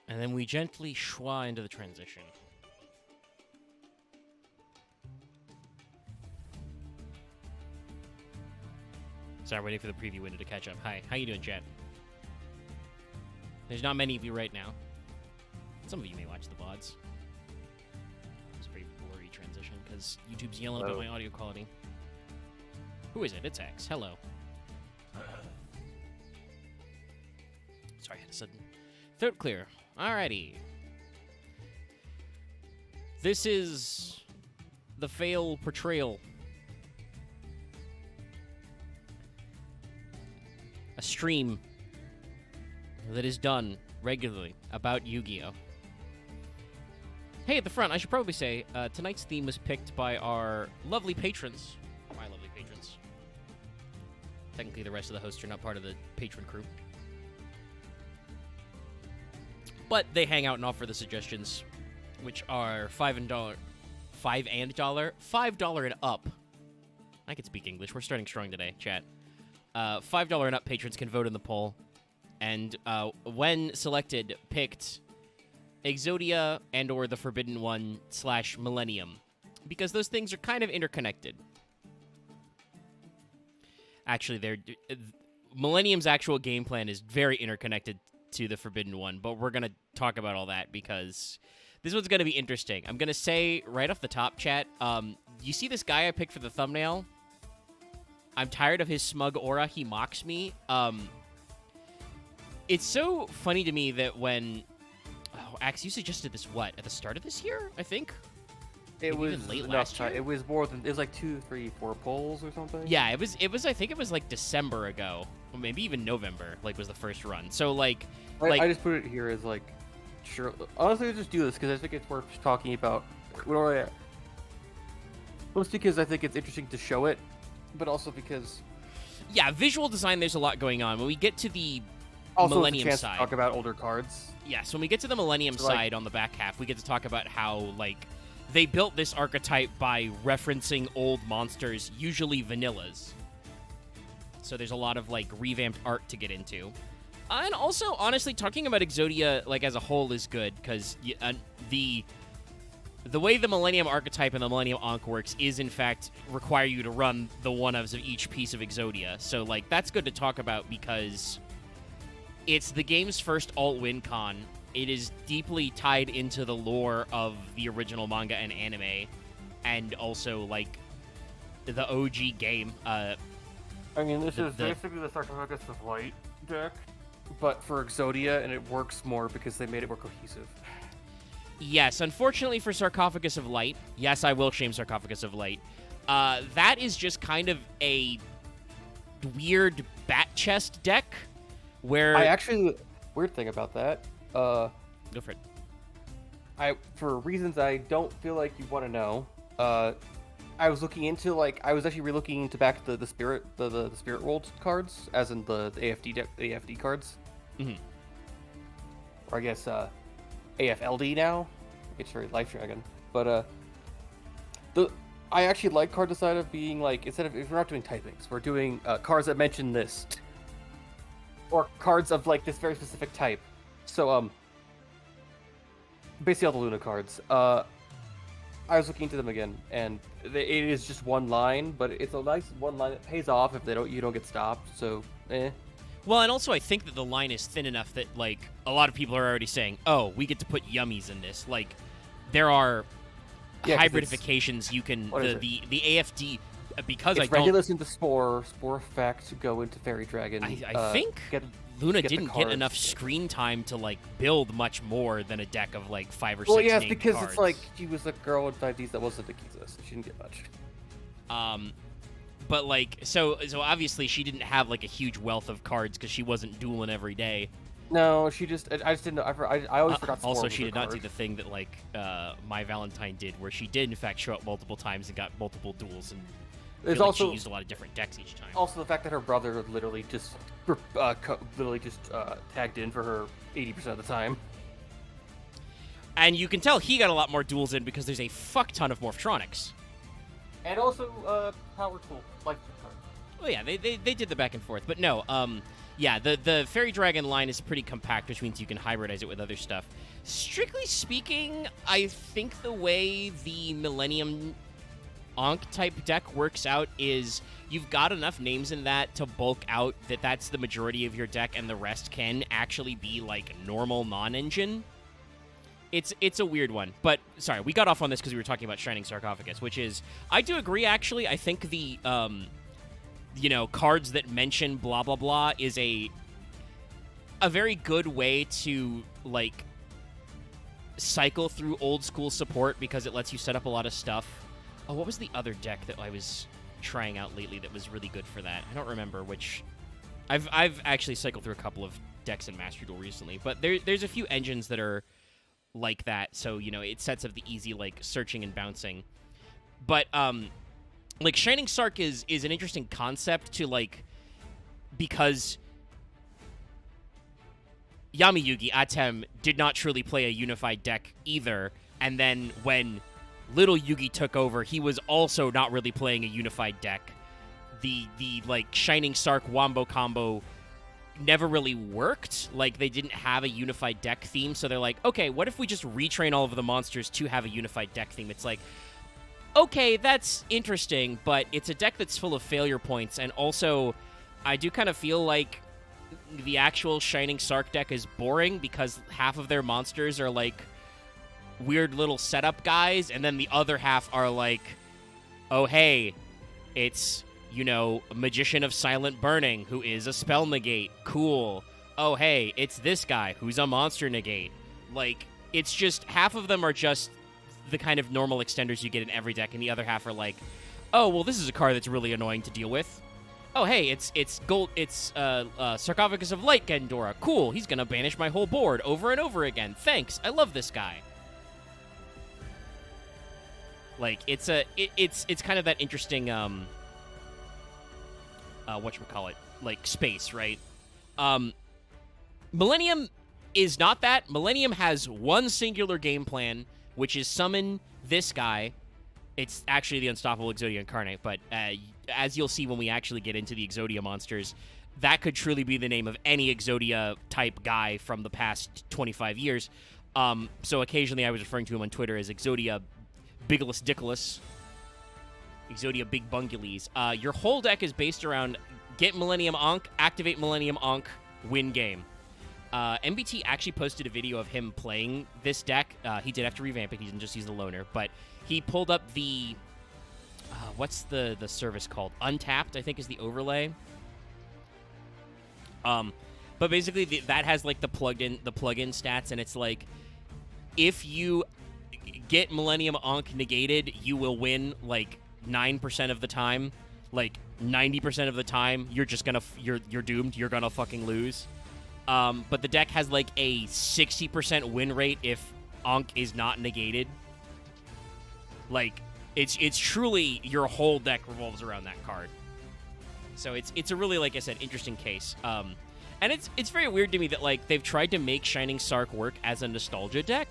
And then we gently schwa into the transition. Sorry, waiting for the preview window to catch up. Hi, how you doing, chat? There's not many of you right now. Some of you may watch the VODs. It's a pretty blurry transition because YouTube's yelling about my audio quality. Who is it? It's X. Hello. Sorry, I had a sudden throat clear. Alrighty. This is the fail portrayal. A stream that is done regularly about Yu-Gi-Oh! Hey, at the front, I should probably say, tonight's theme was picked by our lovely patrons. My lovely patrons. Technically, the rest of the hosts are not part of the patron crew. But they hang out and offer the suggestions, which are $5 and up. I can speak English. We're starting strong today, chat. $5 and up patrons can vote in the poll. And when selected, picked Exodia and or the Forbidden One / Millennium. Because those things are kind of interconnected. Actually, Millennium's actual game plan is very interconnected to the Forbidden One, but we're going to talk about all that because this one's going to be interesting. I'm going to say right off the top, chat, you see this guy I picked for the thumbnail? I'm tired of his smug aura. He mocks me. It's so funny to me that when... Oh, Axe, you suggested this, what? At the start of this year, I think? It Maybe was even late enough last year? time. It was more than... It was like 2, 3, 4 polls or something? Yeah, it was. I think it was like December ago. Or maybe even November, like, was the first run. So, like... I just put it here as, like... Sure. Honestly, let's just do this, because I think it's worth talking about... Mostly because I think it's interesting to show it, but also because... Yeah, visual design, there's a lot going on. When we get to the also Millennium it's a chance side... to talk about older cards. Yes, when we get to the Millennium side on the back half, we get to talk about how, like, they built this archetype by referencing old monsters, usually vanillas. So there's a lot of, like, revamped art to get into. And also, honestly, talking about Exodia, like, as a whole is good, because the way the Millennium archetype and the Millennium Ankh works is, in fact, require you to run the one-ofs of each piece of Exodia. So, like, that's good to talk about because it's the game's first alt-win con. It is deeply tied into the lore of the original manga and anime, and also, like, the OG game. I mean, this is basically the Sarcophagus of Light deck, but for Exodia, and it works more because they made it more cohesive. Yes, unfortunately for Sarcophagus of Light, yes, I will shame Sarcophagus of Light, that is just kind of a weird bat chest deck, where... I actually... Weird thing about that, Go for it. For reasons I don't feel like you want to know, I was looking into, like, I was actually re-looking into back the Spirit, the Spirit World cards, as in the AFD deck, the AFD cards. Mm-hmm. Or I guess, AFLD now. It's very Life Dragon. But, I actually like card design of being, like, instead of, if we're not doing typings, we're doing, cards that mention this. Or cards of, like, this very specific type. So, basically all the Luna cards. I was looking into them again, and it is just one line, but it's a nice one line that pays off if you don't get stopped. So, eh. Well, and also I think that the line is thin enough that, like, a lot of people are already saying, "Oh, we get to put yummies in this." Like, there are hybridifications you can the AFD because it's Regulus into Spore Effect go into Fairy Dragon. I think Luna didn't get enough screen time to, like, build much more than a deck of, like, 5 or 6 well, yeah, it's named because cards. It's like she was a girl with 5Ds that wasn't a Giza, so she didn't get much. But, like, so obviously she didn't have, like, a huge wealth of cards because she wasn't dueling every day. No, she just... I just didn't know. I always forgot Spore also, was she her did not card. do the thing that, like, My Valentine did, where she did, in fact, show up multiple times and got multiple duels, and There's like also she used a lot of different decks each time. Also, the fact that her brother literally just tagged in for her 80% of the time. And you can tell he got a lot more duels in because there's a fuck ton of Morphtronics. And also, Power Tool, like the card. Oh yeah, they did the back and forth, but no, Yeah, the Fairy Dragon line is pretty compact, which means you can hybridize it with other stuff. Strictly speaking, I think the way the Millennium Ankh type deck works out is you've got enough names in that to bulk out that that's the majority of your deck, and the rest can actually be like normal non-engine. It's a weird one, but sorry, we got off on this because we were talking about Shining Sarcophagus, which is, I do agree actually. I think the cards that mention blah blah blah is a very good way to like cycle through old school support because it lets you set up a lot of stuff. Oh, what was the other deck that I was trying out lately that was really good for that? I don't remember which. I've actually cycled through a couple of decks in Master Duel recently, but there's a few engines that are like that, so it sets up the easy like searching and bouncing. But like Shining Sark is an interesting concept to like, because Yami-Yugi Atem did not truly play a unified deck either, and then when Little Yugi took over, he was also not really playing a unified deck. The like Shining Sark Wombo combo never really worked. Like, they didn't have a unified deck theme, so they're like, okay, what if we just retrain all of the monsters to have a unified deck theme? It's like, okay, that's interesting, but it's a deck that's full of failure points, and also I do kind of feel like the actual Shining Sark deck is boring because half of their monsters are like weird little setup guys, and then the other half are like, oh hey, it's Magician of Silent Burning, who is a spell negate. Cool. Oh, hey, it's this guy, who's a monster negate. Like, it's just, half of them are just the kind of normal extenders you get in every deck, and the other half are like, oh, well, this is a card that's really annoying to deal with. Oh, hey, it's Sarcophagus of Light Gendora. Cool, he's gonna banish my whole board over and over again. Thanks, I love this guy. Like, it's kind of that interesting, whatchamacallit, like, space, right? Millennium is not that. Millennium has one singular game plan, which is summon this guy. It's actually the Unstoppable Exodia Incarnate, but as you'll see when we actually get into the Exodia monsters, that could truly be the name of any Exodia-type guy from the past 25 years. So occasionally I was referring to him on Twitter as Exodia Bigalus Dickalus. Exodia Big Bungules. Your whole deck is based around get Millennium Ankh, activate Millennium Ankh, win game. MBT actually posted a video of him playing this deck. He did have to revamp it. He didn't just use the loner, but he pulled up the what's the service called? Untapped, I think, is the overlay. But basically that has like the plugin stats, and it's like if you get Millennium Ankh negated, you will win like 9% of the time. Like 90% of the time, you're just gonna you're doomed. You're gonna fucking lose. But the deck has like a 60% win rate if Ankh is not negated. Like it's truly your whole deck revolves around that card. So it's a really, like I said, interesting case. And it's very weird to me that like they've tried to make Shining Sark work as a nostalgia deck.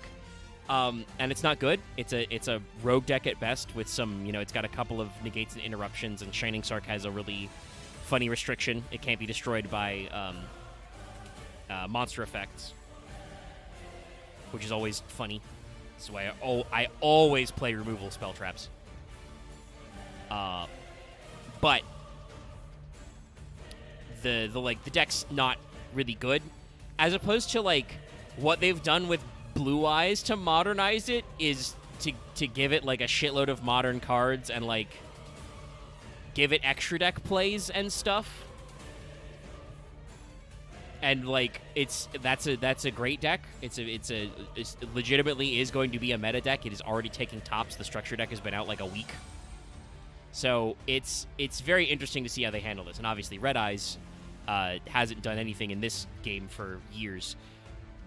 And it's not good. It's a rogue deck at best with some, it's got a couple of negates and interruptions, and Shining Sark has a really funny restriction. It can't be destroyed by monster effects, which is always funny. That's why I always play removal spell traps. But the deck's not really good, as opposed to like what they've done with Blue Eyes to modernize it is to give it like a shitload of modern cards and like give it extra deck plays and stuff. And like that's a great deck. It's legitimately is going to be a meta deck. It is already taking tops. The structure deck has been out like a week. So it's very interesting to see how they handle this. And obviously Red Eyes hasn't done anything in this game for years.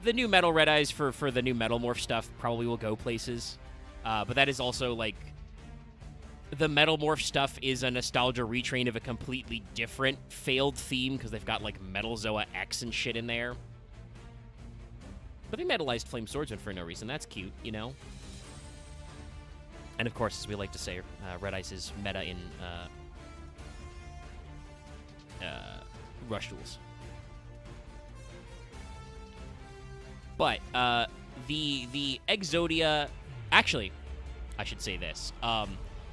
The new Metal Red Eyes for the new Metal Morph stuff probably will go places. But that is also like the Metal Morph stuff is a nostalgia retrain of a completely different failed theme because they've got like Metal Zoa X and shit in there. But they metalized Flame Swordsman for no reason. That's cute, And of course, as we like to say, Red Ice is meta in Rush Duels. But the Exodia, actually, I should say this.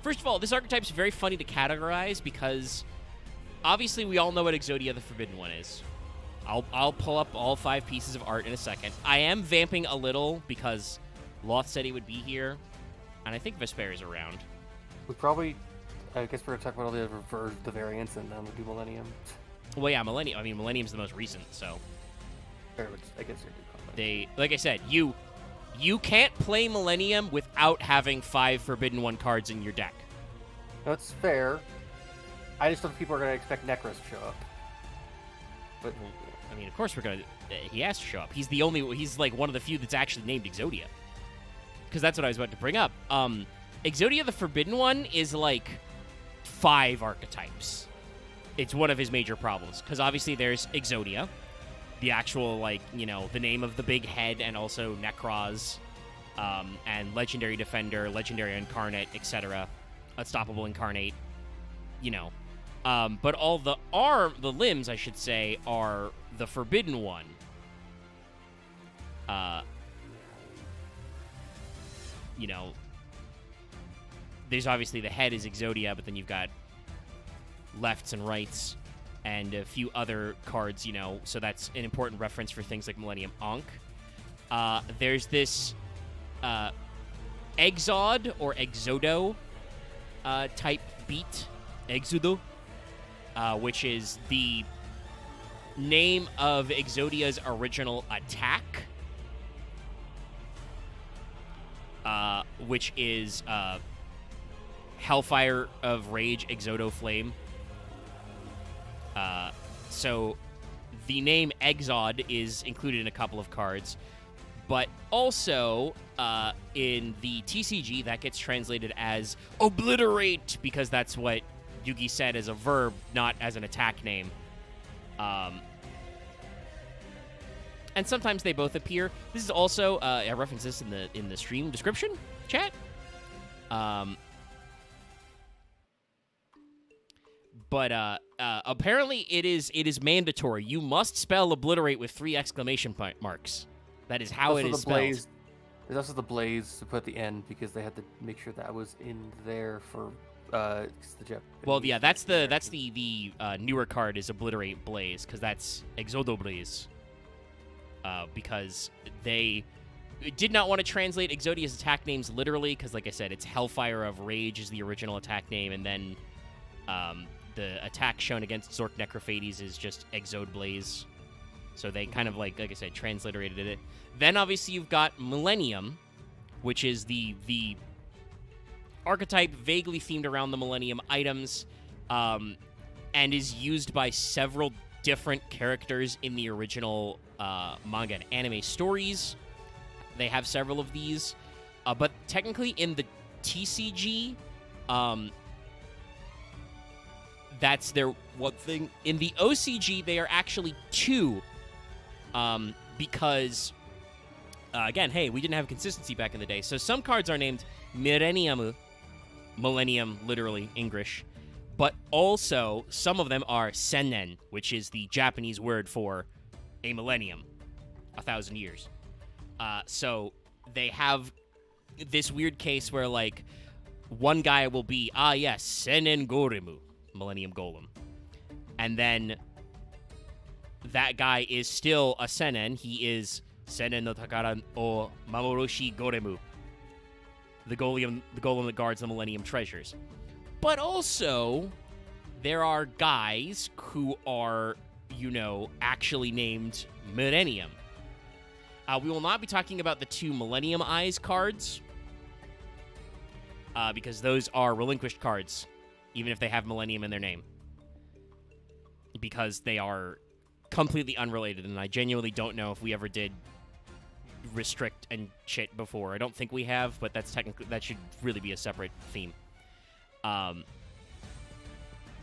First of all, this archetype is very funny to categorize because obviously we all know what Exodia the Forbidden One is. I'll pull up all 5 pieces of art in a second. I am vamping a little because Loth said he would be here, and I think Vesper is around. We probably, I guess we're gonna talk about all the other the variants, and then we'll do Millennium. Well, yeah, Millennium. I mean, Millennium's the most recent, so I guess they, like I said, you can't play Millennium without having 5 Forbidden One cards in your deck. That's fair. I just don't think people are gonna expect Necros to show up. But I mean, of course we're gonna. He has to show up. He's He's like one of the few that's actually named Exodia. Because that's what I was about to bring up. Exodia the Forbidden One is like 5 archetypes. It's one of his major problems. Because obviously there's Exodia, the actual, like, you know, the name of the big head, and also Necros, and Legendary Defender, Legendary Incarnate, etc. Unstoppable Incarnate, you know. But all the limbs, I should say, are the Forbidden One. You know, there's obviously the head is Exodia, but then you've got lefts and rights and a few other cards, you know, so that's an important reference for things like Millennium Ankh. There's this Exod or Exodo type beat, Exodo, which is the name of Exodia's original attack, which is Hellfire of Rage Exodo Flame. So the name Exod is included in a couple of cards, but also in the TCG that gets translated as Obliterate, because that's what Yugi said as a verb, not as an attack name. And sometimes they both appear. This is also I reference this in the stream description chat. But apparently it is mandatory. You must spell Obliterate with 3 exclamation marks. That is how it is spelled. There's also the blaze to put at the end because they had to make sure that was in there for the Japanese. Well, yeah, that's the newer card is Obliterate Blaze, because that's Exodo Blaze. Because they did not want to translate Exodia's attack names literally, because, like I said, it's Hellfire of Rage is the original attack name, and then the attack shown against Zork Necrophades is just Exode Blaze. So they kind of, like I said, transliterated it. Then, obviously, you've got Millennium, which is the archetype vaguely themed around the Millennium items, and is used by several different characters in the original manga and anime stories. They have several of these. But technically, in the TCG, that's their one thing. In the OCG, they are actually 2. Because, again, hey, we didn't have consistency back in the day. So some cards are named Millennium, literally, English. But also, some of them are Sennen, which is the Japanese word for a millennium, 1,000 years. So they have this weird case where, like, one guy will be, yes, Sennen Goremu, Millennium Golem. And then that guy is still a Sennen. He is Sennen no Takara o Mamoroshi Goremu, the golem that guards the Millennium Treasures. But also, there are guys who are, you know, actually named Millennium. We will not be talking about the 2 Millennium Eyes cards, because those are relinquished cards, even if they have Millennium in their name. Because they are completely unrelated, and I genuinely don't know if we ever did restrict and shit before. I don't think we have, but that should really be a separate theme.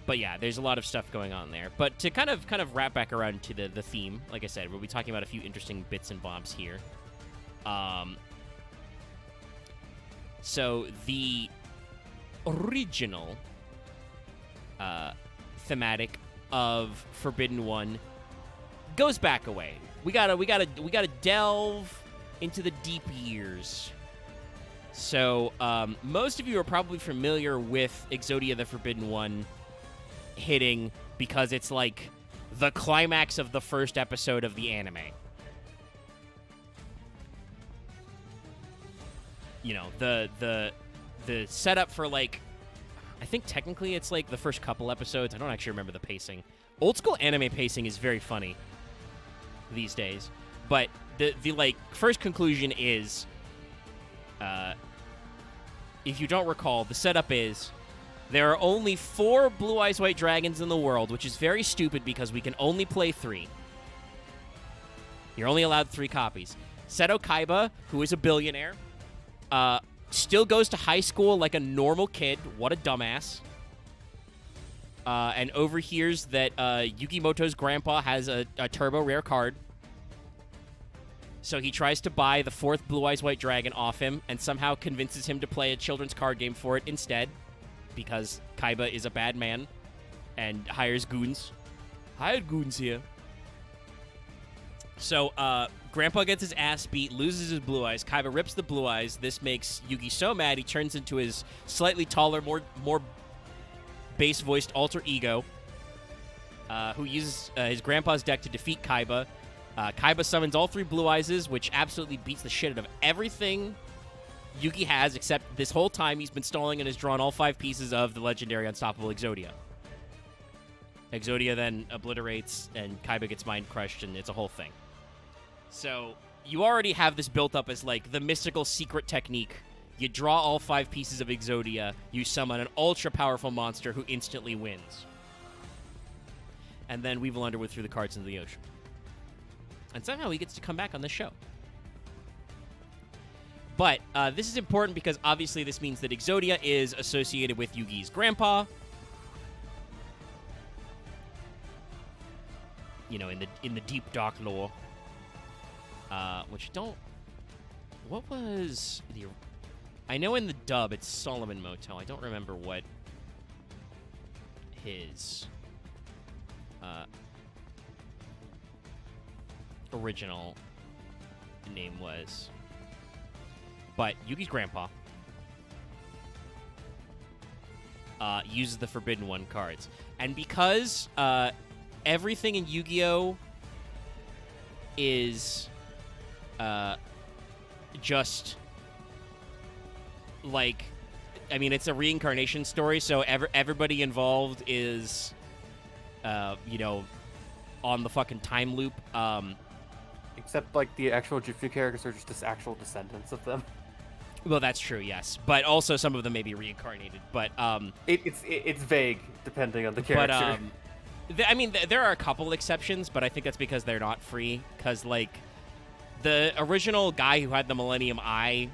But yeah, there's a lot of stuff going on there. But to kind of wrap back around to the theme, like I said, we'll be talking about a few interesting bits and bobs here. So the original thematic of Forbidden One goes back away. We gotta delve into the deep years. So, most of you are probably familiar with Exodia the Forbidden One hitting because it's like the climax of the first episode of the anime. You know, the setup for, like, I think technically it's like the first couple episodes. I don't actually remember the pacing. Old school anime pacing is very funny these days. But the like first conclusion is, if you don't recall, the setup is there are only 4 Blue Eyes White Dragons in the world, which is very stupid because we can only play 3. You're only allowed 3 copies. Seto Kaiba, who is a billionaire, still goes to high school like a normal kid. What a dumbass. And overhears that Yugimoto's grandpa has a turbo rare card. So he tries to buy the 4th Blue Eyes White Dragon off him and somehow convinces him to play a children's card game for it instead because Kaiba is a bad man and hires goons. Hired goons here. So, Grandpa gets his ass beat, loses his blue eyes. Kaiba rips the blue eyes. This makes Yugi so mad he turns into his slightly taller, more bass-voiced alter ego, who uses his grandpa's deck to defeat Kaiba. Kaiba summons all 3 blue eyes, which absolutely beats the shit out of everything Yugi has, except this whole time he's been stalling and has drawn all 5 pieces of the legendary unstoppable Exodia. Exodia then obliterates, and Kaiba gets mind crushed, and it's a whole thing. So, you already have this built up as, like, the mystical secret technique. You draw all 5 pieces of Exodia, you summon an ultra-powerful monster who instantly wins. And then Weevil Underwood threw the cards into the ocean. And somehow he gets to come back on this show. But this is important because obviously this means that Exodia is associated with Yugi's grandpa. You know, in the deep dark lore. Which don't... What was the... I know in the dub it's Solomon Moto. I don't remember what his original name was. But Yugi's grandpa uses the Forbidden One cards. And because everything in Yu-Gi-Oh! Is just like, I mean, it's a reincarnation story, so everybody involved is, you know, on the fucking time loop. Except, like, the actual Jutsu characters are just actual descendants of them. Well, that's true, yes. But also some of them may be reincarnated. But it's vague, depending on the character. But, I mean, there are a couple exceptions, but I think that's because they're not free. Because, like, the original guy who had the Millennium Eye,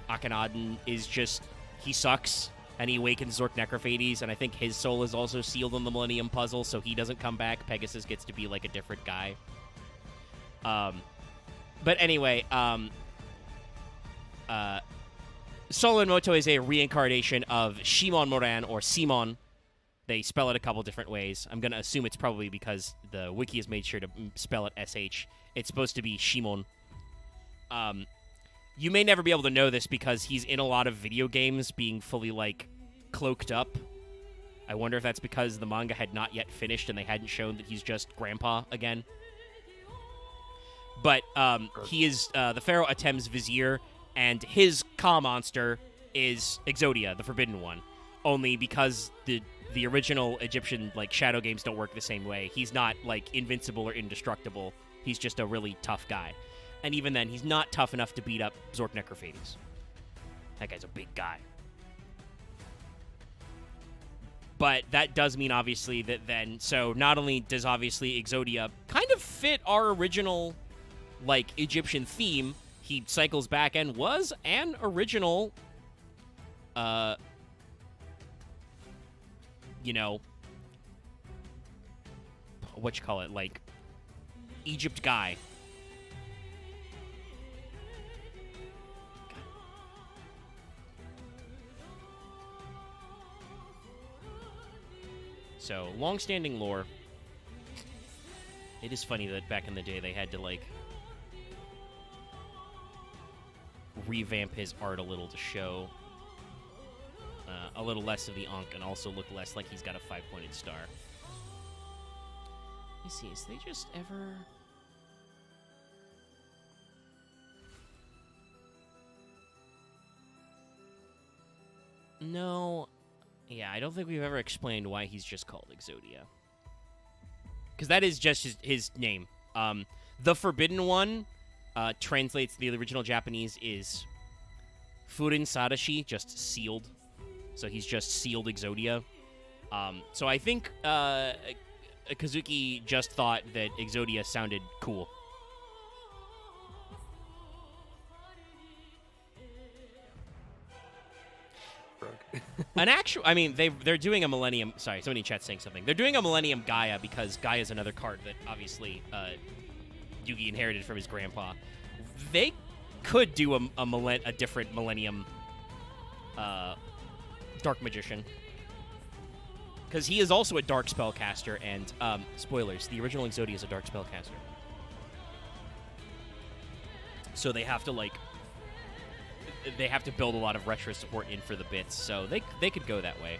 Akhenaten, is just... He sucks, and he awakens Zork Necrophades, and I think his soul is also sealed in the Millennium Puzzle, so he doesn't come back. Pegasus gets to be, like, a different guy. But anyway, Solon Moto is a reincarnation of Shimon Moran, or Simon. They spell it a couple different ways. I'm going to assume it's probably because the wiki has made sure to spell it SH. It's supposed to be Shimon. You may never be able to know this because he's in a lot of video games being fully, like, cloaked up. I wonder if that's because the manga had not yet finished and they hadn't shown that he's just Grandpa again. But he is the Pharaoh Atem's vizier, and his Ka monster is Exodia, the Forbidden One. Only because the original Egyptian, like, shadow games don't work the same way. He's not, like, invincible or indestructible. He's just a really tough guy. And even then, he's not tough enough to beat up Zork Necrophades. That guy's a big guy. But that does mean, obviously, that then... So, not only does, obviously, Exodia kind of fit our original, like, Egyptian theme, he cycles back and was an original, you know, whatchamacallit, like, Egypt guy. So, long-standing lore. It is funny that back in the day they had to, like, revamp his art a little to show a little less of the Ankh and also look less like he's got a 5-pointed star. Let me see, is they just ever... No. Yeah, I don't think we've ever explained why he's just called Exodia. Because that is just his name. The Forbidden One translates, the original Japanese is Furin Sadashi, just sealed. So he's just sealed Exodia. So I think Kazuki just thought that Exodia sounded cool. An actual, I mean, they're doing a Millennium. Sorry, somebody in chat saying something. They're doing a Millennium Gaia because Gaia is another card that obviously Yugi inherited from his grandpa. They could do a different Millennium Dark Magician because he is also a dark spellcaster. And spoilers: the original Exodia is a dark spellcaster. So they have to build a lot of retro support in for the bits, so they could go that way.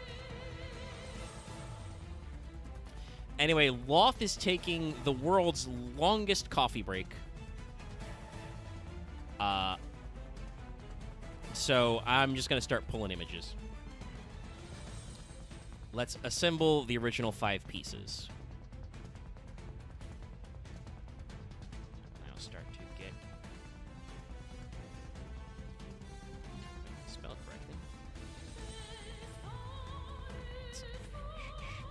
Anyway, Loth is taking the world's longest coffee break. So I'm just going to start pulling images. Let's assemble the original 5 pieces. Now start to get... spelled correctly.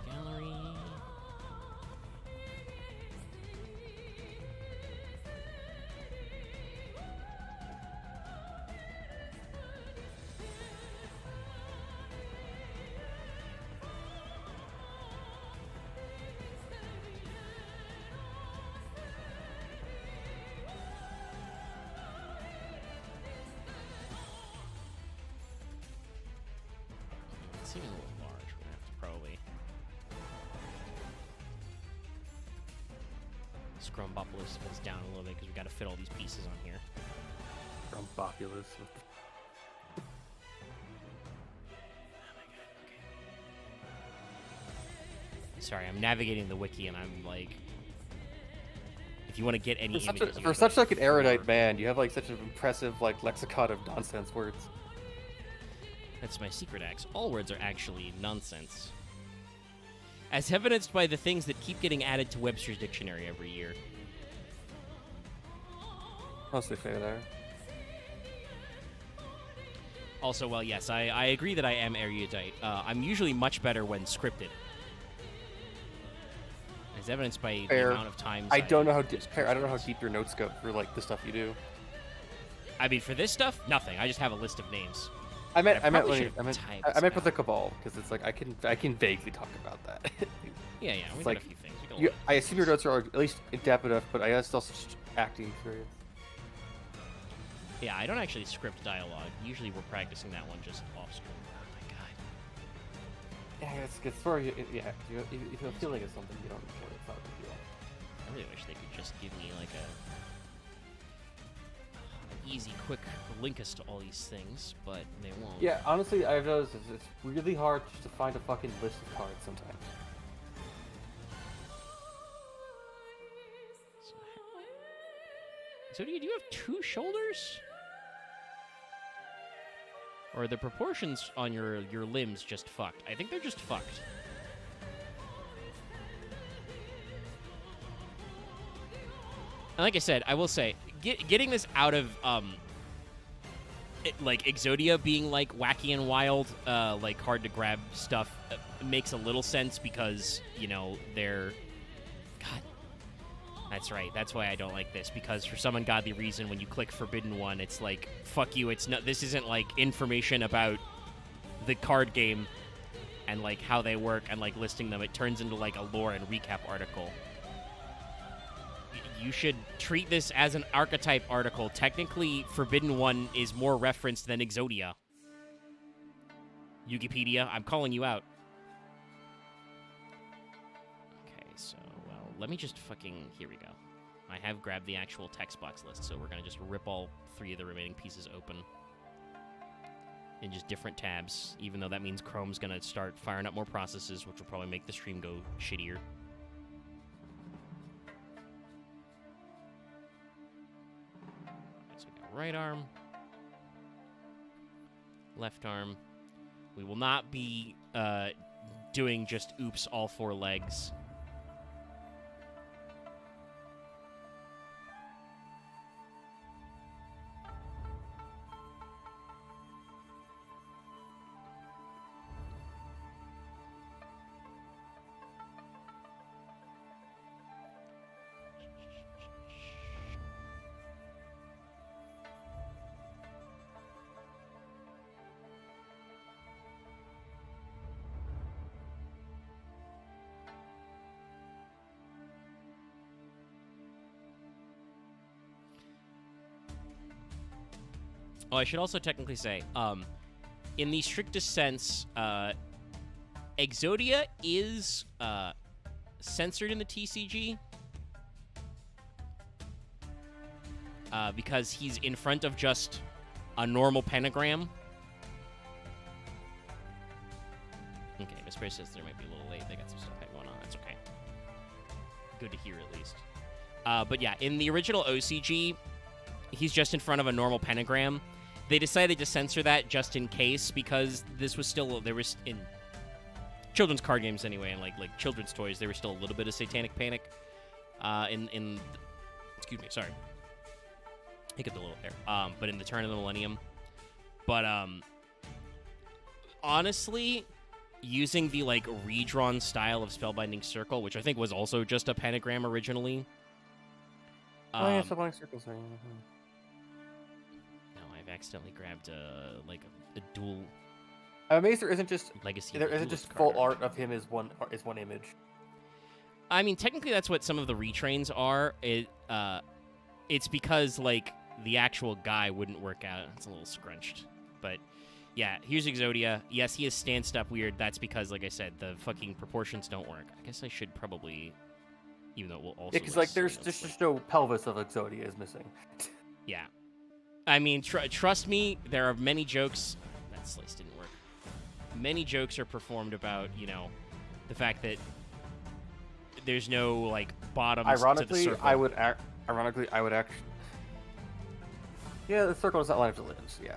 Gallery. Seems a little large. We're gonna have to probably Scrumbopulus goes down a little bit because we got to fit all these pieces on here. Scrumbopulus. Oh my god. Okay. Sorry, I'm navigating the wiki and I'm like, if you want to get any images, For such like an erudite man, you have like such an impressive like lexicon of nonsense words. That's my secret axe. All words are actually nonsense. As evidenced by the things that keep getting added to Webster's dictionary every year. Mostly fair there. Also, well, yes, I agree that I am erudite. I'm usually much better when scripted. As evidenced by the amount of times I don't know how deep your notes go for like the stuff you do. I mean, for this stuff, nothing. I just have a list of names. I meant typed with the Cabal because it's like I can vaguely talk about that. Yeah, we got a few things. I assume your notes are at least in depth enough, but I guess also just acting experience. Yeah, I don't actually script dialogue. Usually we're practicing that one just off screen. Oh my god. Yeah, it's for you. Yeah, if you're feeling it's something you don't enjoy, it's not a big deal. I really wish they could just give me like an easy, quick link us to all these things, but they won't. Yeah, honestly, I've noticed it's really hard just to find a fucking list of cards sometimes. So do you have 2 shoulders? Or are the proportions on your limbs just fucked? I think they're just fucked. And like I said, I will say, getting this out of, like, Exodia being, like, wacky and wild, like, hard-to-grab stuff makes a little sense because, you know, they're... God. That's right. That's why I don't like this, because for some ungodly reason, when you click Forbidden One, it's like, fuck you, it's not... This isn't, like, information about the card game and, like, how they work and, like, listing them. It turns into, like, a lore and recap article. You should treat this as an archetype article. Technically, Forbidden One is more referenced than Exodia. Wikipedia, I'm calling you out. Okay, so, well, let me just fucking... Here we go. I have grabbed the actual text box list, so we're going to just rip all 3 of the remaining pieces open in just different tabs, even though that means Chrome's going to start firing up more processes, which will probably make the stream go shittier. So we got right arm, left arm. We will not be doing just oops all 4 legs. Oh, I should also technically say, in the strictest sense, Exodia is censored in the TCG because he's in front of just a normal pentagram. Okay, Miss Grace says there might be a little late. They got some stuff going on. That's okay. Good to hear, at least. But yeah, in the original OCG, he's just in front of a normal pentagram. They decided to censor that just in case, because this was still, there was, in children's card games anyway, and like children's toys, there was still a little bit of satanic panic excuse me, sorry. Hiccuped a little there. But in the turn of the millennium. But, honestly, using the, like, redrawn style of Spellbinding Circle, which I think was also just a pentagram originally. Oh, yeah, Spellbinding Circle's right. Accidentally grabbed a dual. I'm amazed there isn't just legacy. There isn't just full art of him as one image. I mean, technically, that's what some of the retrains are. It's because like the actual guy wouldn't work out. It's a little scrunched, but yeah. Here's Exodia. Yes, he is stanced up weird. That's because, like I said, the fucking proportions don't work. I guess I should probably, even though it will also. Yeah, because like there's just no pelvis of Exodia is missing. Yeah. I mean, trust me, there are many jokes... That slice didn't work. Many jokes are performed about, you know, the fact that there's no, like, bottoms to the circle. Ironically, I would actually... Yeah, the circle is not line up to limbs, yeah.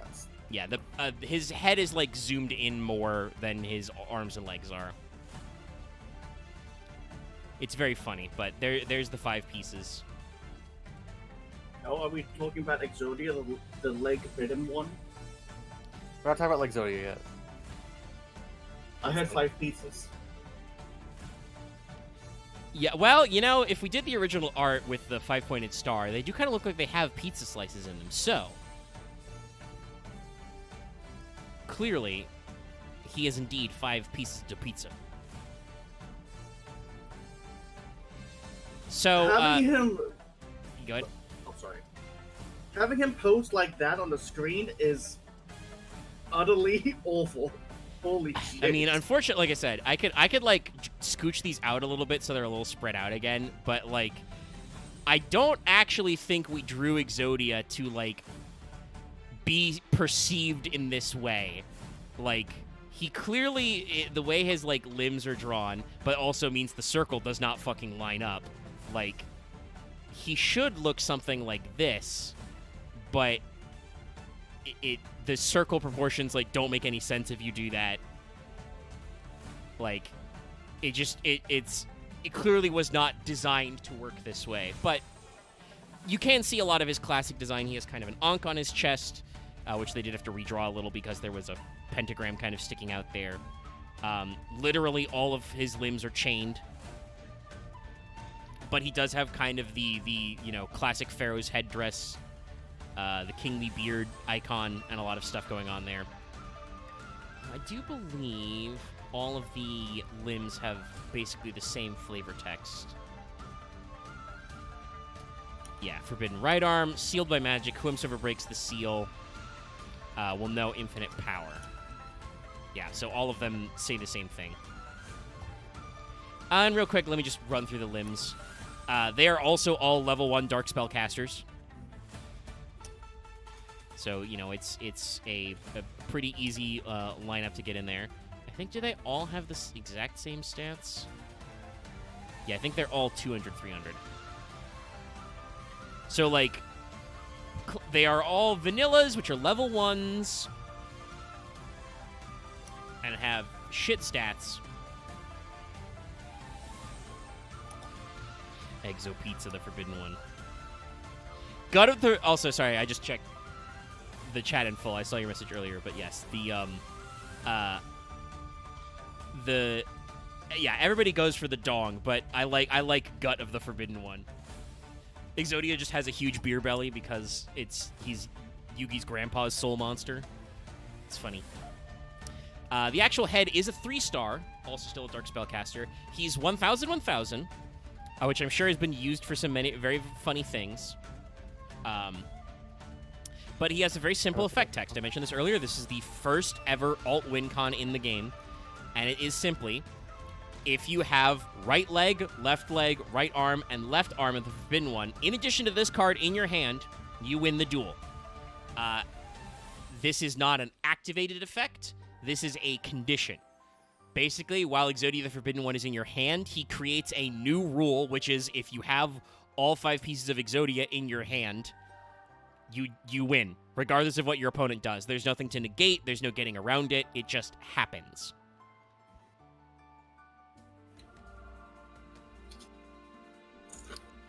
Yeah, his head is, like, zoomed in more than his arms and legs are. It's very funny, but there's the 5 pieces. Oh, are we talking about Exodia, the leg-ridden one? We're not talking about Exodia yet. I had 5 pieces. Yeah, well, you know, if we did the original art with the 5-pointed star, they do kind of look like they have pizza slices in them. So, clearly, he is indeed 5 pieces of pizza. So, having him... Go ahead. Having him pose like that on the screen is utterly awful. Holy shit. I mean, unfortunately, like I said, I could like scooch these out a little bit so they're a little spread out again, but like I don't actually think we drew Exodia to like be perceived in this way. Like he clearly, the way his like limbs are drawn, but also means the circle does not fucking line up. Like he should look something like this. But the circle proportions like don't make any sense if you do that. Like, it clearly was not designed to work this way. But you can see a lot of his classic design. He has kind of an Ankh on his chest, which they did have to redraw a little because there was a pentagram kind of sticking out there. Literally all of his limbs are chained. But he does have kind of the you know, classic Pharaoh's headdress, the kingly beard icon, and a lot of stuff going on there. I do believe all of the limbs have basically the same flavor text. Yeah, forbidden right arm, sealed by magic. Whomsoever breaks the seal will know infinite power. Yeah, so all of them say the same thing. And real quick, let me just run through the limbs. They are also all level 1 dark spell casters. So, you know, it's a pretty easy lineup to get in there. I think, do they all have the exact same stats? Yeah, I think they're all 200, 300. So, like, they are all vanillas, which are level 1s, and have shit stats. Exo Pizza, the forbidden one. God of the... Also, sorry, I just checked the chat in full. I saw your message earlier, but yes, yeah, everybody goes for the dong, but I like Gut of the Forbidden One. Exodia just has a huge beer belly because he's Yugi's grandpa's soul monster. It's funny. The actual head is a 3-star, also still a dark spellcaster. He's 1000, 1000, which I'm sure has been used for some many very funny things. But he has a very simple effect text. I mentioned this earlier. This is the first ever alt win con in the game, and it is simply, if you have right leg, right arm, and left arm of the Forbidden One, in addition to this card in your hand, you win the duel. This is not an activated effect. This is a condition. Basically, while Exodia the Forbidden One is in your hand, he creates a new rule, which is if you have all 5 pieces of Exodia in your hand, you win, regardless of what your opponent does. There's nothing to negate. There's no getting around it. It just happens.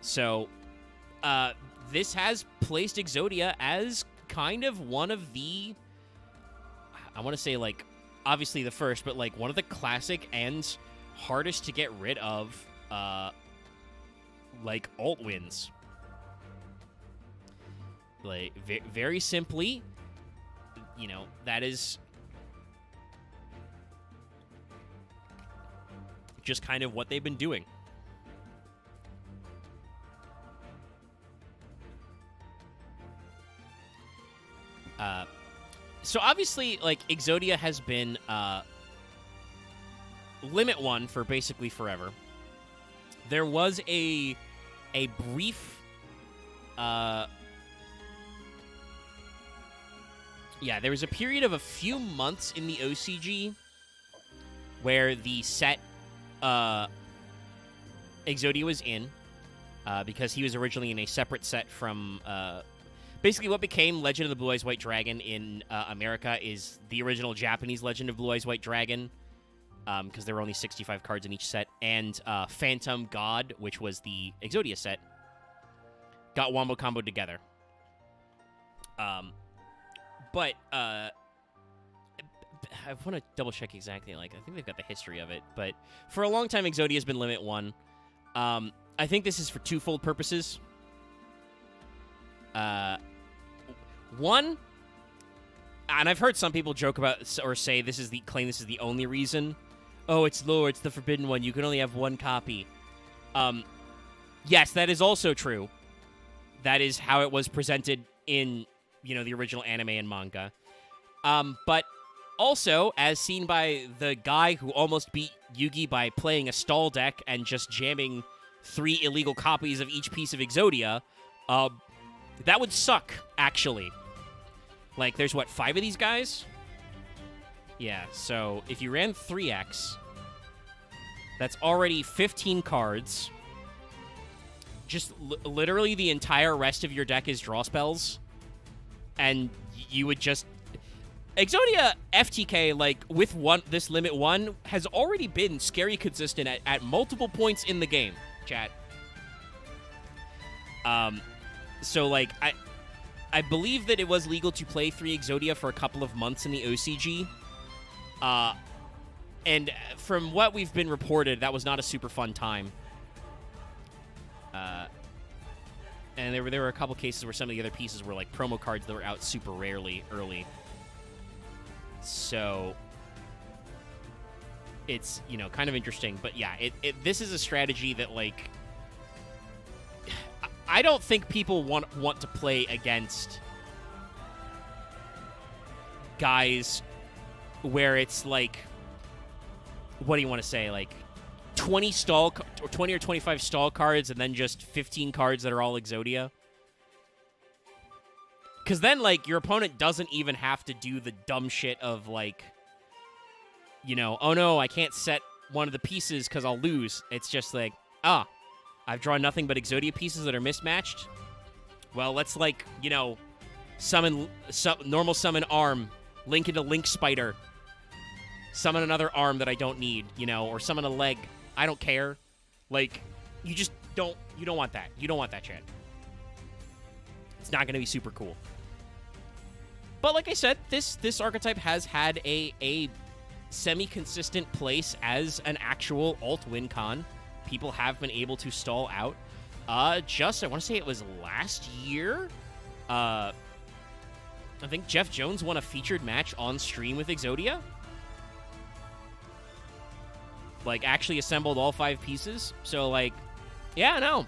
So, this has placed Exodia as kind of one of the, I want to say, like, obviously the first, but, like, one of the classic and hardest to get rid of, like, alt wins. Like, very simply, you know, that is just kind of what they've been doing. So obviously, like, Exodia has been Limit 1 for basically forever. There was a brief yeah, there was a period of a few months in the OCG where the set Exodia was in, because he was originally in a separate set from... basically, what became Legend of the Blue Eyes White Dragon in America is the original Japanese Legend of Blue Eyes White Dragon, because there were only 65 cards in each set, and Phantom God, which was the Exodia set, got wombo comboed together. But I want to double check exactly. Like, I think they've got the history of it, but for a long time, Exodia has been Limit 1. I think this is for twofold purposes. One, and I've heard some people joke about or say this is the only reason. Oh, it's lore, it's the Forbidden One. You can only have one copy. Yes, that is also true. That is how it was presented in, you know, the original anime and manga. But also, as seen by the guy who almost beat Yugi by playing a stall deck and just jamming 3 illegal copies of each piece of Exodia, that would suck, actually. Like, there's, what, 5 of these guys? Yeah, so if you ran 3x, that's already 15 cards. Just literally the entire rest of your deck is draw spells. And you would just... Exodia FTK, like, with this Limit 1, has already been scary consistent at multiple points in the game, chat. So, like, I believe that it was legal to play 3 Exodia for a couple of months in the OCG. And from what we've been reported, that was not a super fun time. And there were a couple cases where some of the other pieces were, like, promo cards that were out super rarely early. So it's, you know, kind of interesting. But, yeah, this is a strategy that, like... I don't think people want to play against guys where it's, like... What do you want to say? Like, 20 or 25 stall cards and then just 15 cards that are all Exodia. Because then, like, your opponent doesn't even have to do the dumb shit of, like, you know, oh no, I can't set one of the pieces because I'll lose. It's just like, I've drawn nothing but Exodia pieces that are mismatched. Well, let's, like, you know, normal summon arm, link into Link Spider, summon another arm that I don't need, you know, or summon a leg. I don't care. Like, you don't want that. You don't want that shit. It's not going to be super cool. But like I said, this archetype has had a semi-consistent place as an actual alt-win con. People have been able to stall out. I want to say it was last year. I think Jeff Jones won a featured match on stream with Exodia. Like, actually assembled all 5 pieces. So, like, yeah, no.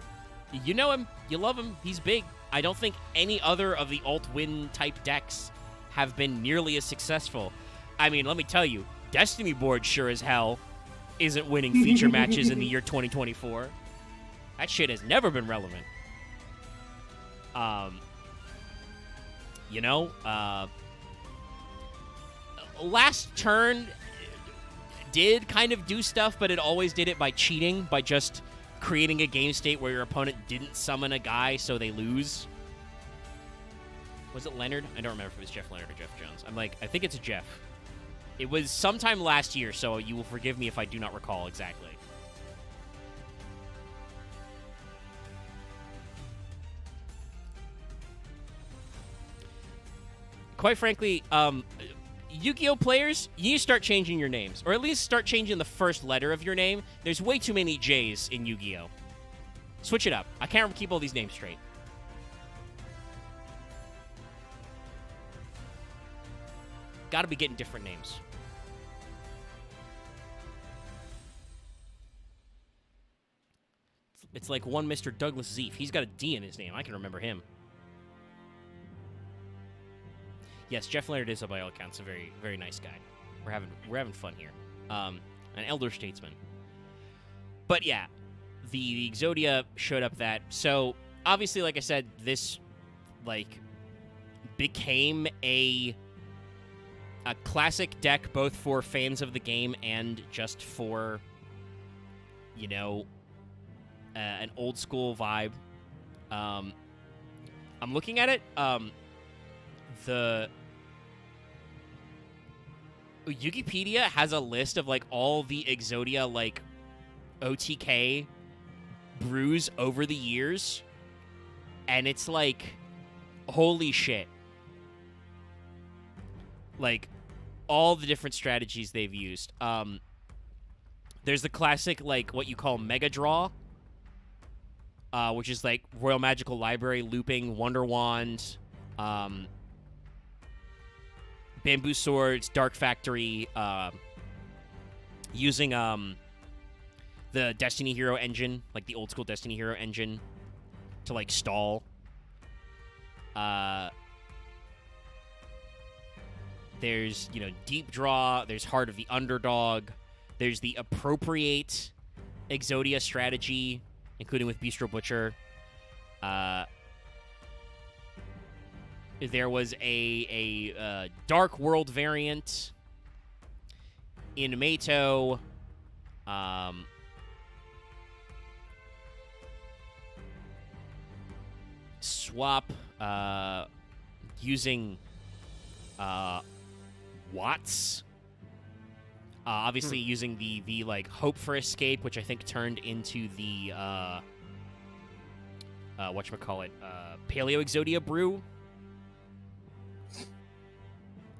You know him. You love him. He's big. I don't think any other of the alt-win type decks have been nearly as successful. I mean, let me tell you, Destiny Board sure as hell isn't winning feature matches in the year 2024. That shit has never been relevant. You know, Last Turn did kind of do stuff, but it always did it by cheating, by just creating a game state where your opponent didn't summon a guy so they lose. Was it Leonard? I don't remember if it was Jeff Leonard or Jeff Jones. I think it's Jeff. It was sometime last year, so you will forgive me if I do not recall exactly. Quite frankly, Yu-Gi-Oh! Players, you need to start changing your names. Or at least start changing the first letter of your name. There's way too many J's in Yu-Gi-Oh! Switch it up. I can't keep all these names straight. Gotta be getting different names. It's like one Mr. Douglas Zeef. He's got a D in his name. I can remember him. Yes, Jeff Leonard is, by all accounts, a very, very nice guy. We're having fun here. An elder statesman. But yeah, the Exodia showed up that. So obviously, like I said, this like became a classic deck both for fans of the game and just for, you know, an old school vibe. I'm looking at it. The Wikipedia has a list of like all the Exodia like OTK brews over the years, and it's like, holy shit. Like, all the different strategies they've used. There's the classic, like, what you call Mega Draw, which is, like, Royal Magical Library looping, Wonder Wand, Bamboo Swords, Dark Factory, using the Destiny Hero engine, like the old school Destiny Hero engine, to, like, stall. There's, you know, Deep Draw. There's Heart of the Underdog. There's the Appropriate Exodia strategy, including with Bistro Butcher. There was a Dark World variant in Mato. Swap using Watts. Obviously using the like Hope for Escape, which I think turned into the whatchamacallit, Paleo Exodia brew.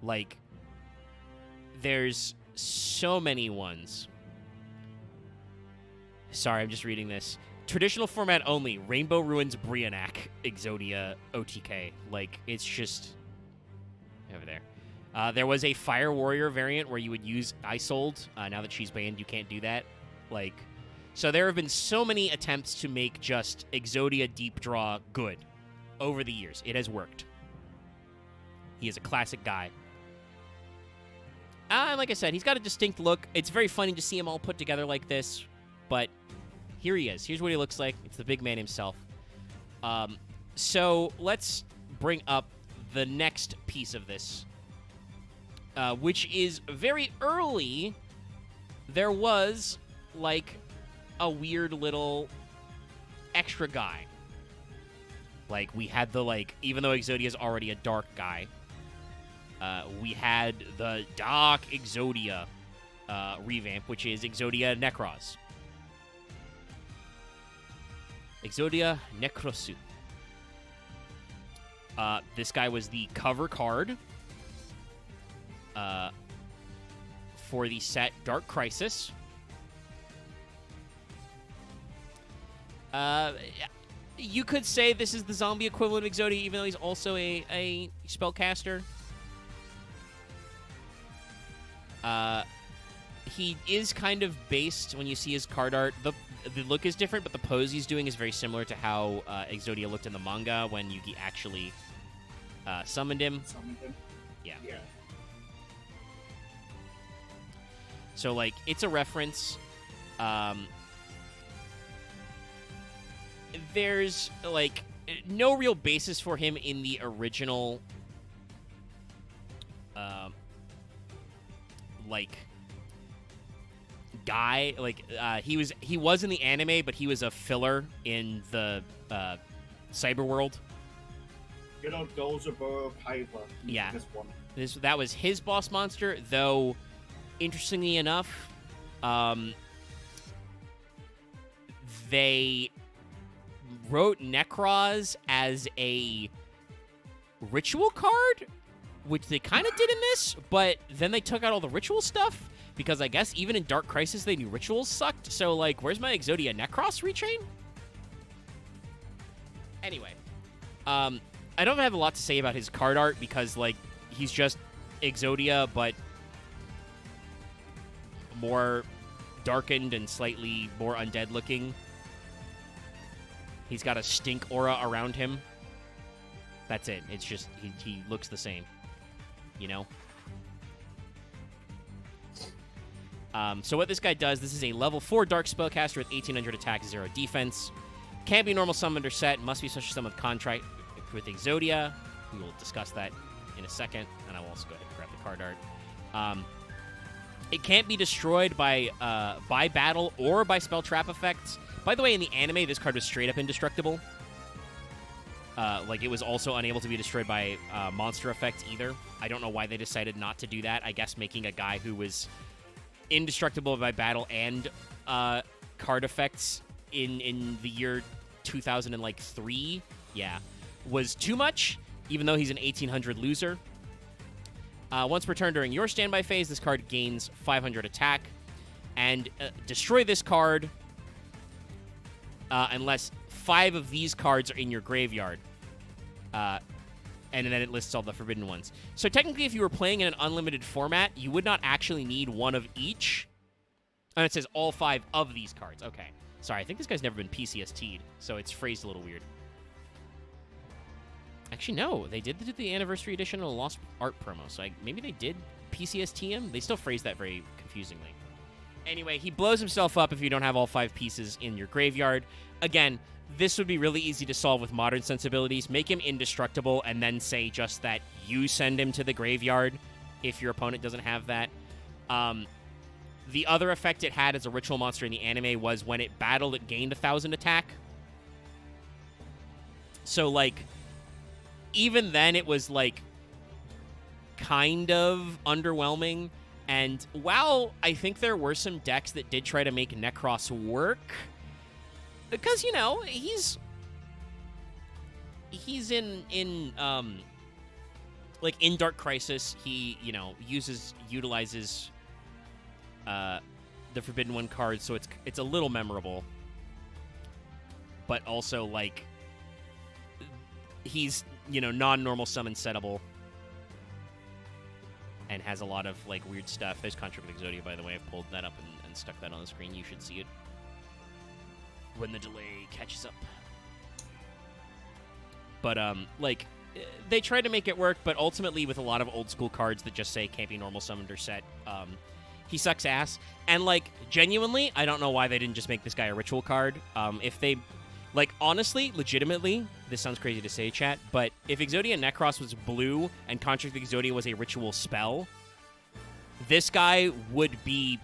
Like, there's so many ones. Sorry, I'm just reading this. Traditional format only, Rainbow Ruins Brianak Exodia OTK. Like, it's just over there. There was a Fire Warrior variant where you would use Isold. Now that she's banned, you can't do that. Like, so there have been so many attempts to make just Exodia Deep Draw good over the years. It has worked. He is a classic guy. And like I said, he's got a distinct look. It's very funny to see him all put together like this. but here he is. Here's what he looks like. It's the big man himself. So let's bring up the next piece of this, which is very early. There was, like, a weird little extra guy. Like, we had the, like, even though Exodia is already a dark guy, we had the Dark Exodia revamp, which is Exodia Necros. Exodia Necrosu. This guy was the cover card for the set Dark Crisis. You could say this is the zombie equivalent of Exodia, even though he's also a spellcaster. He is kind of based, when you see his card art, the look is different, but the pose he's doing is very similar to how Exodia looked in the manga when Yugi actually summoned him. Yeah. So, like, it's a reference. There's, like, no real basis for him in the original, like, guy. Like, he was in the anime, but he was a filler in the cyber world. You know, Dozerberg, Hyper. Yeah. This one. That was his boss monster, though, interestingly enough, they wrote Necros as a ritual card, which they kind of did in this, but then they took out all the ritual stuff, because I guess even in Dark Crisis they knew rituals sucked, so, like, where's my Exodia Necros retrain? Anyway, I don't have a lot to say about his card art, because, like, he's just Exodia, but more darkened and slightly more undead looking. He's got a stink aura around him. That's it. It's just, he looks the same. You know? So what this guy does, this is a level 4 Dark Spellcaster with 1800 attack, 0 defense. Can't be normal summoned or set. Must be such a sum of contract with Exodia. We will discuss that in a second. And I will also go ahead and grab the card art. It can't be destroyed by battle or by spell trap effects. By the way, in the anime, this card was straight up indestructible. Like, it was also unable to be destroyed by monster effects either. I don't know why they decided not to do that. I guess making a guy who was indestructible by battle and card effects in the year 2003, yeah, was too much, even though he's an 1800 loser. Once per turn during your standby phase, this card gains 500 attack. And destroy this card unless 5 of these cards are in your graveyard. And then it lists all the forbidden ones. So technically, if you were playing in an unlimited format, you would not actually need one of each. And it says all 5 of these cards. Okay. Sorry, I think this guy's never been PCST'd, so it's phrased a little weird. Actually, no. They did the Anniversary Edition of a Lost Art promo, so maybe they did PCST him? They still phrased that very confusingly. Anyway, he blows himself up if you don't have all 5 pieces in your graveyard. Again, this would be really easy to solve with modern sensibilities. Make him indestructible and then say just that you send him to the graveyard if your opponent doesn't have that. The other effect it had as a ritual monster in the anime was when it battled, it gained 1,000 attack. So, like, even then it was, like, kind of underwhelming. And while I think there were some decks that did try to make Necros work, because, you know, he's in like, in Dark Crisis, he, you know, utilizes the Forbidden One card, so it's a little memorable. But also, like, he's, you know, non-normal summon settable. And has a lot of, like, weird stuff. There's Contract with Exodia, by the way. I've pulled that up and stuck that on the screen. You should see it when the delay catches up. But, like, they tried to make it work, but ultimately with a lot of old school cards that just say can't be normal summoned or set, He sucks ass. And, like, genuinely, I don't know why they didn't just make this guy a ritual card. If they, like, honestly, legitimately, this sounds crazy to say, chat, but if Exodia Necros was blue and Contract of Exodia was a ritual spell, this guy would be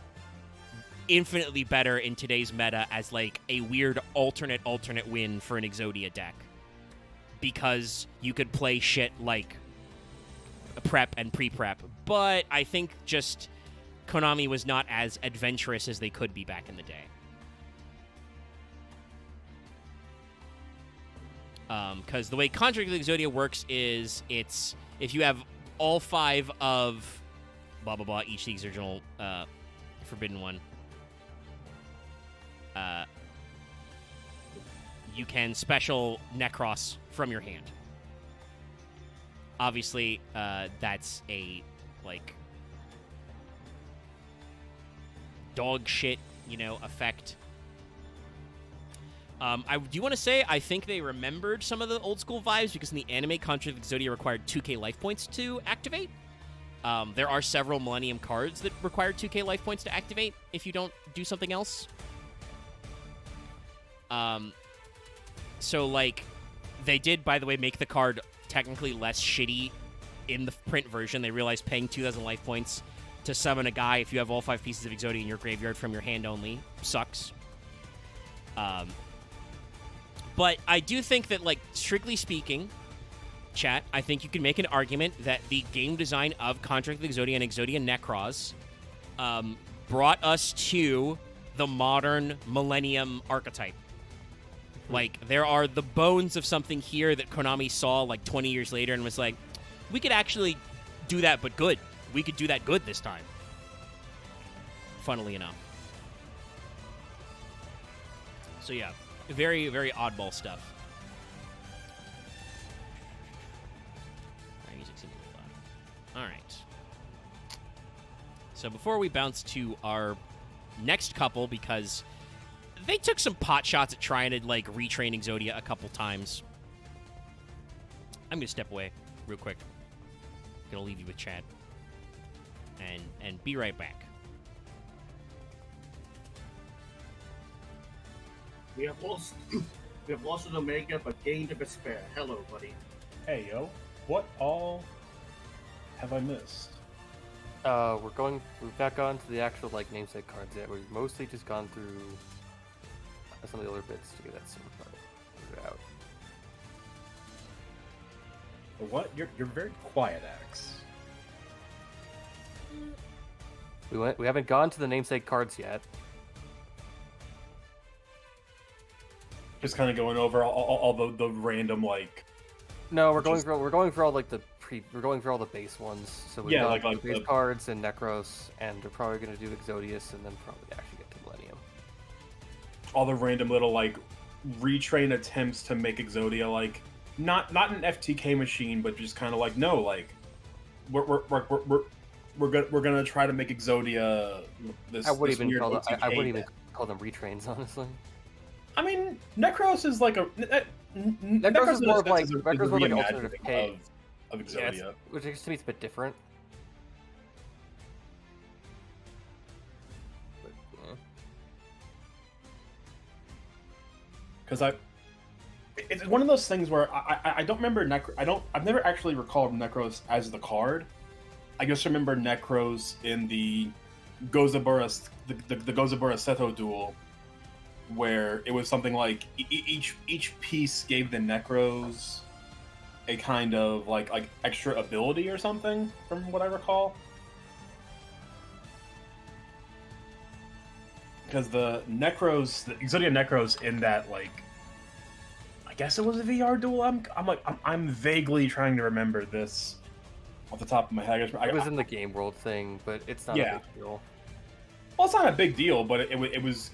infinitely better in today's meta as, like, a weird alternate win for an Exodia deck. Because you could play shit like prep and pre-prep. But I think just Konami was not as adventurous as they could be back in the day. Because the way Contract of Exodia works is it's if you have all 5 of blah blah blah, each of the original Forbidden One, you can special Necros from your hand. Obviously, that's a, like, dog shit, effect. I do want to say, I think they remembered some of the old school vibes because in the anime, Contract of Exodia required 2k life points to activate. There are several Millennium cards that require 2k life points to activate if you don't do something else. So, like, they did, by the way, make the card technically less shitty in the print version. They realized paying 2,000 life points to summon a guy if you have all 5 pieces of Exodia in your graveyard from your hand only sucks. But I do think that, like, strictly speaking, chat, I think you can make an argument that the game design of Contract of Exodia and Exodia Necros brought us to the modern Millennium archetype. Like, there are the bones of something here that Konami saw, like, 20 years later and was like, we could actually do that, but good. We could do that good this time. Funnily enough. So, yeah. Very, very oddball stuff. Music seems a little loud. All right. So, before we bounce to our next couple, because they took some pot shots at trying to, like, retrain Exodia a couple times. I'm going to step away real quick. Going to leave you with chat. And be right back. We have lost an Omega, but gained a Despair. Hello, buddy. Hey, yo. What all have I missed? We've not gone to the actual, like, namesake cards yet. We've mostly just gone through some of the other bits to get that sort of out. What? You're very quiet, Axe. We haven't gone to the namesake cards yet. Just kind of going over all the random, like. No, we're going for all like we're going for all the base ones. So we've got like base cards and Necros, and we're probably going to do Exodius, and then probably actually get to Millennium. All the random little, like, retrain attempts to make Exodia, like, not an FTK machine, but just kind of like, no, like, we're gonna try to make Exodia this. I wouldn't even call them retrains, honestly. I mean, Necros is like Necros is more of like alternative K of Exodia, yeah, which to me is a bit different. Because it's one of those things where I don't remember I've never actually recalled Necros as the card. I just remember Necros in the Gozabura Seto duel, where it was something like each piece gave the Necros a kind of like extra ability or something, from what I recall. Because the Exodia Necros in that, like, I guess it was a VR duel. I'm vaguely trying to remember this off the top of my head. It was in the Game World thing, but it's not a big deal. Well, it's not a big deal, but it was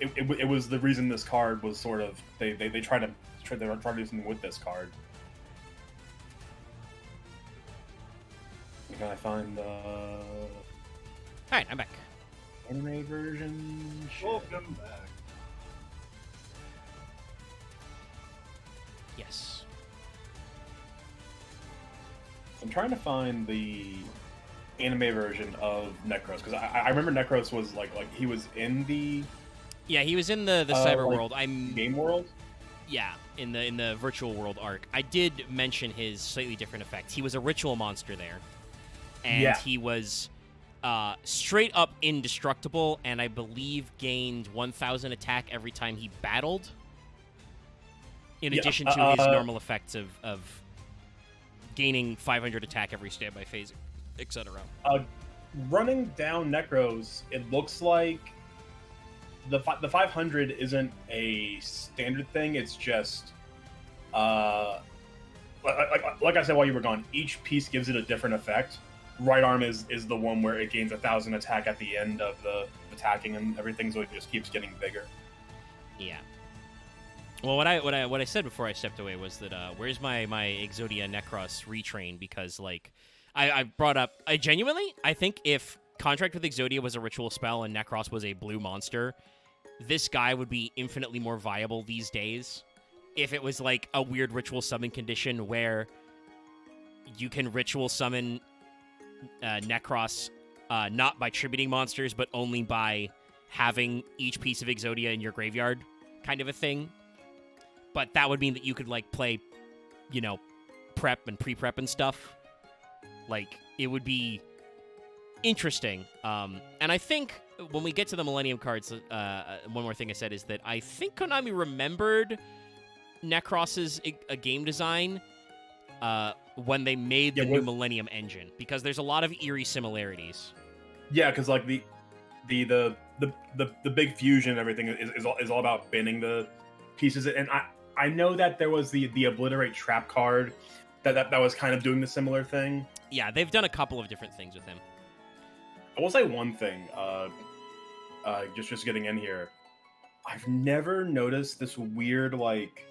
the reason this card was sort of they tried to do something with this card. Can I find the? All right, I'm back. Anime version. Welcome back. Yes. I'm trying to find the anime version of Necros? Because I remember Necros was like he was in the Yeah, he was in the cyber like, world. game world. Yeah, in the virtual world arc. I did mention his slightly different effects. He was a ritual monster there, and Yeah. he was straight up indestructible, and I believe gained 1,000 attack every time he battled. In addition to his normal effects of gaining 500 attack every standby phase, etc. Running down Necros, it looks like the 500 isn't a standard thing. It's just like I said while you were gone, each piece gives it a different effect. Right arm is the one where it gains 1,000 attack at the end of the attacking and everything, so it just keeps getting bigger. Yeah. Well, what I said before I stepped away was that where's my Exodia Necros retrain? Because like I brought up, I think if Contract with Exodia was a ritual spell and Necros was a blue monster, this guy would be infinitely more viable these days. If it was like a weird ritual summon condition where you can ritual summon Necros not by tributing monsters, but only by having each piece of Exodia in your graveyard, kind of a thing. But that would mean that you could, like, play, you know, prep and pre-prep and stuff. Like, it would be interesting. And I think when we get to the Millennium cards, one more thing I said is that I think Konami remembered Necros's game design when they made the new Millennium engine, because there's a lot of eerie similarities. Yeah, because, like, the big fusion and everything is all about binning the pieces. And I know that there was the Obliterate trap card that was kind of doing the similar thing. Yeah, they've done a couple of different things with him. I will say one thing, just getting in here. I've never noticed this weird, like,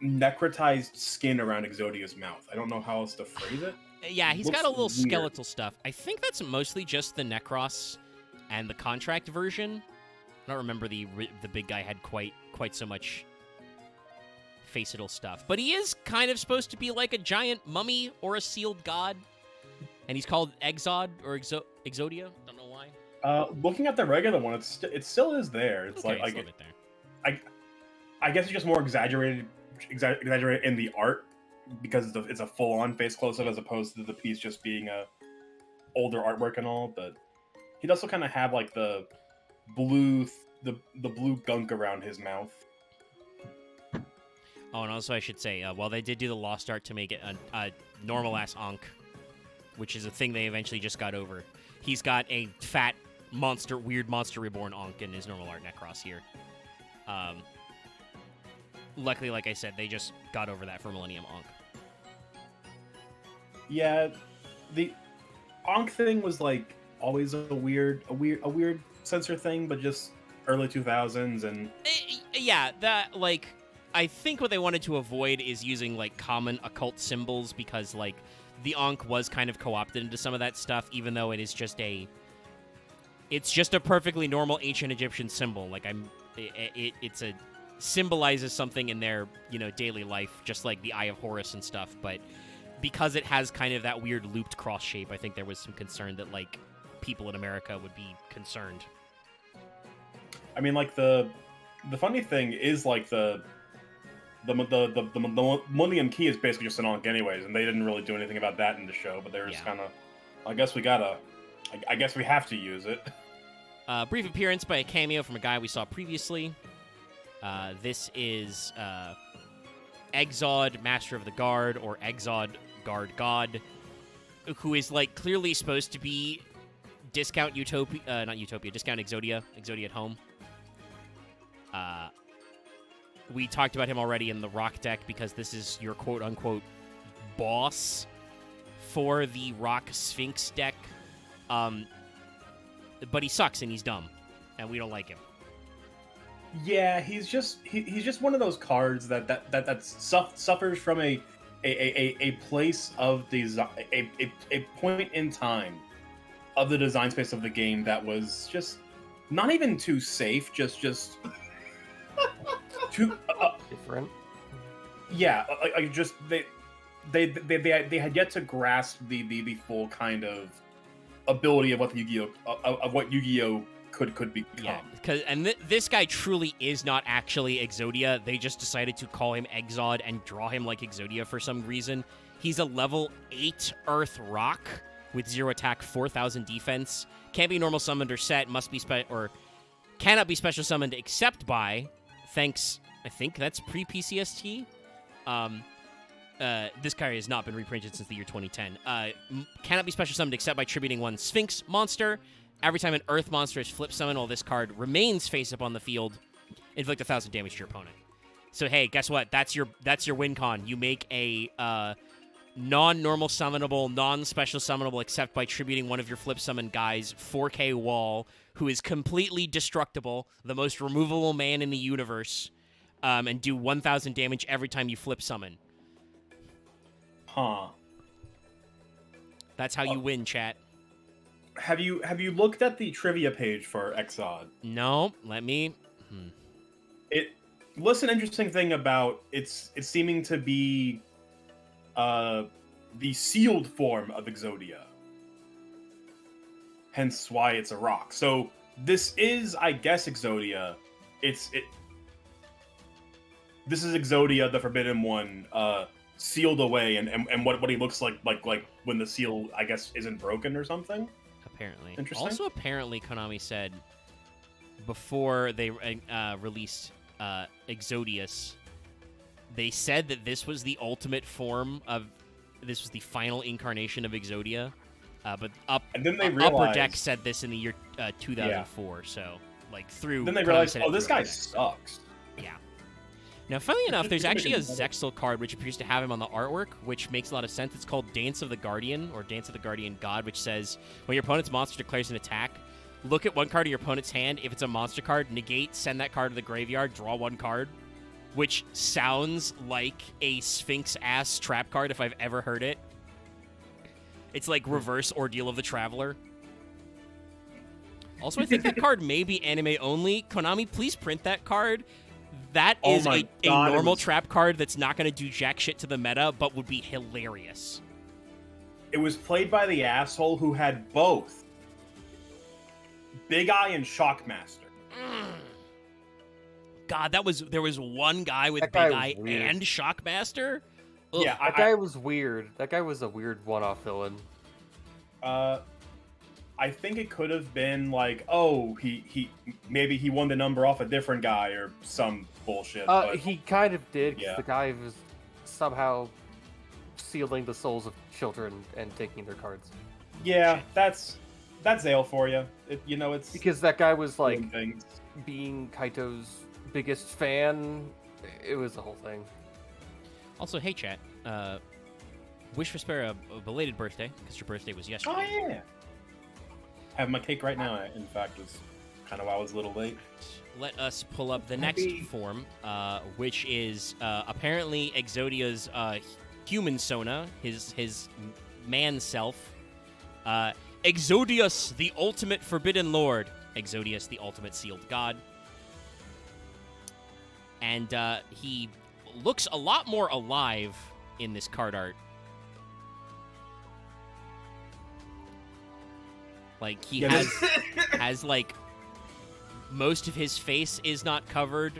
necrotized skin around Exodia's mouth. I don't know how else to phrase it. Yeah, he's got a little skeletal stuff. I think that's mostly just the Necros and the contract version. I don't remember the big guy had quite so much facetal stuff. But he is kind of supposed to be like a giant mummy or a sealed god. And he's called Exod or Exodia. Don't know why. Looking at the regular one, it still is there. It's okay, like it's a bit there. I guess it's just more exaggerated in the art because it's a full-on face close-up as opposed to the piece just being a older artwork and all. But he'd also kind of have like the blue gunk around his mouth. Oh, and also I should say, while they did do the lost art to make it a normal-ass Ankh, which is a thing they eventually just got over, he's got a fat weird monster reborn Ankh in his normal art Necros here. Luckily, like I said, they just got over that for Millennium Ankh. Yeah, the Ankh thing was like always a weird censor thing, but just early 2000s and yeah, that like I think what they wanted to avoid is using like common occult symbols, because like the Ankh was kind of co-opted into some of that stuff, even though it's just a perfectly normal ancient Egyptian symbol. Like it's a symbolizes something in their, you know, daily life, just like the Eye of Horus and stuff. But because it has kind of that weird looped cross shape, I think there was some concern that like people in America would be concerned. I mean, like the funny thing is like the Millennium Key is basically just an Ankh anyways, and they didn't really do anything about that in the show, but they were just kind of, I guess we have to use it. Brief appearance by a cameo from a guy we saw previously. This is Exod, Master of the Guard, or Exod, Guard God, who is like clearly supposed to be discount Utopia, discount Exodia at home. We talked about him already in the Rock deck because this is your quote-unquote boss for the Rock Sphinx deck. But he sucks and he's dumb, and we don't like him. Yeah, he's just one of those cards that suffers from a place of design, a point in time of the design space of the game that was just not even too safe, just too different. Yeah, like just they had yet to grasp the full kind of ability of what Yu-Gi-Oh could become. Yeah, and this guy truly is not actually Exodia. They just decided to call him Exod and draw him like Exodia for some reason. He's a level 8 Earth Rock with 0 attack, 4,000 defense. Can't be normal summoned or set. Must be cannot be special summoned except by. Thanks, I think that's pre-PCST. This card has not been reprinted since the year 2010. Cannot be special summoned except by tributing one Sphinx monster. Every time an Earth monster is flip summoned while this card remains face up on the field, inflict 1,000 damage to your opponent. So hey, guess what? That's your win con. You make a non-normal summonable, non-special summonable except by tributing one of your flip summon guys 4K wall, who is completely destructible, the most removable man in the universe, and do 1,000 damage every time you flip summon. Huh. That's how you win, chat. Have you looked at the trivia page for Exod? No, let me. What's an interesting thing about it's seeming to be the sealed form of Exodia. Hence why it's a rock. So this is, I guess, Exodia. This is Exodia, the Forbidden One, sealed away, and what he looks like when the seal, I guess, isn't broken or something. Apparently. Interesting. Also, apparently, Konami said before they released Exodius, they said that this was the ultimate form of, this was the final incarnation of Exodia. But and then they Upper Deck said this in the year 2004. Yeah. So, like, through. Then they realized, oh, this guy sucks. Yeah. Now, funnily enough, there's actually a Zexal card which appears to have him on the artwork, which makes a lot of sense. It's called Dance of the Guardian, or Dance of the Guardian God, which says, when your opponent's monster declares an attack, look at one card of your opponent's hand. If it's a monster card, negate, send that card to the graveyard, draw one card, which sounds like a Sphinx-ass trap card if I've ever heard it. It's like reverse Ordeal of the Traveler. Also, I think that card may be anime only. Konami, please print that card. That is a normal trap card that's not going to do jack shit to the meta, but would be hilarious. It was played by the asshole who had both Big Eye and Shockmaster. God, there was one guy with Big Eye and Shockmaster? Ugh. Yeah, that guy was weird. That guy was a weird one-off villain. I think it could have been like, oh, maybe he won the number off a different guy or some bullshit. But he kind of did. Yeah. The guy was somehow sealing the souls of children and taking their cards. Yeah, that's ale for you. It's because that guy was like being Kaito's biggest fan. It was the whole thing. Also, hey chat, wish for Spare a belated birthday, because your birthday was yesterday. Oh yeah. I have my cake right now. In fact, it's kind of why I was a little late. Let us pull up the next form, which is apparently Exodia's human Sona, his man self. Exodius, the ultimate forbidden lord. Exodius, the ultimate sealed god. And he looks a lot more alive in this card art. Like, he has like, most of his face is not covered.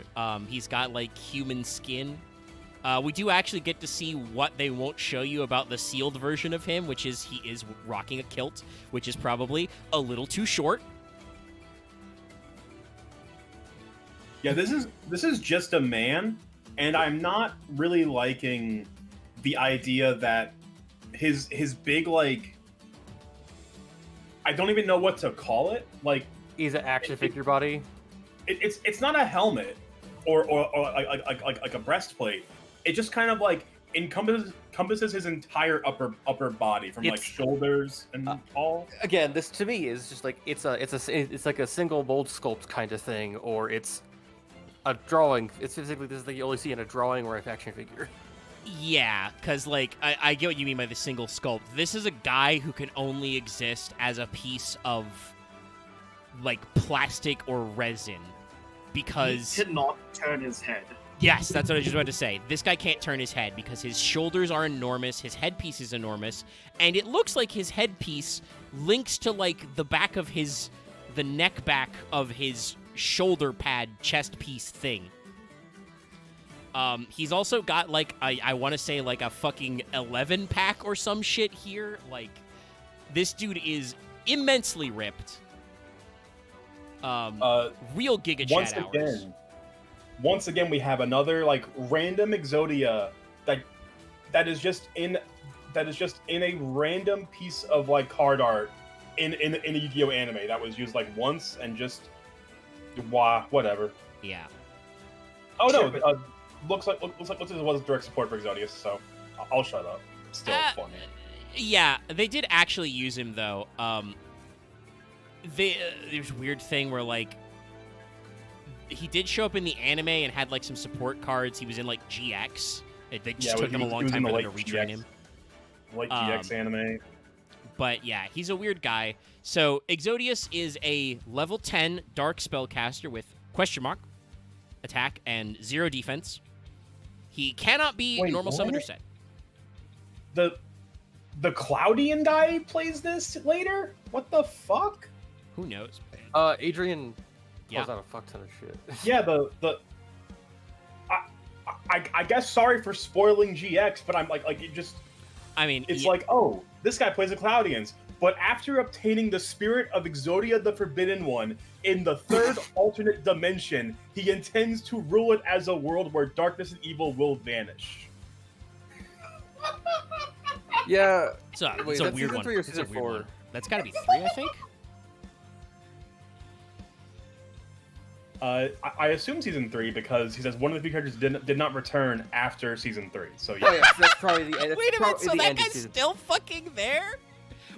He's got, like, human skin. We do actually get to see what they won't show you about the sealed version of him, which is he is rocking a kilt, which is probably a little too short. Yeah, this is just a man, and I'm not really liking the idea that his big, like, I don't even know what to call it. Like, he's an action figure body. It's not a helmet or like a breastplate. It just kind of like encompasses his entire upper body from like shoulders and all. Again, this to me is just like it's like a single mold sculpt kind of thing, or it's a drawing. It's physically this is like you only see in a drawing or an action figure. Yeah, because, like, I get what you mean by the single sculpt. This is a guy who can only exist as a piece of, like, plastic or resin. Because... He cannot turn his head. Yes, that's what I was just about to say. This guy can't turn his head because his shoulders are enormous, his headpiece is enormous, and it looks like his headpiece links to, like, the neck back of his shoulder pad chest piece thing. He's also got, like, I want to say, like, a fucking 11 pack or some shit here. Like, this dude is immensely ripped. Real Giga Chat hours. Once again, we have another, like, random Exodia that is just in a random piece of, like, card art in a Yu-Gi-Oh anime that was used, like, once and just whatever. Yeah. Oh no, looks like it was direct support for Exodia, so I'll shut up. Still funny. Yeah, they did actually use him though. There's a weird thing where, like, he did show up in the anime and had, like, some support cards. He was in, like, GX. They just took them a long time for them to retrain him. Like GX anime. But yeah, he's a weird guy. So Exodius is a level 10 dark spellcaster with (?) attack and 0 defense. He cannot be a normal summoner set. The Cloudian guy plays this later? What the fuck? Who knows? Adrian Yeah. pulls out a fuck ton of shit. Yeah, I guess sorry for spoiling GX, but I'm like it just. I mean, it's like, oh, this guy plays the Cloudians, but after obtaining the spirit of Exodia the Forbidden One in the third alternate dimension, he intends to rule it as a world where darkness and evil will vanish. Yeah. It's a Wait, weird that's season one. 3 or It's a season weird 4? one. That's got to be 3, I think. I assume season 3 because he says one of the few characters did not return after season 3. So yeah. Oh, yeah, so that's probably the end. That's Wait a minute, probably so the that end of guy's season- still fucking there?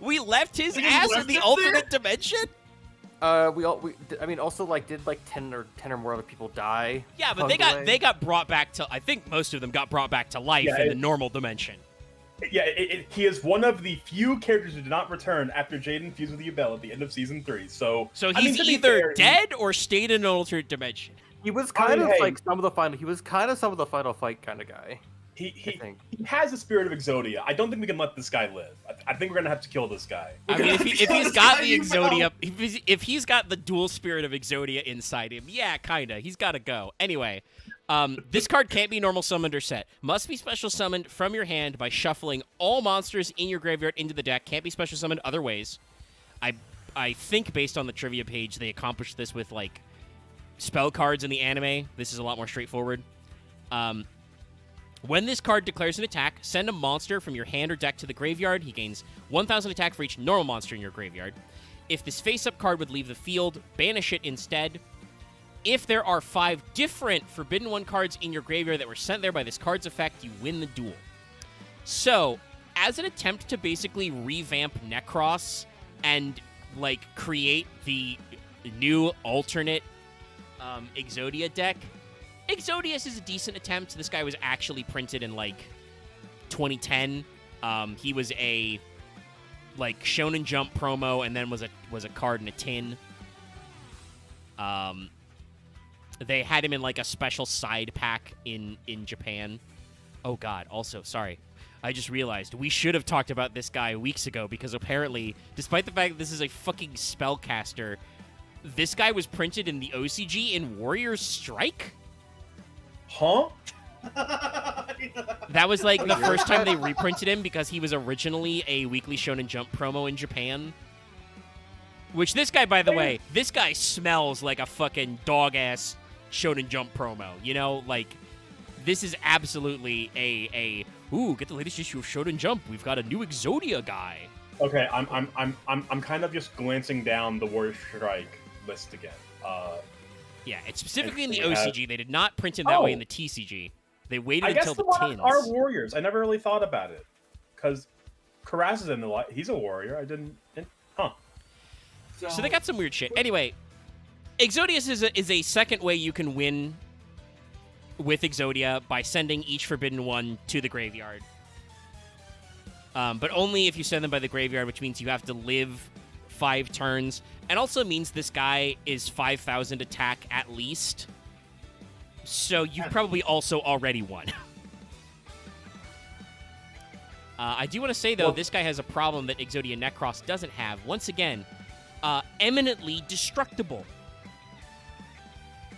We left his We just ass in left the him alternate dimension? I mean, also, like, did like 10 or more other people die? Yeah, but they got brought back to. I think most of them got brought back to life in the normal dimension. Yeah, he is one of the few characters who did not return after Jaden fused with Yubel at the end of season 3. So He's either dead or stayed in an alternate dimension. He was kind of hey. like some of the final fight kind of guy. He has the spirit of Exodia. I don't think we can let this guy live. I think we're gonna have to kill this guy. I mean, if he's got the Exodia, if he's got the dual spirit of Exodia inside him, yeah, kinda. He's got to go. Anyway, this card can't be normal summoned or set. Must be special summoned from your hand by shuffling all monsters in your graveyard into the deck. Can't be special summoned other ways. I think based on the trivia page, they accomplished this with, like, spell cards in the anime. This is a lot more straightforward. When this card declares an attack, send a monster from your hand or deck to the graveyard. He gains 1,000 attack for each normal monster in your graveyard. If this face-up card would leave the field, banish it instead. If there are 5 different Forbidden One cards in your graveyard that were sent there by this card's effect, you win the duel. So, as an attempt to basically revamp Necros and, like, create the new alternate Exodia deck, Exodius is a decent attempt. This guy was actually printed in, like, 2010. He was a, like, Shonen Jump promo and then was a card in a tin. They had him in, like, a special side pack in Japan. Oh, God. Also, sorry. I just realized we should have talked about this guy weeks ago because apparently, despite the fact that this is a fucking spellcaster, this guy was printed in the OCG in Warriors Strike? Huh? That was, like, the first time they reprinted him because he was originally a Weekly Shonen Jump promo in Japan. Which this guy, by the way, this guy smells like a fucking dog-ass Shonen Jump promo. You know, like, this is absolutely ooh, get the latest issue of Shonen Jump. We've got a new Exodia guy. Okay, I'm kind of just glancing down the Warrior Strike list again. Yeah, it's specifically in the OCG. They did not print him that way in the TCG. They waited until the tins. Are warriors. I never really thought about it. Because Karas is in the light. He's a warrior. So they got some weird shit. Anyway, Exodius is a second way you can win with Exodia by sending each Forbidden One to the graveyard. But only if you send them by the graveyard, which means you have to live 5 turns. And also means this guy is 5,000 attack at least. So you probably also already won. I do want to say, though, this guy has a problem that Exodia Necros doesn't have. Once again, eminently destructible.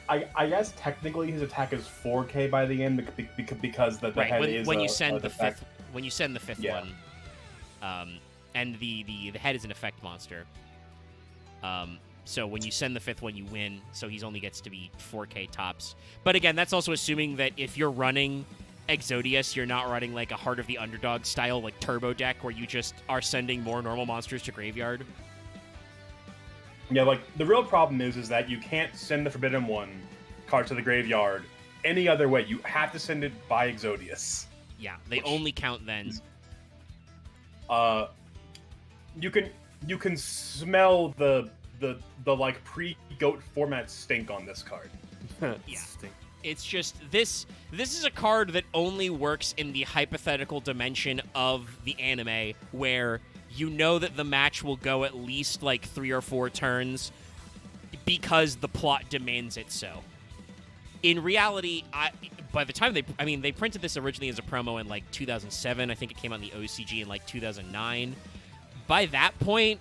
I guess technically his attack is 4K by the end because the Right, head when, is when you a- send an the effect. fifth, when you send the fifth Yeah. one, and the head is an effect monster. So when you send the fifth one, you win. So he's only gets to be 4K tops. But again, that's also assuming that if you're running Exodius, you're not running like a Heart of the Underdog style like turbo deck where you just are sending more normal monsters to graveyard. Yeah, like the real problem is that you can't send the Forbidden One card to the graveyard any other way. You have to send it by Exodius. Yeah, they only count then. You can smell the like pre-goat format stink on this card. Yeah. It's just this is a card that only works in the hypothetical dimension of the anime where you know that the match will go at least like 3 or 4 turns because the plot demands it so. In reality, by the time they printed this originally as a promo in like 2007. I think it came out in the OCG in like 2009. By that point,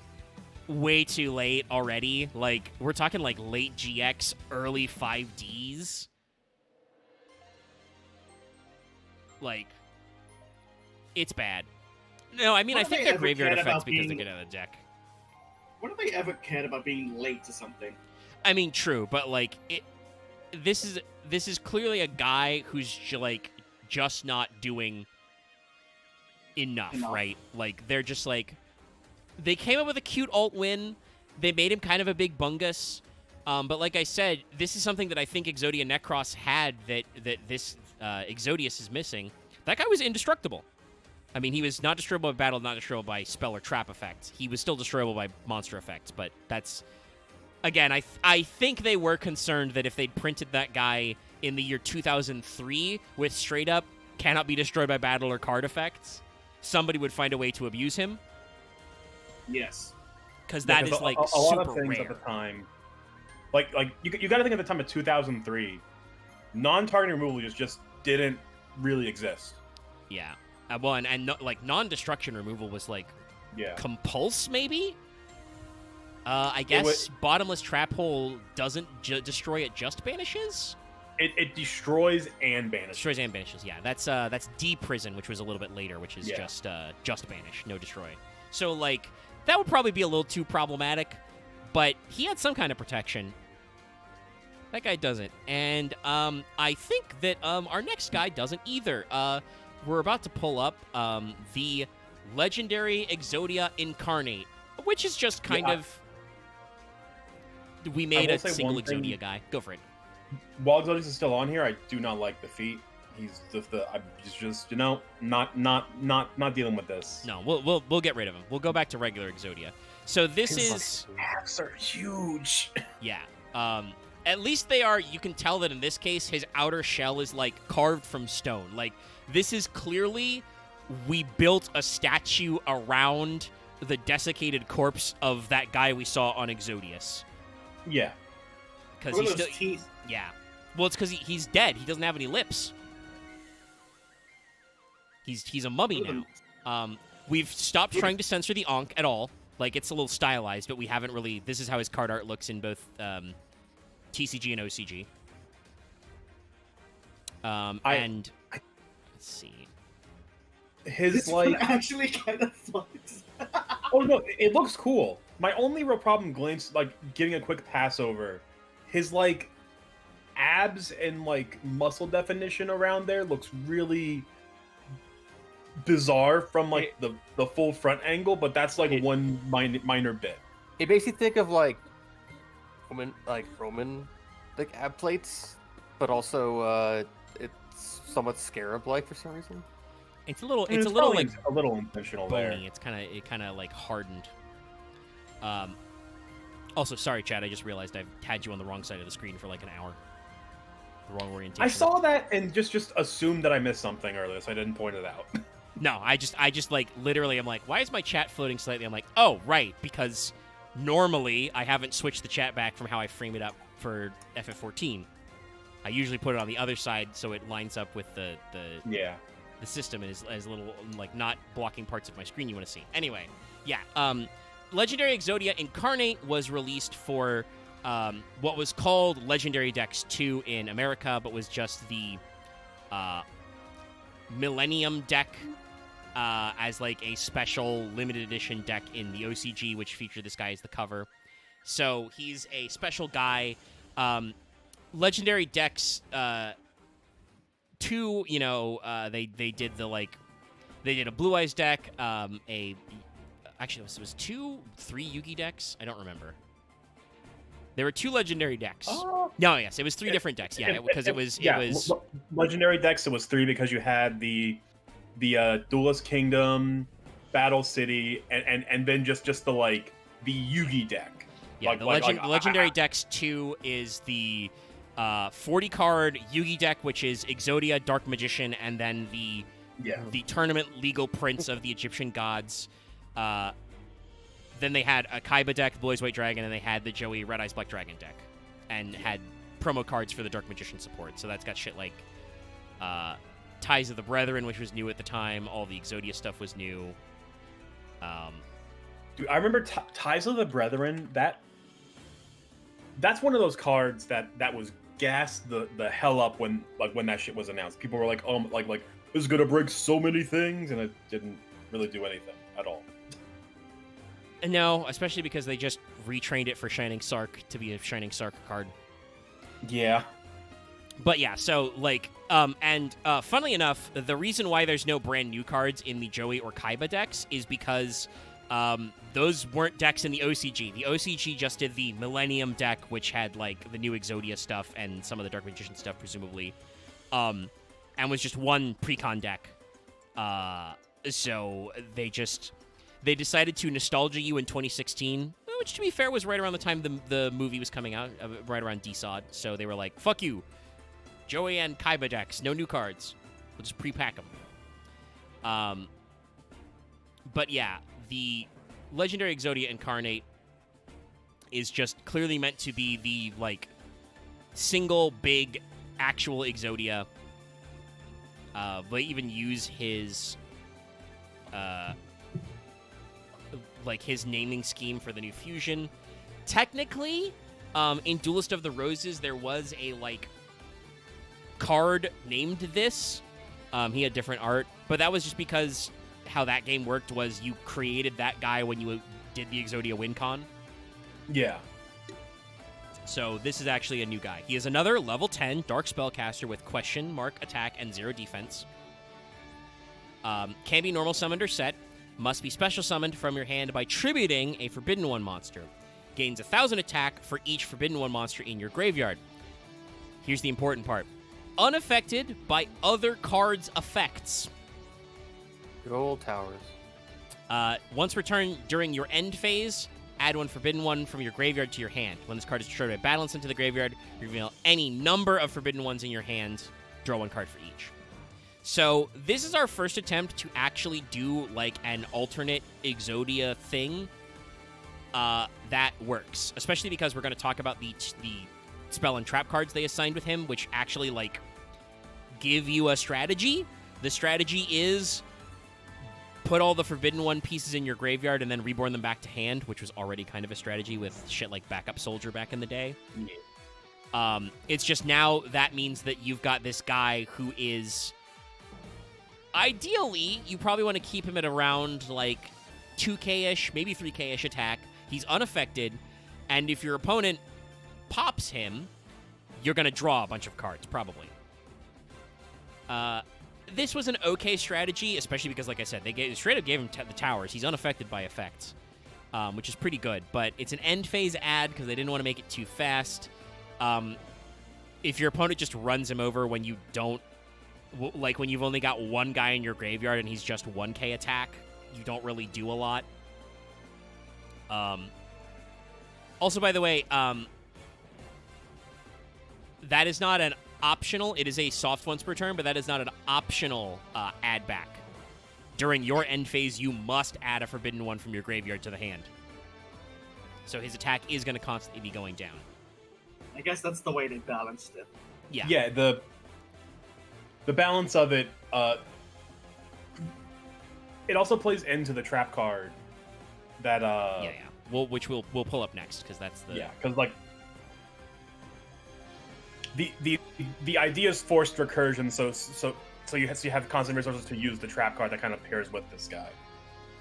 way too late already. Like, we're talking like late GX, early 5Ds. Like, it's bad. No, I mean, What I if think they they're ever graveyard cared effects about because they being- get out of the deck. What if they ever cared about being late to something? I mean, true, but like, this is clearly a guy who's like just not doing enough, right? Like, they're just like, they came up with a cute alt win. They made him kind of a big bungus. But like I said, this is something that I think Exodia Necros had that this Exodius is missing. That guy was indestructible. I mean, he was not destroyable by battle, not destroyable by spell or trap effects. He was still destroyable by monster effects, but that's... Again, I think they were concerned that if they'd printed that guy in the year 2003 with straight up cannot be destroyed by battle or card effects, somebody would find a way to abuse him. Yes. Because that Because is like a lot super of things rare. at the time. Like you got to think at the time of 2003, non-targeting removal just didn't really exist. Yeah. Well, and no, like non-destruction removal was like compulse maybe. I guess bottomless trap hole doesn't destroy, it just banishes. It destroys and banishes. Destroys and banishes. Yeah, that's de-prison, which was a little bit later, which is just banish, no destroy. So like that would probably be a little too problematic, but he had some kind of protection. That guy doesn't, and I think that our next guy doesn't either. We're about to pull up the legendary Exodia Incarnate, which is just kind of... We made a single Exodia guy. Go for it. While Exodius is still on here, I do not like the feat. He's just not dealing with this. No, we'll get rid of him. We'll go back to regular Exodia. So this is... Halves are huge. Yeah. At least they are... You can tell that in this case, his outer shell is like carved from stone. Like, this is clearly... We built a statue around the desiccated corpse of that guy we saw on Exodius. Yeah. Because he's still... teeth. Yeah. Well, it's because he's dead. He doesn't have any lips. He's a mummy now. We've stopped trying to censor the Ankh at all. Like, it's a little stylized, but we haven't really... This is how his card art looks in both TCG and OCG. Let's see. This one actually kind of fucks. Oh no, it looks cool. My only real problem, getting a quick pass over, his like abs and like muscle definition around there looks really bizarre from like the full front angle, but that's like one minor bit. It makes you think of like Roman ab plates, but also it's somewhat scarab-like for some reason. It's a little like a little intentional bony. there. It's kind of like hardened. Also, sorry, Chad. I just realized I've had you on the wrong side of the screen for like an hour. The wrong orientation. I saw that and just assumed that I missed something earlier, so I didn't point it out. No, I just like literally. I'm like, why is my chat floating slightly? I'm like, oh right, because normally I haven't switched the chat back from how I frame it up for FF14. I usually put it on the other side so it lines up with the system and is as little, like, not blocking parts of my screen you want to see. Anyway, yeah. Legendary Exodia Incarnate was released for what was called Legendary Dex 2 in America, but was just the Millennium deck as, like, a special limited edition deck in the OCG, which featured this guy as the cover. So he's a special guy. Legendary Dex 2, you know, they did the, like, they did a Blue Eyes deck, actually, it was 3 Yugi decks? I don't remember. There were 2 legendary decks. No, yes, it was 3 different decks. Yeah, because it was legendary decks. It was 3 because you had the Duelist Kingdom, Battle City, and then just the like the Yugi deck. Yeah, legendary decks 2 is the 40 card Yugi deck, which is Exodia, Dark Magician, and then the tournament legal prince of the Egyptian gods. Then they had a Kaiba deck, the Blue Eyes White Dragon, and they had the Joey Red Eyes Black Dragon deck, and had promo cards for the Dark Magician support. So that's got shit like Ties of the Brethren, which was new at the time. All the Exodia stuff was new. Dude, I remember Ties of the Brethren. That's one of those cards that was gassed the hell up when that shit was announced. People were like, oh, like this is gonna break so many things, and it didn't really do anything at all. No, especially because they just retrained it for Shining Sark to be a Shining Sark card. Yeah. But yeah, so, like, funnily enough, the reason why there's no brand new cards in the Joey or Kaiba decks is because those weren't decks in the OCG. The OCG just did the Millennium deck, which had, like, the new Exodia stuff and some of the Dark Magician stuff, presumably, and was just one precon deck. So they decided to nostalgia you in 2016, which, to be fair, was right around the time the movie was coming out, right around DSOD. So they were like, fuck you. Joey and Kaiba decks, no new cards. We'll just pre-pack them. But yeah, the Legendary Exodia Incarnate is just clearly meant to be the, like, single big actual Exodia. They even use his his naming scheme for the new fusion. Technically, in Duelist of the Roses, there was a, like, card named this. He had different art, but that was just because how that game worked was you created that guy when you did the Exodia WinCon. Yeah. So this is actually a new guy. He is another level 10 Dark Spellcaster with question mark attack and 0 defense. Can be normal summoned or set. Must be special summoned from your hand by tributing a Forbidden One monster. Gains 1,000 attack for each Forbidden One monster in your graveyard. Here's the important part. Unaffected by other cards' effects. Good old towers. Once returned during your end phase, add 1 Forbidden One from your graveyard to your hand. When this card is destroyed by balance into the graveyard, reveal any number of Forbidden Ones in your hand. Draw 1 card for each. So this is our first attempt to actually do, like, an alternate Exodia thing that works. Especially because we're going to talk about the spell and trap cards they assigned with him, which actually, like, give you a strategy. The strategy is put all the Forbidden One pieces in your graveyard and then reborn them back to hand, which was already kind of a strategy with shit like Backup Soldier back in the day. Yeah. It's just now that means that you've got this guy who is... Ideally, you probably want to keep him at around, like, 2k-ish, maybe 3k-ish attack. He's unaffected, and if your opponent pops him, you're going to draw a bunch of cards, probably. This was an okay strategy, especially because, like I said, they straight up gave him the towers. He's unaffected by effects, which is pretty good. But it's an end phase ad because they didn't want to make it too fast. If your opponent just runs him over when you don't, like when you've only got one guy in your graveyard and he's just 1k attack, you don't really do a lot. Also, by the way, that is not an optional. It is a soft once per turn, but that is not an optional add back. During your end phase, you must add a Forbidden One from your graveyard to the hand. So his attack is going to constantly be going down. I guess that's the way they balanced it. yeah, the balance of it, it also plays into the trap card that yeah. Well, which we'll pull up next because that's the because like the idea is forced recursion, so you have constant resources to use the trap card that kind of pairs with this guy.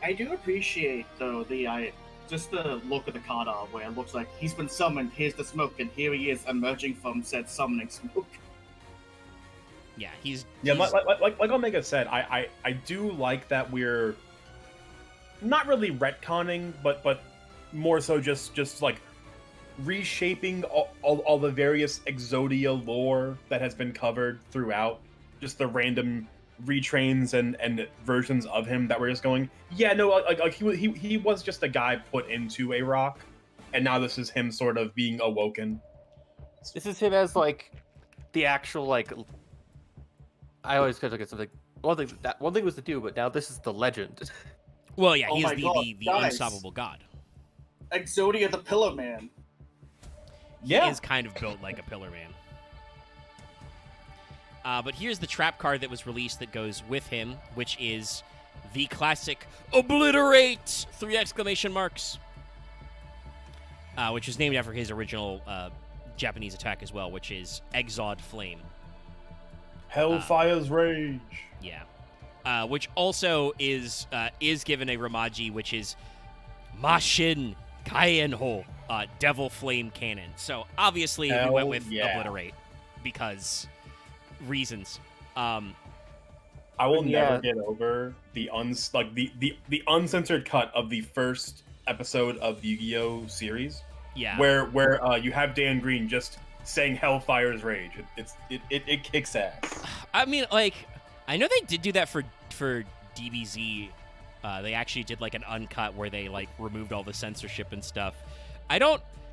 I do appreciate though just the look of the card art where it looks like he's been summoned. Here's the smoke, and here he is emerging from said summoning smoke. Yeah, he's like Omega said, I do like that we're not really retconning, but more so just like reshaping all the various Exodia lore that has been covered throughout, just the random retrains and versions of him that we're just going, yeah, no, like he was just a guy put into a rock, and now this is him sort of being awoken. This is him as like the actual like. I always could look at something. One thing was the dude, but now this is the legend. Well, yeah, Oh he's my God, the guys. unstoppable god. Exodia the Pillar Man. He is kind of built like a Pillar Man. But here's the trap card that was released that goes with him, which is the classic Obliterate! 3 exclamation marks. Which is named after his original Japanese attack as well, which is Exod Flame. Hellfire's Rage. Yeah. Which also is given a Ramaji, which is Mashin Kaienho, Devil Flame Cannon. So obviously we went with Obliterate because reasons. I will never get over the uncensored cut of the first episode of the Yu-Gi-Oh series. Yeah. Where you have Dan Green just saying Hellfire's Rage. It kicks ass. I mean, like, I know they did do that for DBZ. They actually did like an uncut where they like removed all the censorship and stuff.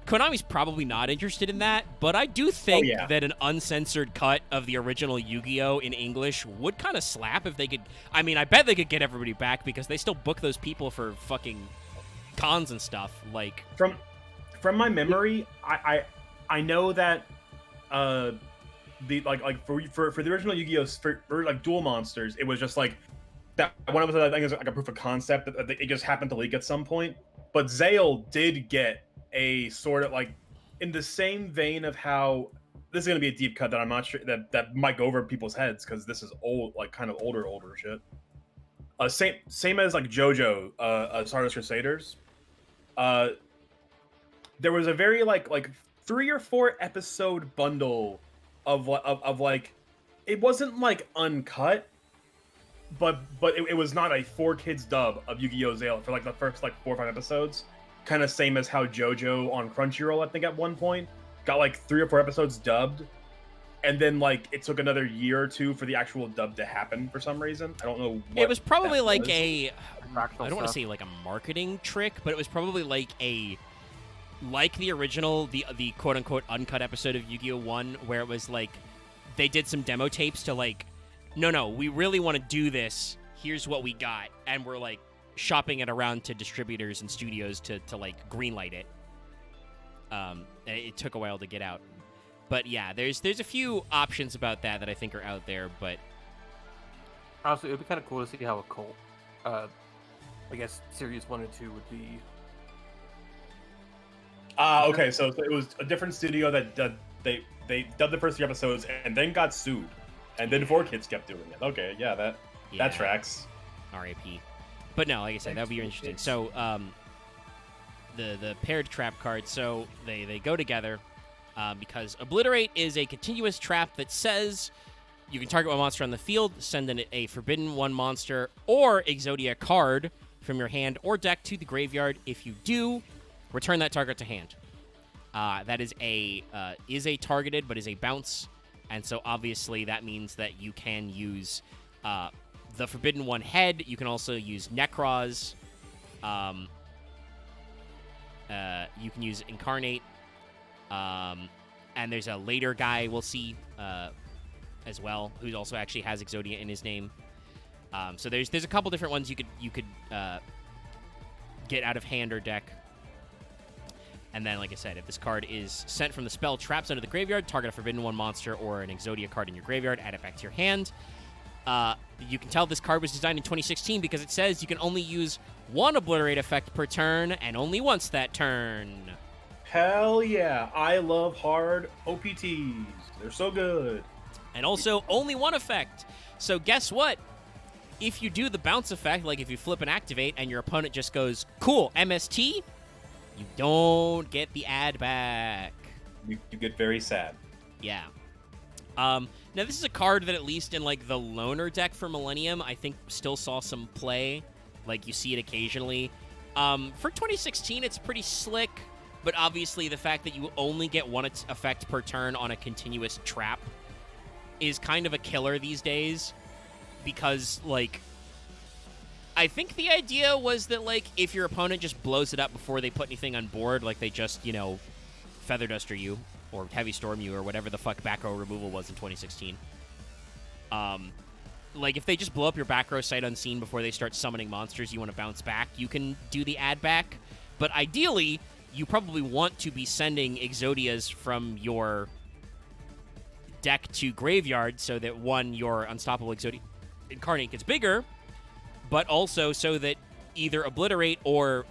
Konami's probably not interested in that, but I do think that an uncensored cut of the original Yu-Gi-Oh! In English would kind of slap if they could. I mean, I bet they could get everybody back because they still book those people for fucking cons and stuff. Like from my memory, I know that for the original Yu-Gi-Oh! For like Duel Monsters, it was just like that one episode. I think is like a proof of concept that it just happened to leak at some point. But Zale did get a sort of like in the same vein of how this is going to be a deep cut that I'm not sure that might go over people's heads because this is old, like kind of older shit. Same as like JoJo, Stardust Crusaders. There was a very like 3 or 4 episode bundle of like it wasn't like uncut, but it was not a 4Kids dub of Yu-Gi-Oh! Zale for like the first like 4 or 5 episodes. Kind of same as how JoJo on Crunchyroll, I think at one point, got like 3 or 4 episodes dubbed, and then like it took another year or 2 for the actual dub to happen for some reason. I don't know what it was probably like was. I don't want to say like a marketing trick, but it was probably like the original, the quote unquote uncut episode of Yu-Gi-Oh! 1, where it was like they did some demo tapes to like, no, we really want to do this. Here's what we got, and we're like shopping it around to distributors and studios to like greenlight it. It took a while to get out, but yeah, there's a few options about that I think are out there. But honestly, it would be kind of cool to see how a cult, I guess series 1 and 2 would be. Okay, so it was a different studio that they dubbed the first 3 episodes and then got sued, and then 4Kids kept doing it. Okay, that tracks. R.I.P. But no, like I said, that would be interesting. So, the paired trap cards, so they go together because Obliterate is a continuous trap that says you can target one monster on the field, send in a Forbidden One monster or Exodia card from your hand or deck to the graveyard. If you do, return that target to hand. That is a targeted, but is a bounce, and so obviously that means that you can use the Forbidden One head. You can also use Necroz. You can use Incarnate. And there's a later guy we'll see as well, who also actually has Exodia in his name. So there's a couple different ones you could get out of hand or deck. And then, like I said, if this card is sent from the spell Traps under the graveyard, target a Forbidden One monster or an Exodia card in your graveyard, add it back to your hand. You can tell this card was designed in 2016 because it says you can only use one Obliterate effect per turn, and only once that turn. Hell yeah. I love hard OPTs. They're so good. And also, only one effect. So guess what? If you do the bounce effect, like if you flip and activate, and your opponent just goes, cool, MST, you don't get the add back. You get very sad. Yeah. Now, this is a card that at least in, like, the loner deck for Millennium, I think still saw some play. Like, you see it occasionally. For 2016, it's pretty slick, but obviously the fact that you only get one effect per turn on a continuous trap is kind of a killer these days. Because, like, I think the idea was that, like, if your opponent just blows it up before they put anything on board, like they just, you know, Feather Duster you, or Heavy Storm you, or whatever the fuck back row removal was in 2016. Like, if they just blow up your back row sight unseen before they start summoning monsters you want to bounce back, you can do the add back. But ideally, you probably want to be sending Exodias from your deck to graveyard so that, one, your Unstoppable Exodia Incarnate gets bigger, but also so that either Obliterate or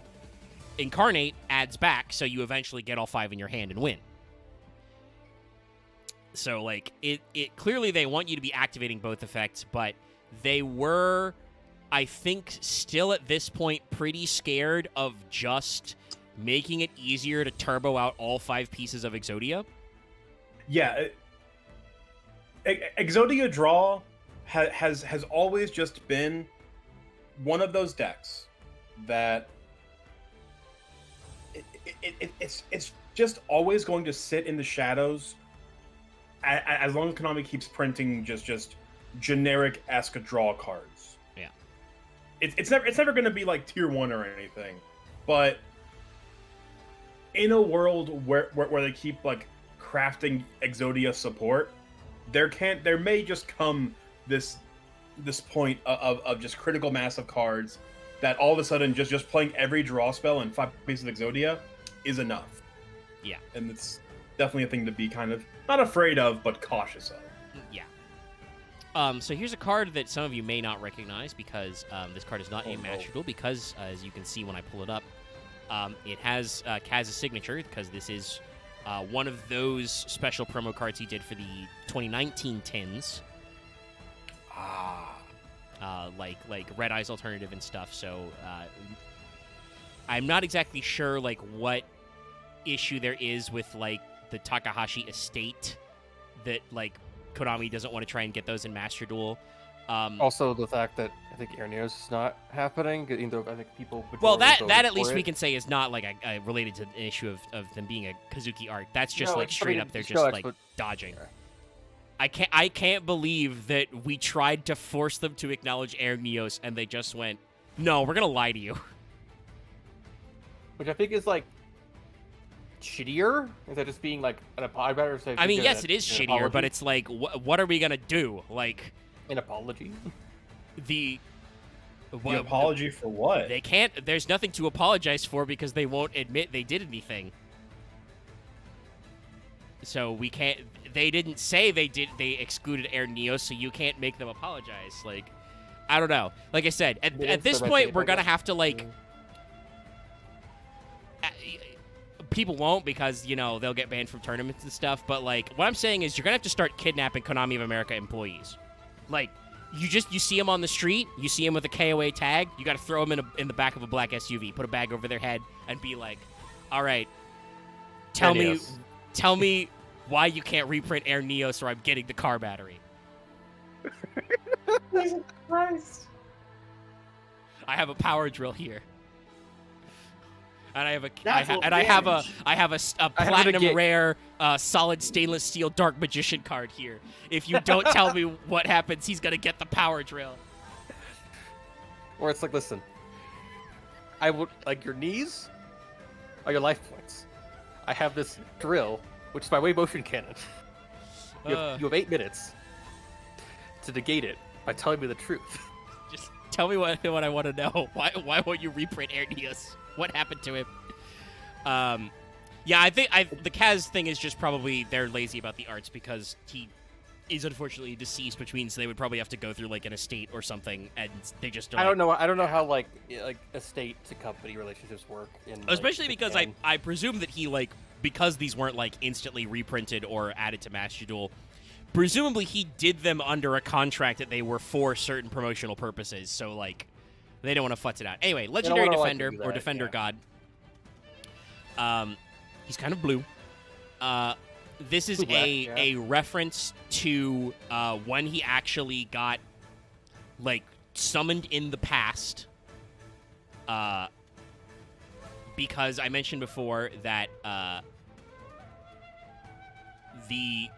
Incarnate adds back, so you eventually get all 5 in your hand and win. So, like, it clearly they want you to be activating both effects, but they were, I think, still at this point pretty scared of just making it easier to turbo out all 5 pieces of Exodia. Yeah. Exodia Draw has always just been one of those decks that it's just always going to sit in the shadows as long as Konami keeps printing just generic esque draw cards. Yeah, it's never going to be like tier 1 or anything, but in a world where they keep like crafting Exodia support, there may just come this point of just critical mass of cards that all of a sudden just playing every draw spell and 5 pieces of Exodia is enough. Yeah. And it's definitely a thing to be kind of not afraid of, but cautious of. Yeah. So here's a card that some of you may not recognize because this card is not a Master Duel because, as you can see when I pull it up, it has Kaz's signature because this is one of those special promo cards he did for the 2019 tins. Like Red Eye's alternative and stuff. So I'm not exactly sure like what issue there is with like the Takahashi estate that like Konami doesn't want to try and get those in Master Duel. Also, the fact that I think Airneos is not happening, even though I think people. Well, that at least we can say is not like a related to the issue of them being a Kazuki art. That's just like straight up they're just like dodging. I can't believe that we tried to force them to acknowledge Airneos and they just went, no, we're gonna lie to you. Which I think is like shittier instead of just being like an apology. I mean, yes, it is shittier, apology. But it's like, what are we gonna do? Like an apology. The apology for what? They can't. There's nothing to apologize for because they won't admit they did anything. So we can't. They didn't say they did. They excluded Airneos, so you can't make them apologize. Like, I don't know. Like I said, at this point, we're gonna have to like. People won't because you know they'll get banned from tournaments and stuff. But like, what I'm saying is, you're gonna have to start kidnapping Konami of America employees. Like, you see them on the street, you see them with a KOA tag, you got to throw them in the back of a black SUV, put a bag over their head, and be like, "All right, tell me why you can't reprint Airneos or I'm getting the car battery." Jesus Christ! I have a power drill here, and I have a platinum rare solid stainless steel dark magician card here. If you don't tell me what happens, he's gonna get the power drill. Or it's like, listen, I would like your knees are your life points. I have this drill, which is my wave motion cannon. You have 8 minutes to negate it by telling me the truth. Just tell me what I want to know. Why won't you reprint Airneos? What happened to him? Yeah, I think the Kaz thing is just probably they're lazy about the arts because he is unfortunately deceased, which means they would probably have to go through like an estate or something, and they just don't. I don't know. I don't know how like estate to company relationships work. Especially because Japan. I presume that he because these weren't like instantly reprinted or added to Master Duel. Presumably he did them under a contract that they were for certain promotional purposes, so like they don't want to futz it out. Anyway, Legendary Defender or Defender God. He's kind of blue. This is a reference to when he actually got like summoned in the past. Because I mentioned before that the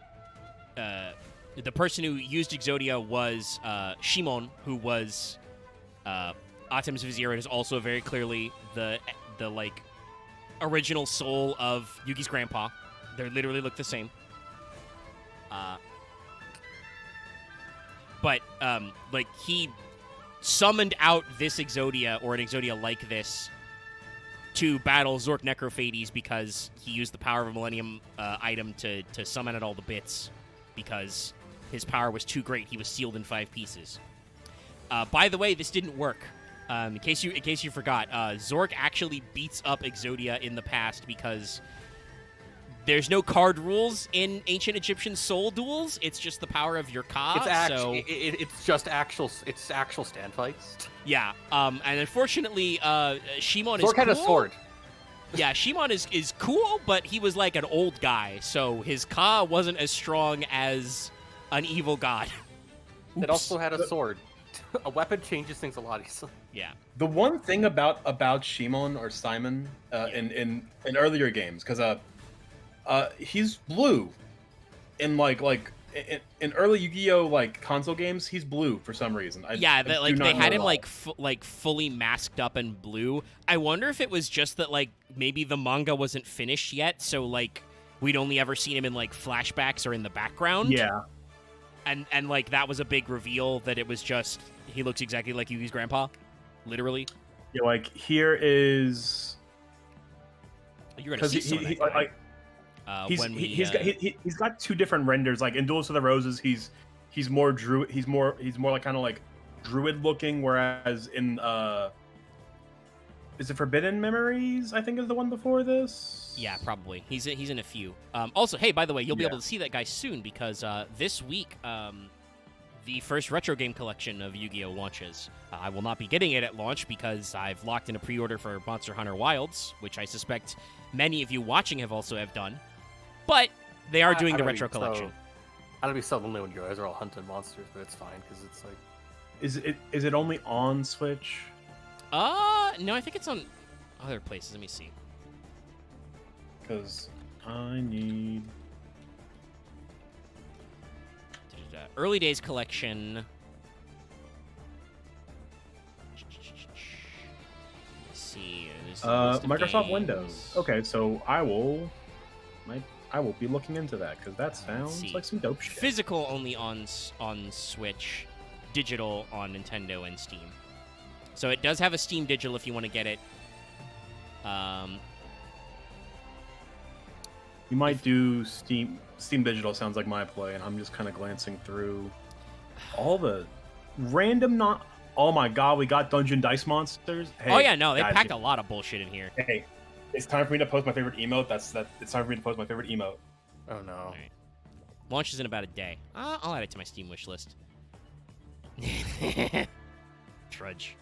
person who used Exodia was Shimon, who was Atem's vizier, and is also very clearly the like original soul of Yugi's grandpa. They literally look the same. But like he summoned out this Exodia or an Exodia like this to battle Zork Necrophades because he used the power of a Millennium item to summon out all the bits because his power was too great. He was sealed in 5 pieces. By the way, this didn't work. In case you forgot, Zork actually beats up Exodia in the past because there's no card rules in ancient Egyptian soul duels. It's just the power of your Ka. It's just actual stand fights. Yeah. And unfortunately, Shimon is Zork had a sword. Yeah, Shimon is cool, but he was like an old guy, so his Ka wasn't as strong as an evil god. It also had a sword. A weapon changes things a lot easily. Yeah. The one thing about Shimon or Simon in earlier games, because he's blue in in early Yu-Gi-Oh like console games, he's blue for some reason. They had him fully masked up in blue. I wonder if it was just that like maybe the manga wasn't finished yet, so like we'd only ever seen him in like flashbacks or in the background. Yeah. And like that was a big reveal that it was just he looks exactly like Yugi's grandpa, literally. Yeah, like here is. You're gonna see he's got 2 different renders. Like in Duels of the Roses, he's more druid. He's more like kind of like druid looking, whereas in is it Forbidden Memories? I think is the one before this. Yeah, probably. He's in a few. Also, hey, by the way, you'll be able to see that guy soon because this week the first retro game collection of Yu-Gi-Oh launches. I will not be getting it at launch because I've locked in a pre-order for Monster Hunter Wilds, which I suspect many of you watching have done. But they are doing the retro collection. I don't be so lonely when you guys are all hunting monsters, but it's fine because it's like. Is it only on Switch? No, I think it's on other places. Let me see. Because I need early days collection. Let's see. Microsoft Windows. Okay, so I will be looking into that because that sounds like some dope shit. Physical only on Switch, digital on Nintendo and Steam. So it does have a Steam digital if you want to get it. You might do Steam digital. Sounds like my play, and I'm just kind of glancing through all the random Oh my god, we got Dungeon Dice Monsters. Hey, oh yeah, no, they packed a lot of bullshit in here. Hey, it's time for me to post my favorite emote. It's time for me to post my favorite emote. Oh no. All right. Launches in about a day. I'll add it to my Steam wish list. Trudge.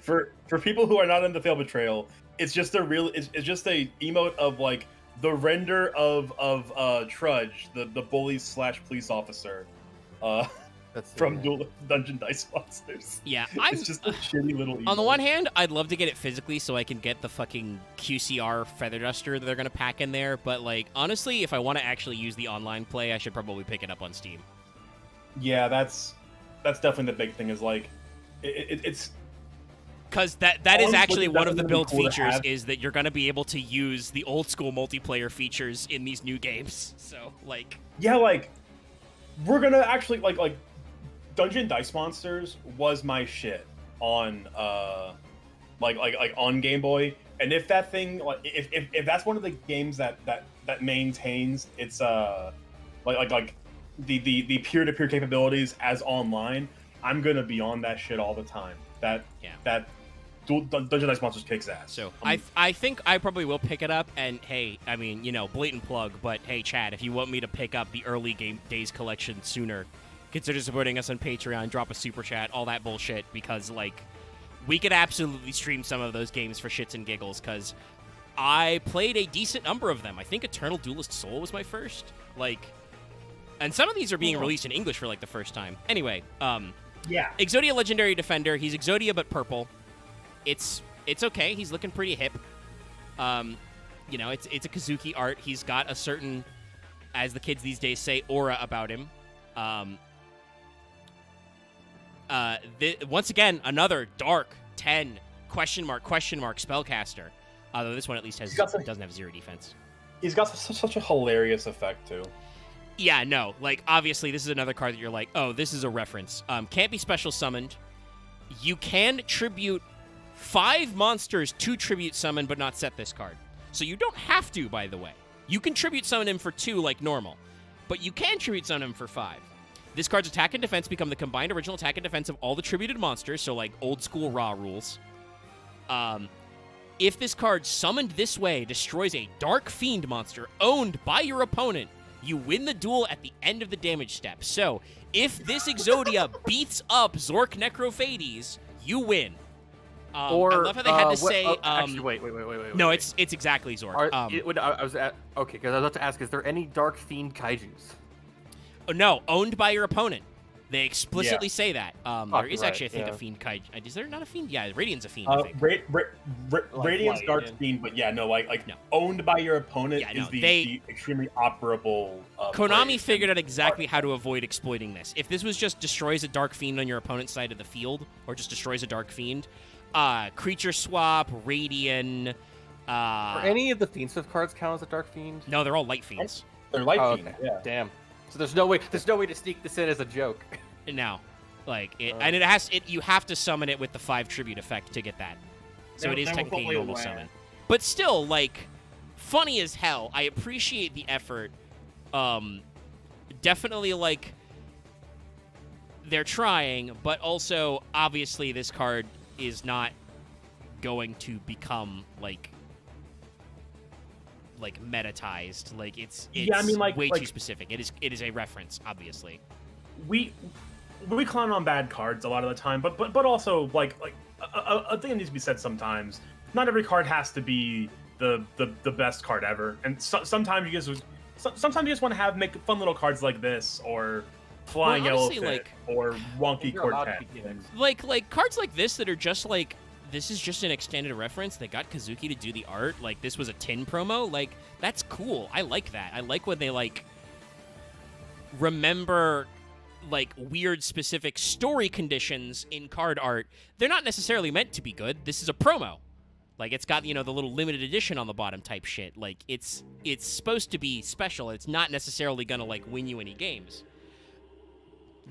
For people who are not in the Fail Betrayal, it's just a emote of like the render of Trudge, the bully / police officer, from Dungeon Dice Monsters. Yeah, it's just a shitty little emote. On the one hand, I'd love to get it physically so I can get the fucking QCR feather duster that they're gonna pack in there. But like honestly, if I want to actually use the online play, I should probably pick it up on Steam. Yeah, that's definitely the big thing. Is like it's. Because that is actually one of the build features is that you're going to be able to use the old school multiplayer features in these new games. So, like... Yeah, like, we're going to actually, like, Dungeon Dice Monsters was my shit on, on Game Boy. And if that thing, like, if that's one of the games that maintains its like the peer-to-peer capabilities as online, I'm gonna be on that shit all the time. That Dungeon Dice Monsters kicks ass. So I think I probably will pick it up. And hey, I mean, blatant plug, but hey, Chad, if you want me to pick up the early Game Days collection sooner, consider supporting us on Patreon. Drop a super chat, all that bullshit, because like we could absolutely stream some of those games for shits and giggles. Because I played a decent number of them. I think Eternal Duelist Soul was my first. And some of these are being released in English for like the first time. Anyway, Yeah. Exodia Legendary Defender. He's Exodia but purple. It's okay. He's looking pretty hip. It's a Kazuki art. He's got a certain, as the kids these days say, aura about him. Once again, another dark 10 question mark spellcaster. Although this one at least doesn't have 0 defense. He's got such a hilarious effect too. Yeah, no. Like, obviously, this is another card that you're like, oh, this is a reference. Can't be special summoned. You can tribute 5 monsters to tribute summon, but not set this card. So you don't have to, by the way. You can tribute summon him for 2 like normal, but you can tribute summon him for 5. This card's attack and defense become the combined original attack and defense of all the tributed monsters, so like old school Raw rules. If this card summoned this way destroys a Dark Fiend monster owned by your opponent, you win the duel at the end of the damage step. So, if this Exodia beats up Zork Necrophades, you win. I love how they had to say. Actually, wait. No, wait. it's exactly Zork. Okay, because I was about to ask: is there any Dark Fiend kaiju's? No, owned by your opponent. They explicitly say that. There is actually, I think, yeah. a Fiend kaiju. Is there not a Fiend? Yeah, Radiant's a Fiend. I think. Radiant's Dark Fiend, but yeah, no, no. Owned by your opponent is the extremely operable. Konami figured out exactly how to avoid exploiting this. If this was just destroys a Dark Fiend on your opponent's side of the field, or just destroys a Dark Fiend, creature swap, Radiant. Are any of the Fiendsmith cards count as a Dark Fiend? No, they're all Light Fiends. They're Light Fiends. Okay. Yeah. Damn. So there's no way to sneak this in as a joke. No, you have to summon it with the 5 tribute effect to get that. So it is technically a normal summon. But still, funny as hell. I appreciate the effort. Definitely, they're trying, but also, obviously, this card is not going to become, metatized. It's way too specific. It is a reference, obviously. We clown on bad cards a lot of the time, but also a thing that needs to be said sometimes. Not every card has to be the best card ever, and sometimes you just want to make fun little cards like this, or Flying Elephant, or Wonky Quartet. Cards like this that are just this is just an extended reference. They got Kazuki to do the art. This was a tin promo. That's cool. I like that. I like when they remember weird specific story conditions in card art. They're not necessarily meant to be good. This is a promo. It's got, the little limited edition on the bottom type shit. It's supposed to be special. It's not necessarily gonna win you any games.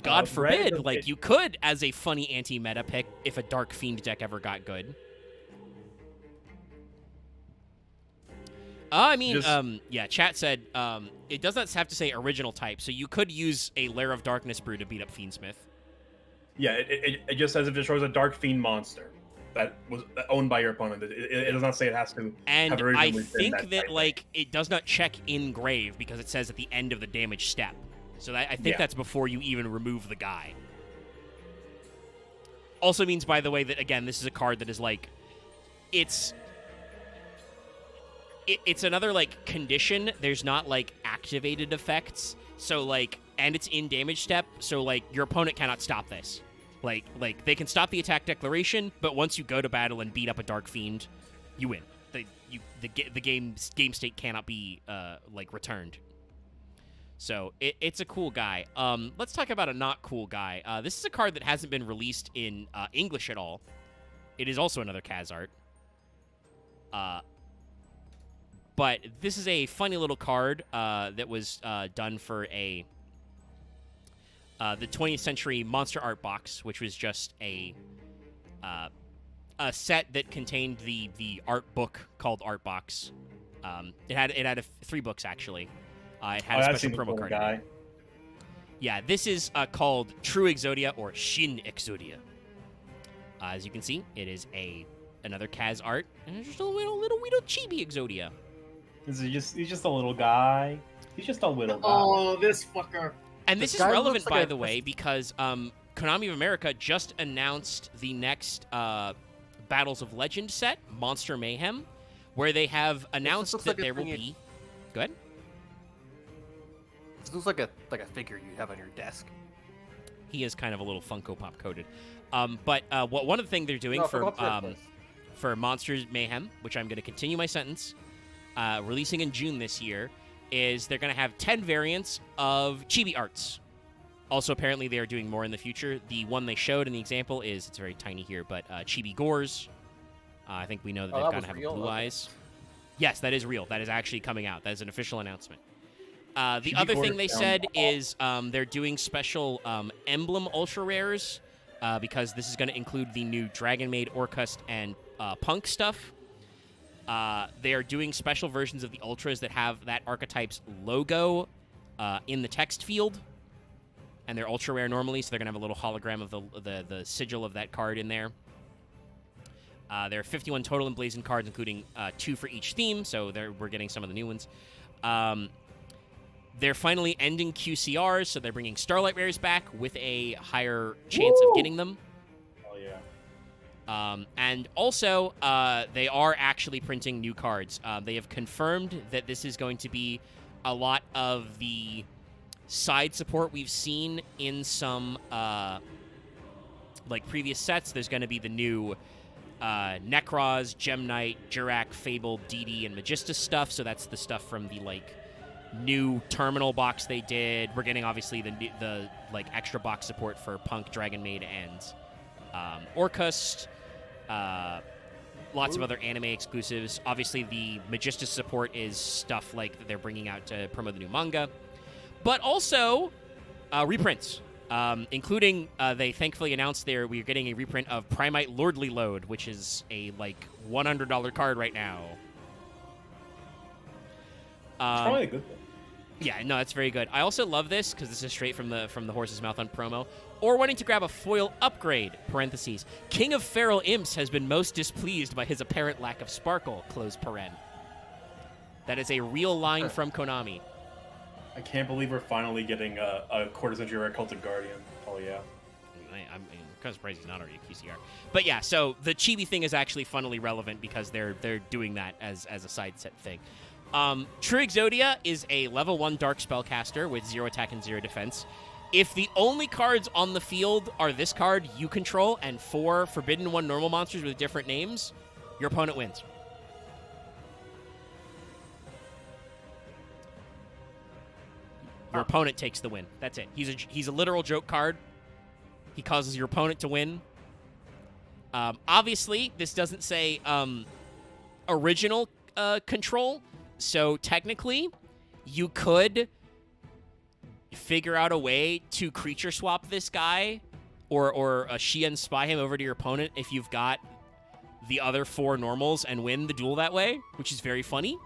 God forbid, you could as a funny anti-meta pick if a Dark Fiend deck ever got good. Chat said it does not have to say original type, so you could use a Lair of Darkness brew to beat up Fiendsmith. Yeah, it just says if it shows a Dark Fiend monster that was owned by your opponent. It does not say it has to. And have originally I think that type. It does not check engrave because it says at the end of the damage step. So I think that's before you even remove the guy. Also means, by the way, that again this is a card that is it's another condition. There's not activated effects. So and it's in damage step. So your opponent cannot stop this. They can stop the attack declaration, but once you go to battle and beat up a Dark Fiend, you win. The game state cannot be returned. So it's a cool guy. Let's talk about a not cool guy. This is a card that hasn't been released in English at all. It is also another Kaz art. But this is a funny little card that was done for the 20th Century Monster Art box, which was just a a set that contained the art book called Art Box. It had 3 books actually. It had a I've special seen the promo little card. guy. Yeah, this is called True Exodia or Shin Exodia. As you can see, it is another Kaz art, and it's just a little chibi Exodia. He's just a little guy. He's just a little guy. Oh, this fucker. And this is guy relevant, looks like by the way, because Konami of America just announced the next Battles of Legend set, Monster Mayhem, where they have announced looks that like a there will thing be... Go ahead. This looks like a figure you have on your desk. He is kind of a little Funko Pop coated. But one of the things they're doing No, for Funko Pop's right place. for Monsters Mayhem, which I'm going to continue my sentence, releasing in June this year, is they're going to have 10 variants of chibi arts. Also, apparently, they are doing more in the future. The one they showed in the example is, it's very tiny here, but chibi gores. I think we know that they've that got to was have real? blue Okay. eyes. Yes, that is real. That is actually coming out. That is an official announcement. The Chibi other gores thing they sound said is they're doing special emblem ultra rares because this is going to include the new Dragon Maid, Orcust, and Punk stuff. They are doing special versions of the ultras that have that archetype's logo in the text field, and they're ultra rare normally, so they're gonna have a little hologram of the sigil of that card in there. There are 51 total emblazoned cards, including 2 for each theme, so we're getting some of the new ones. They're finally ending QCRs, so they're bringing Starlight Rares back with a higher chance of getting them. Oh yeah. And also, they are actually printing new cards. They have confirmed that this is going to be a lot of the side support we've seen in some previous sets. There's going to be the new Necros, Gem Knight, Jurak, Fable, DD, and Magistus stuff. So that's the stuff from the new terminal box they did. We're getting obviously the extra box support for Punk, Dragon Maid, and Orcust. Lots of other anime exclusives. Obviously, the Magistus support is stuff that they're bringing out to promote the new manga. But also, reprints, including they thankfully announced we're getting a reprint of Primite Lordly Load, which is a $100 card right now. It's probably a good thing. Yeah, no, it's very good. I also love this because this is straight from the horse's mouth on promo. Or wanting to grab a foil upgrade, parentheses. King of Feral Imps has been most displeased by his apparent lack of sparkle, close paren. That is a real line from Konami. I can't believe we're finally getting a quarter-century rare Celtic Guardian. Oh yeah. I'm kind of surprised he's not already a QCR. But yeah, so the chibi thing is actually funnily relevant because they're doing that as a side set thing. True Exodia is a level 1 dark spellcaster with 0 attack and 0 defense. If the only cards on the field are this card you control and 4 Forbidden 1 normal monsters with different names, your opponent wins. Your opponent takes the win. That's it. He's a literal joke card. He causes your opponent to win. Obviously, this doesn't say original control, so technically, you could figure out a way to creature swap this guy or Shien spy him over to your opponent if you've got the other 4 normals and win the duel that way, which is very funny.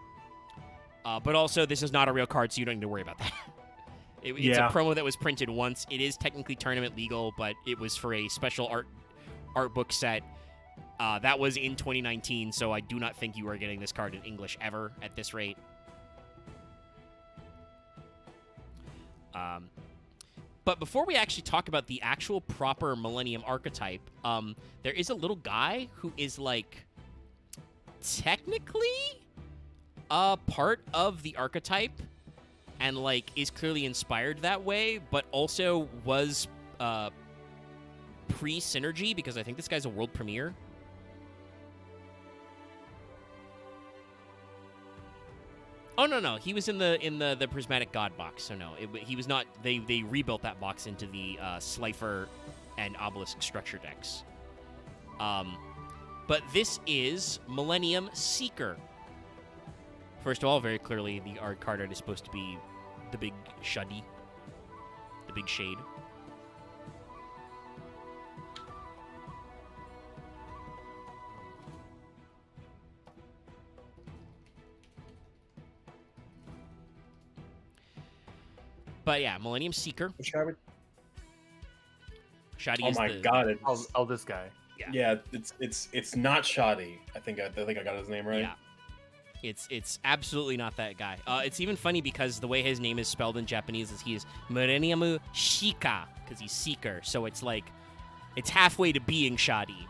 But also, this is not a real card, so you don't need to worry about that. It's a promo that was printed once. It is technically tournament legal, but it was for a special art book set. That was in 2019, so I do not think you are getting this card in English ever at this rate. But before we actually talk about the actual proper Millennium archetype, there is a little guy who is technically a part of the archetype and is clearly inspired that way, but also was pre-Synergy because I think this guy's a world premiere. Oh no, he was in the Prismatic God box. So no, he was not. They rebuilt that box into the Slifer and Obelisk structure decks. But this is Millennium Seeker. First of all, very clearly the art card art is supposed to be the big Shuddy, the big shade. But yeah, Millennium Seeker. Which guy would- Shoddy Oh is my the god! This guy. Yeah, it's not Shoddy. I think I got his name right. Yeah. It's absolutely not that guy. It's even funny because the way his name is spelled in Japanese is he is Millennium Shika, because he's Seeker. So it's like, it's halfway to being Shoddy.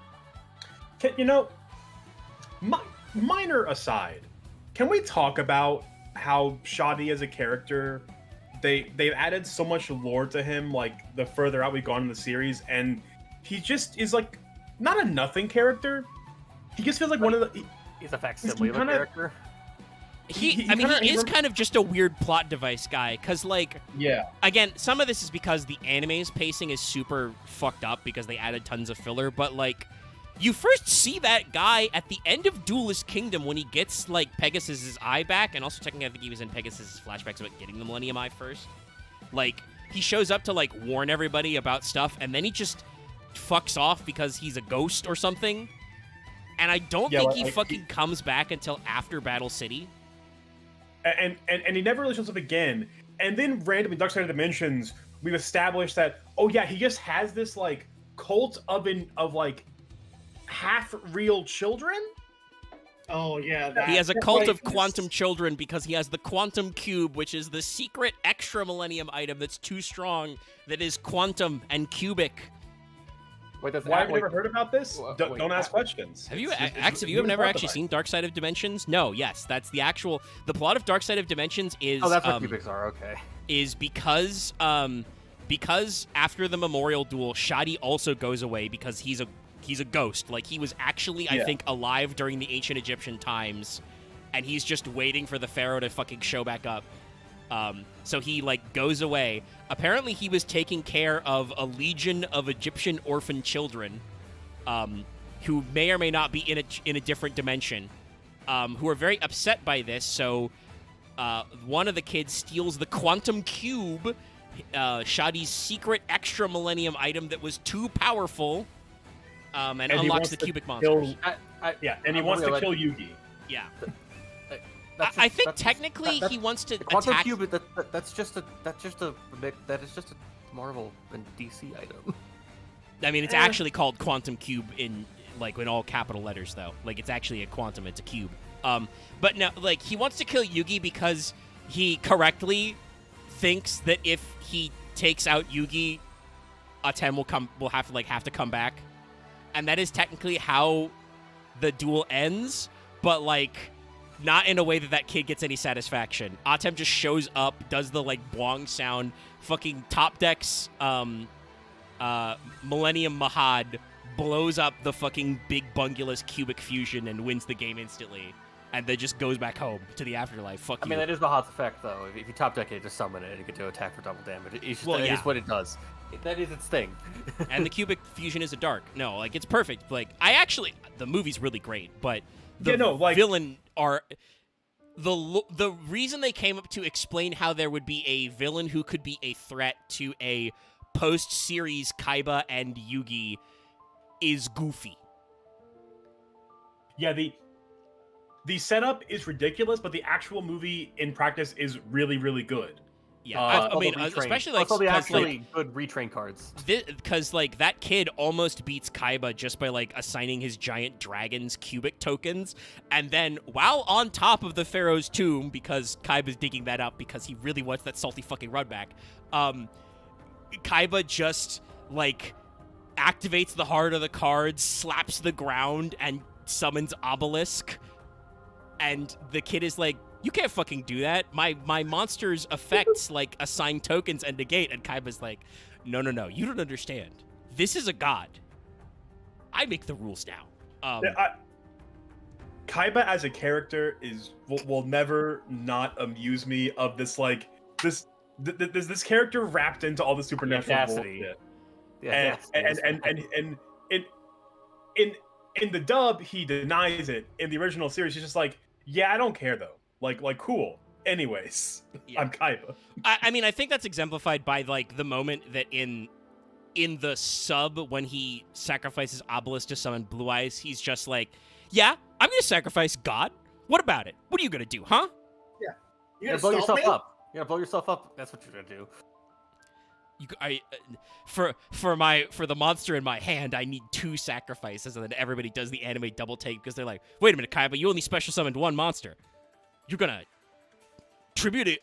You know, minor aside, can we talk about how Shoddy as a character, they've added so much lore to him, like, the further out we've gone in the series, and he just is, like, not a nothing character. He just feels like one of the... He's a facsimile of a character. He is kind of just a weird plot device guy, because, like... Yeah. Again, some of this is because the anime's pacing is super fucked up because they added tons of filler, but, like, you first see that guy at the end of Duelist Kingdom when he gets, like, Pegasus's eye back, and also technically I think he was in Pegasus's flashbacks about getting the Millennium Eye first. Like, he shows up to, like, warn everybody about stuff, and then he just fucks off because he's a ghost or something. And I don't think he fucking comes back until after Battle City. And he never really shows up again. And then randomly, Dark Side of Dimensions, we've established that, oh yeah, he just has this, like, cult of like, half-real children? Oh, yeah. He has a cult of quantum children because he has the quantum cube, which is the secret extra Millennium item that's too strong, that is quantum and cubic. Wait, why have you never heard about this? Don't ask questions. Have you, Axe, have you never actually seen Dark Side of Dimensions? No, yes. That's the actual... The plot of Dark Side of Dimensions is... Oh, that's what cubics are, okay. Is because after the Memorial Duel, Shoddy also goes away because he's a ghost. Like, he was actually, I think, alive during the ancient Egyptian times, and he's just waiting for the pharaoh to fucking show back up. So he, like, goes away. Apparently he was taking care of a legion of Egyptian orphan children, who may or may not be in a different dimension, who are very upset by this. So one of the kids steals the quantum cube, Shoddy's secret extra Millennium item that was too powerful, and unlocks the cubic monsters. And he wants to kill Yugi. Yeah. I think technically he wants to quantum attack... cube. That is just a Marvel and DC item. I mean, it's actually called Quantum Cube in all capital letters, though. Like, it's actually a quantum, it's a cube. But no, like, he wants to kill Yugi because he correctly thinks that if he takes out Yugi, Atem will have to come back. And that is technically how the duel ends, but, like, not in a way that kid gets any satisfaction. Atem just shows up, does the, like, boing sound, fucking top decks Millennium Mahad, blows up the fucking big bungulous cubic fusion and wins the game instantly, and then just goes back home to the afterlife. Fuck you. I mean, that is Mahad's effect, though. If you top deck it, just summon it, and you get to attack for double damage. It's just, it is what it does. That is its thing. And the cubic fusion is a dark. No, like, it's perfect. Like, the movie's really great, but the villain are... The reason they came up to explain how there would be a villain who could be a threat to a post-series Kaiba and Yugi is goofy. Yeah, the setup is ridiculous, but the actual movie in practice is really, really good. Yeah, I mean, especially like also the actually good retrain cards. Because like that kid almost beats Kaiba just by like assigning his giant dragon's cubic tokens, and then while on top of the Pharaoh's tomb, because Kaiba's digging that up because he really wants that salty fucking run back. Kaiba just like activates the heart of the cards, slaps the ground, and summons Obelisk, and the kid is like, you can't fucking do that. My monster's effects, like, assign tokens and negate. And Kaiba's like, no, you don't understand. This is a god. I make the rules now. Kaiba as a character will never not amuse me. Of this, like, this character wrapped into all the supernatural bullshit. Yeah, and in the dub he denies it. In the original series, he's just like, yeah, I don't care though. Like cool. Anyways, yeah. I'm Kaiba. I mean, I think that's exemplified by like the moment that in the sub when he sacrifices Obelisk to summon Blue Eyes, he's just like, yeah, I'm gonna sacrifice God. What about it? What are you gonna do, huh? Yeah, you're gonna blow yourself up. You're gonna blow yourself up. That's what you're gonna do. for the monster in my hand, I need 2 sacrifices, and then everybody does the anime double take because they're like, wait a minute, Kaiba, you only special summoned 1 monster. You're gonna tribute it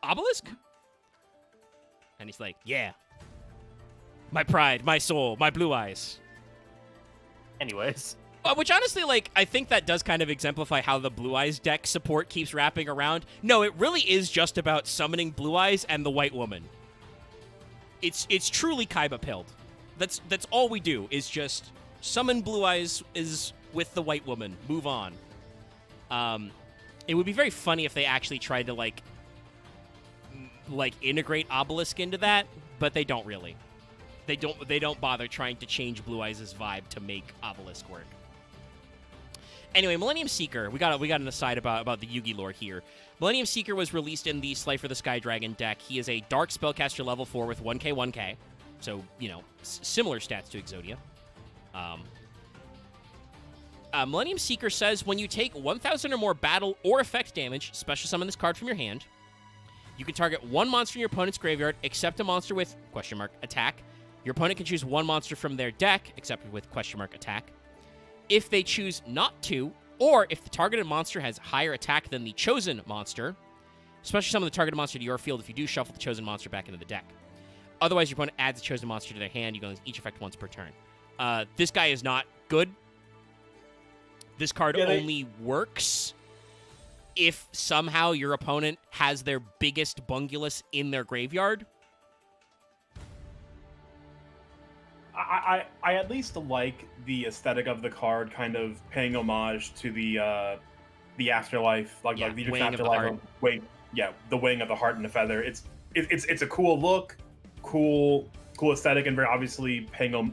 Obelisk? And he's like, yeah. My pride, my soul, my blue eyes. Anyways. Which honestly, like, I think that does kind of exemplify how the Blue Eyes deck support keeps wrapping around. No, it really is just about summoning Blue Eyes and the White Woman. It's truly Kaiba pilled. That's all we do is just summon Blue Eyes is with the White Woman. Move on. It would be very funny if they actually tried to like integrate Obelisk into that, but they don't really. They don't bother trying to change Blue Eyes' vibe to make Obelisk work. Anyway, Millennium Seeker. We got an aside about the Yugi lore here. Millennium Seeker was released in the Slifer the Sky Dragon deck. He is a Dark Spellcaster level 4 with 1k, 1k. So, you know, similar stats to Exodia. Millennium Seeker says, when you take 1,000 or more battle or effect damage, special summon this card from your hand. You can target 1 monster in your opponent's graveyard, except a monster with, attack. Your opponent can choose 1 monster from their deck, except with, attack. If they choose not to, or if the targeted monster has higher attack than the chosen monster, special summon the targeted monster to your field. If you do, shuffle the chosen monster back into the deck. Otherwise, your opponent adds a chosen monster to their hand. You can each effect once per turn. This guy is not good. This card only works if somehow your opponent has their biggest Bungulus in their graveyard. I at least like the aesthetic of the card, kind of paying homage to the afterlife, like the weighing afterlife. Of the heart. The weighing of the heart and the feather. It's a cool look, cool aesthetic, and very obviously paying them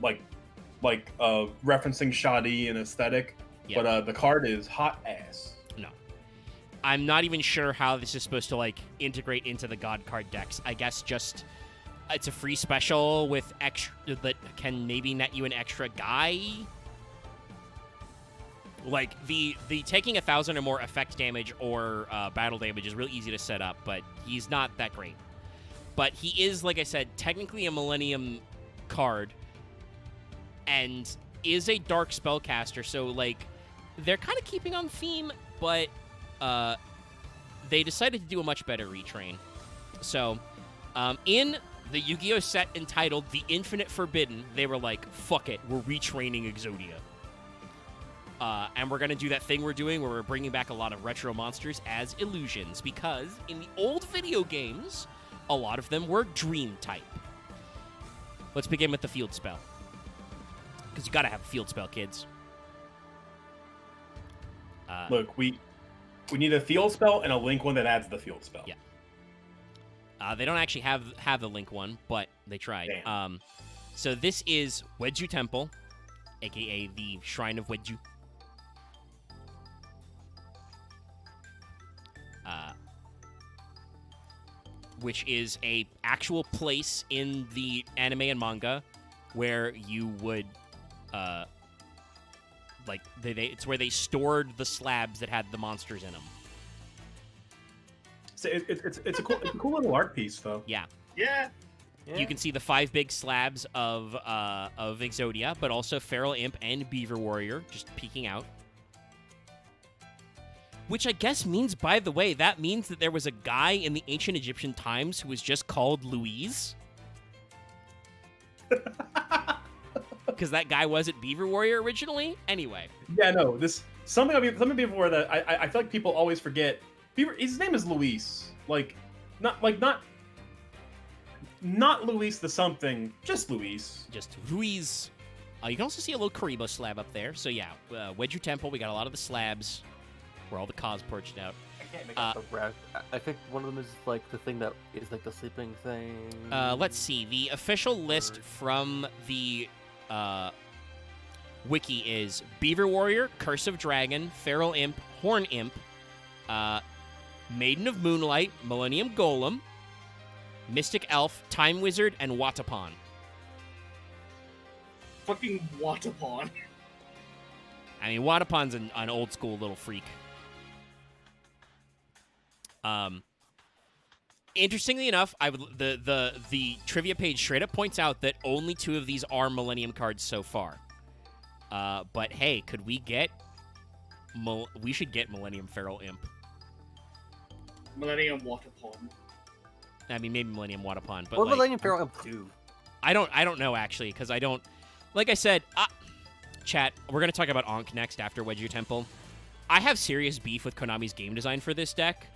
referencing shoddy and aesthetic. Yeah. But the card is hot ass. No, I'm not even sure how this is supposed to integrate into the God card decks. I guess just. It's a free special with extra that can maybe net you an extra guy. Like the taking 1,000 or more effect damage or battle damage is really easy to set up, but he's not that great. But he is, like I said, technically a Millennium card and is a dark spellcaster. So they're kind of keeping on theme, but they decided to do a much better retrain. So in the Yu-Gi-Oh! Set entitled The Infinite Forbidden, they were like, fuck it, we're retraining Exodia. And we're going to do that thing we're doing where we're bringing back a lot of retro monsters as illusions, because in the old video games, a lot of them were dream type. Let's begin with the field spell. Because you got to have a field spell, kids. Look, we need a field spell and a link one that adds the field spell. Yeah. They don't actually have the link one, but they tried. So this is Wedju Temple, a.k.a. the Shrine of Wedju. Which is a actual place in the anime and manga where you would, it's where they stored the slabs that had the monsters in them. So it's a cool little art piece, though. Yeah. Yeah. You can see the 5 big slabs of Exodia, but also Feral Imp and Beaver Warrior just peeking out. Which I guess means, by the way, that means that there was a guy in the ancient Egyptian times who was just called Louise. Because that guy wasn't Beaver Warrior originally. Anyway. Yeah, no. Something before that I feel like people always forget. His name is Luis. Not Luis the something, just Luis. Just Luis. You can also see a little Karibo slab up there. So yeah, Wedju Temple, we got a lot of the slabs where all the Ka's perched out. I can't make out the rest. I think one of them is the thing that is the sleeping thing. Let's see. The official list from the wiki is Beaver Warrior, Curse of Dragon, Feral Imp, Horn Imp, Maiden of Moonlight, Millennium Golem, Mystic Elf, Time Wizard, and Watapon. Fucking Watapon. I mean, Watapon's an old school little freak. Interestingly enough, the trivia page straight up points out that only 2 of these are Millennium cards so far. But hey, could we get? We should get Millennium Feral Imp. Millennium Waterpond. I mean, maybe Millennium Waterpond, but What like, Millennium Feral Imp do? I don't know actually, because I don't. Like I said, chat. We're gonna talk about Ankh next after Wedge Your Temple. I have serious beef with Konami's game design for this deck.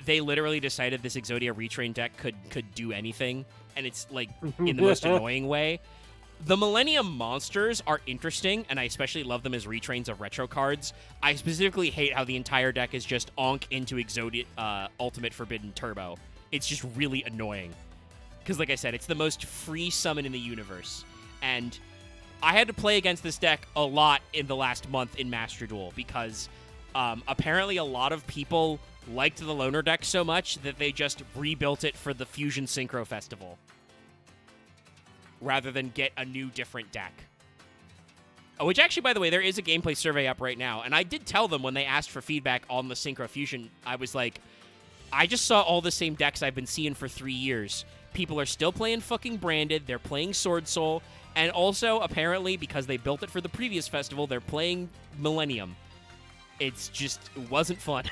They literally decided this Exodia retrain deck could do anything, and it's like in the most annoying way. The Millennium monsters are interesting, and I especially love them as retrains of retro cards. I specifically hate how the entire deck is just Ankh into Exodia Ultimate Forbidden Turbo. It's just really annoying. Because, like I said, it's the most free summon in the universe. And I had to play against this deck a lot in the last month in Master Duel, because apparently a lot of people liked the Loner deck so much that they just rebuilt it for the Fusion Synchro Festival, rather than get a new, different deck. Oh, which actually, by the way, there is a gameplay survey up right now, and I did tell them when they asked for feedback on the Synchro Fusion, I was like, I just saw all the same decks I've been seeing for 3 years. People are still playing fucking Branded, they're playing Sword Soul, and also, apparently, because they built it for the previous festival, they're playing Millennium. It wasn't fun.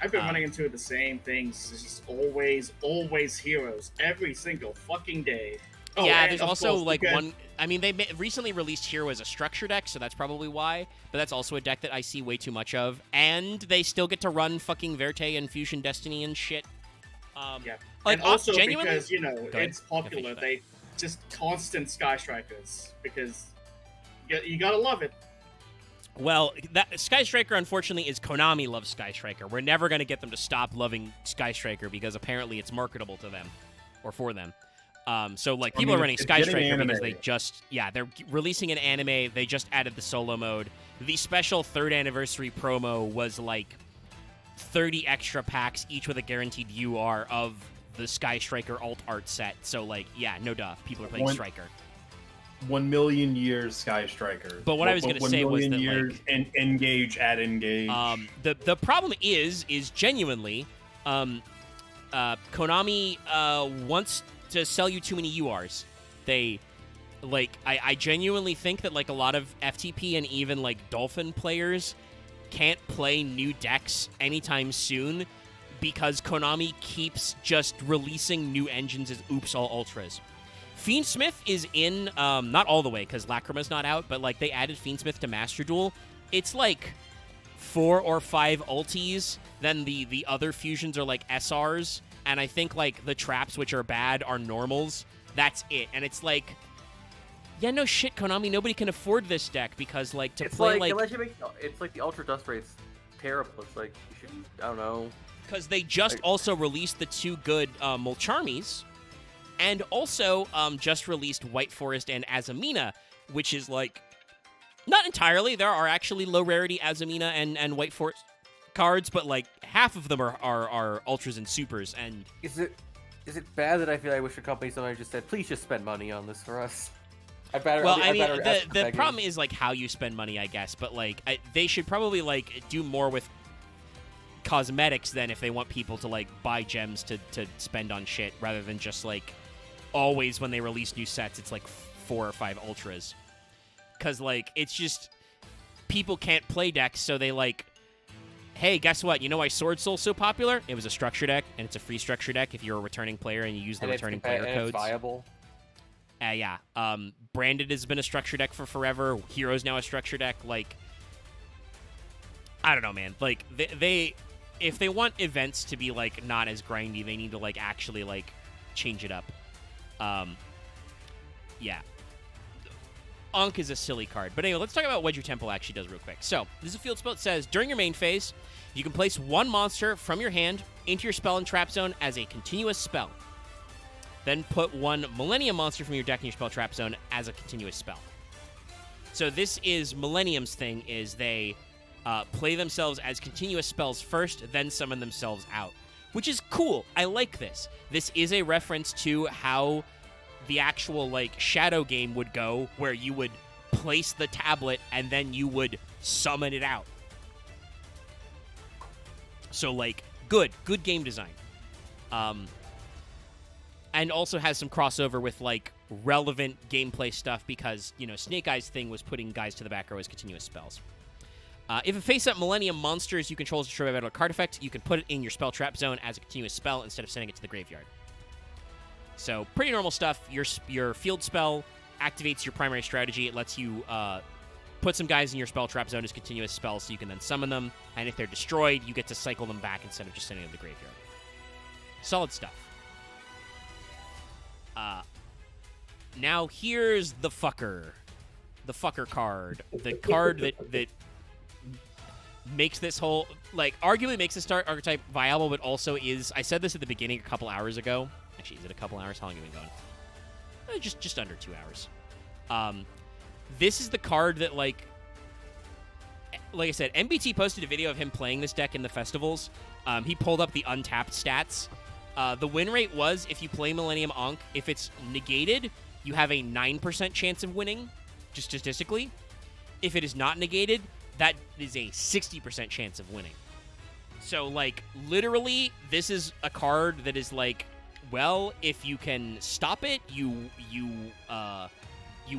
I've been running into the same things. It's just always heroes every single fucking day. Oh, yeah, there's also like one. I mean, they recently released Hero as a structure deck, so that's probably why. But that's also a deck that I see way too much of. And they still get to run fucking Verte and Fusion Destiny and shit. Yeah, like, and also genuinely, because it's popular. They just constant Sky Strikers because you gotta love it. Well, that Sky Striker, unfortunately, is Konami loves Sky Striker. We're never going to get them to stop loving Sky Striker because apparently it's marketable to them or for them. So, like, people are running Sky Striker because they're releasing an anime. They just added the solo mode. The special 3rd anniversary promo was like 30 extra packs, each with a guaranteed UR of the Sky Striker alt art set. So, like, yeah, no duh. People are playing Striker. 1 million years Sky Striker. But what I was going to say was that, years, like, engage. The problem is genuinely, Konami wants to sell you too many URs. They, like, I genuinely think that, like, a lot of FTP and even, like, Dolphin players can't play new decks anytime soon because Konami keeps just releasing new engines as Oops All Ultras. Fiendsmith is in, not all the way, because Lacrima's not out, but, like, they added Fiendsmith to Master Duel. It's, like, 4 or 5 ultis, then the other fusions are, like, SRs, and I think, like, the traps, which are bad, are normals. That's it. And it's, like, yeah, no shit, Konami, nobody can afford this deck, because, like, to play, like... It's like the Ultra Dust Rate's terrible. It's like, you should, I don't know... Because they just also released the 2 good Molcharmies, and also just released White Forest and Azamina, which is, like, not entirely. There are actually low-rarity Azamina and White Forest cards, but, like, half of them are Ultras and Supers. And Is it bad that I feel like I wish a company somebody just said, please just spend money on this for us? The problem is, like, how you spend money, I guess, but, like, they should probably, like, do more with cosmetics than if they want people to, like, buy gems to spend on shit, rather than just, like, always when they release new sets, it's like 4 or 5 ultras. Because, like, it's just people can't play decks, so they, like, hey, guess what? You know why Sword Soul's so popular? It was a structure deck, and it's a free structure deck if you're a returning player and you use the returning player codes. It's viable. Yeah. Branded has been a structure deck for forever. Hero's now a structure deck. Like, I don't know, man. Like, they if they want events to be, like, not as grindy, they need to, like, actually, like, change it up. Yeah. Ankh is a silly card. But anyway, let's talk about what your Temple actually does real quick. So, this is a field spell. It says, during your main phase, you can place 1 monster from your hand into your spell and trap zone as a continuous spell. Then put 1 Millennium monster from your deck in your spell trap zone as a continuous spell. So this is Millennium's thing, is they play themselves as continuous spells first, then summon themselves out. Which is cool. I like this. This is a reference to how the actual, like, Shadow game would go, where you would place the tablet and then you would summon it out. So, like, good game design. And also has some crossover with, like, relevant gameplay stuff because, you know, Snake Eyes' thing was putting guys to the back row as continuous spells. If a face-up Millennium monsters you control is destroyed by a card effect, you can put it in your spell trap zone as a continuous spell instead of sending it to the graveyard. So, pretty normal stuff. Your field spell activates your primary strategy. It lets you put some guys in your spell trap zone as continuous spells so you can then summon them. And if they're destroyed, you get to cycle them back instead of just sending them to the graveyard. Solid stuff. Now here's the fucker. The fucker card. The card that makes this whole, like, arguably makes this archetype viable, but also is, I said this at the beginning a couple hours ago. Actually, is it a couple hours? How long have we been going? Just under 2 hours. This is the card that, like I said, MBT posted a video of him playing this deck in the festivals. He pulled up the untapped stats. The win rate was, if you play Millennium Ankh, if it's negated, you have a 9% chance of winning, just statistically. If it is not negated, that is a 60% chance of winning. So, like, literally, this is a card that is like, well, if you can stop it, you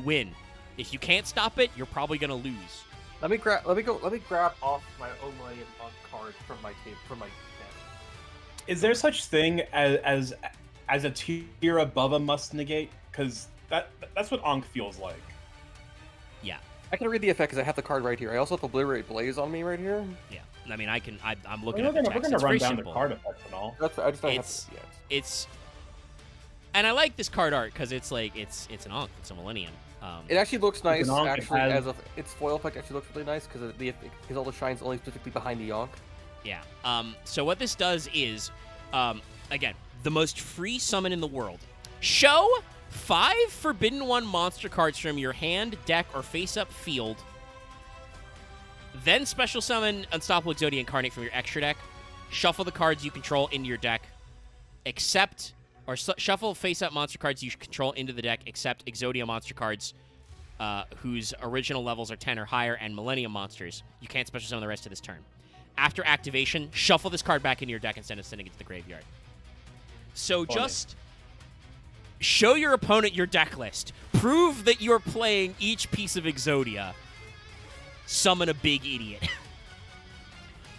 win. If you can't stop it, you're probably gonna lose. Let me grab off my own Millennium Ankh card from my deck. Is there such thing as a tier above a must negate? Because that's what Ankh feels like. Yeah. I can read the effect because I have the card right here. I also have Obliterate Blaze on me right here. Yeah. I mean, I'm looking We're at the text. gonna It's run very down simple. the card effects and all. That's I just don't It's- have to, It's, and I like this card art because it's like it's an Ankh, it's a Millennium. It actually looks nice. an Ankh, it Actually, has- its foil effect actually looks really nice because all the shine's only specifically behind the Ankh. Yeah. So what this does is, again, the most free summon in the world. Show 5 Forbidden One monster cards from your hand, deck, or face-up field. Then special summon Unstoppable Exodia Incarnate from your extra deck. Shuffle the cards you control into your deck. Shuffle face-up monster cards you control into the deck, except Exodia monster cards whose original levels are 10 or higher, and Millennium monsters. You can't special summon the rest of this turn. After activation, shuffle this card back into your deck instead of sending it to the graveyard. So just show your opponent your deck list. Prove that you're playing each piece of Exodia. Summon a big idiot.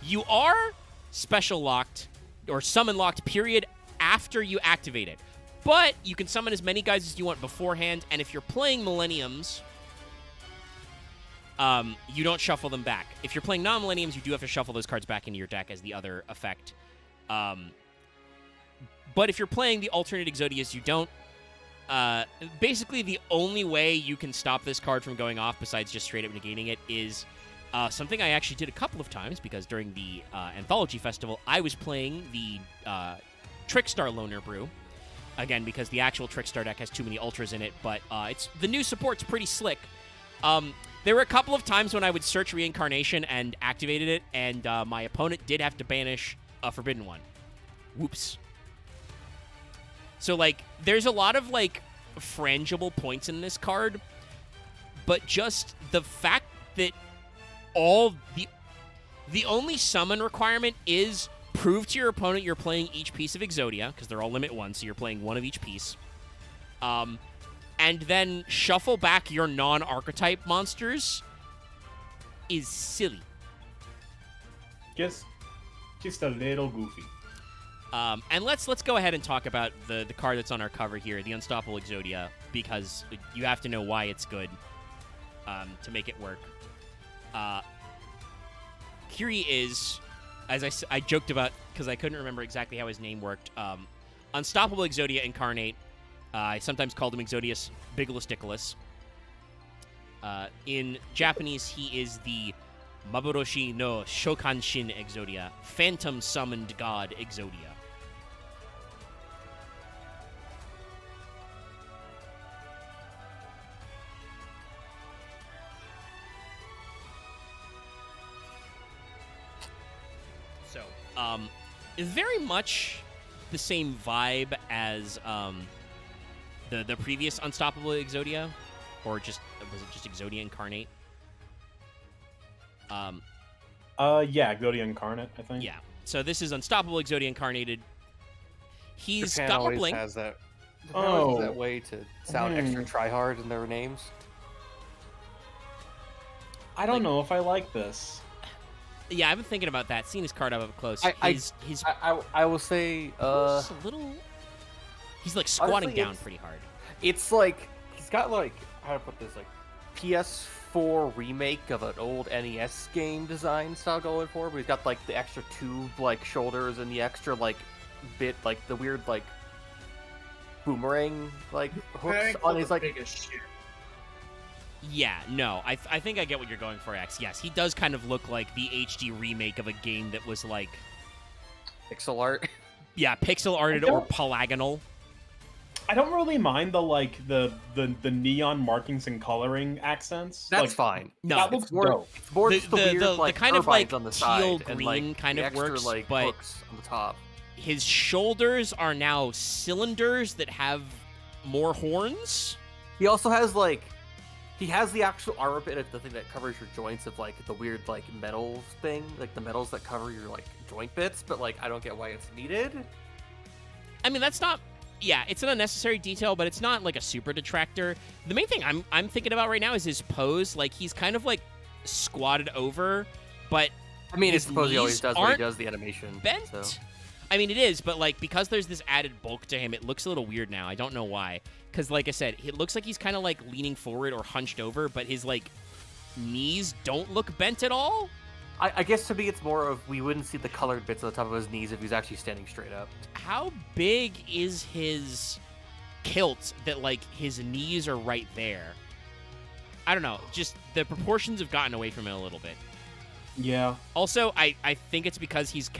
You are special locked, or summon locked, period, after you activate it. But you can summon as many guys as you want beforehand, and if you're playing Millenniums, you don't shuffle them back. If you're playing non-Millenniums, you do have to shuffle those cards back into your deck as the other effect. But if you're playing the alternate Exodias, you don't. Basically, the only way you can stop this card from going off, besides just straight up negating it, is something I actually did a couple of times, because during the Anthology Festival, I was playing the Trickstar Loner Brew. Again, because the actual Trickstar deck has too many Ultras in it, but the new support's pretty slick. There were a couple of times when I would search Reincarnation and activated it, and my opponent did have to banish a Forbidden One. Whoops. So, like, there's a lot of, like, frangible points in this card, but just the fact that the only summon requirement is prove to your opponent you're playing each piece of Exodia, because they're all limit 1, so you're playing one of each piece. And then shuffle back your non-archetype monsters is silly. Just a little goofy. And let's go ahead and talk about the card that's on our cover here, the Unstoppable Exodia, because you have to know why it's good to make it work. Here he is, as I joked about, because I couldn't remember exactly how his name worked. Unstoppable Exodia Incarnate. I sometimes called him Exodius Bigelosticulus. In Japanese, he is the Maboroshi no Shokanshin Exodia, Phantom Summoned God Exodia. So, very much the same vibe as the previous Unstoppable Exodia, or was it just Exodia Incarnate? Yeah, Exodia Incarnate, I think. Yeah. So this is Unstoppable Exodia incarnated. He's Japan got more always bling. has that. Japan always has that Oh. way to sound extra try-hard in their names. I don't know if I like this. Yeah, I've been thinking about that. Seeing his card up close. His I will say, a little. He's like squatting honestly, down pretty hard. it's like he's got like how to put this, like PS4 remake of an old NES game design style going for, but he's got like the extra tube like shoulders and the extra like bit like the weird like boomerang like hooks on his like. Biggest shit. Yeah, no, I think I get what you're going for, X. Yes, he does kind of look like the HD remake of a game that was like, Pixel art. yeah, pixel arted or polygonal. I don't really mind the neon markings and coloring accents. That's like, fine. No, that looks It's more, dope. it's more just the weird like kind of like turbines on the teal side and green like kind the of extra, works, like but hooks on the top. his shoulders are now cylinders that have more horns. He also has like he has the actual armor bit of the thing that covers your joints of like the weird like metals thing, like the metals that cover your like joint bits, but like I don't get why it's needed. I mean, that's not. Yeah, it's an unnecessary detail, but it's not like a super detractor. The main thing I'm thinking about right now is his pose. Like he's kind of like squatted over, but I mean, his it's supposed he always knees does when he aren't does the animation. bent. So. I mean, it is, but like because there's this added bulk to him, it looks a little weird now. I don't know why. Because like I said, it looks like he's kind of like leaning forward or hunched over, but his like knees don't look bent at all. I guess to me it's more of we wouldn't see the colored bits on the top of his knees if he's actually standing straight up. How big is his kilt that like his knees are right there? I don't know. Just the proportions have gotten away from it a little bit. Yeah. Also, I think it's because he's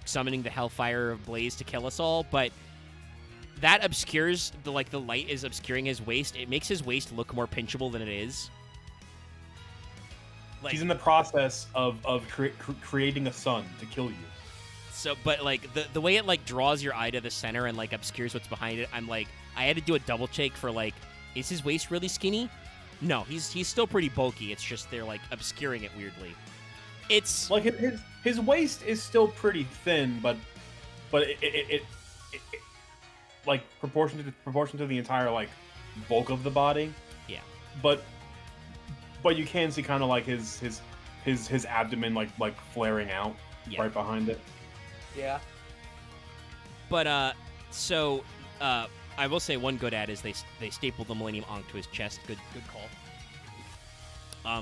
summoning the Hellfire of Blaze to kill us all, but that obscures the light is obscuring his waist. It makes his waist look more pinchable than it is. Like, He's in the process of creating a sun to kill you. so, but like the way it like draws your eye to the center and like obscures what's behind it, I'm like I had to do a double check for like, is his waist really skinny? No, he's still pretty bulky. It's just they're like obscuring it weirdly. It's Like his waist is still pretty thin, but it like proportion to the entire like bulk of the body. Yeah. But you can see kind of like his abdomen like flaring out right behind it. Yeah. But so I will say one good ad is they stapled the Millennium Ankh to his chest. Good call.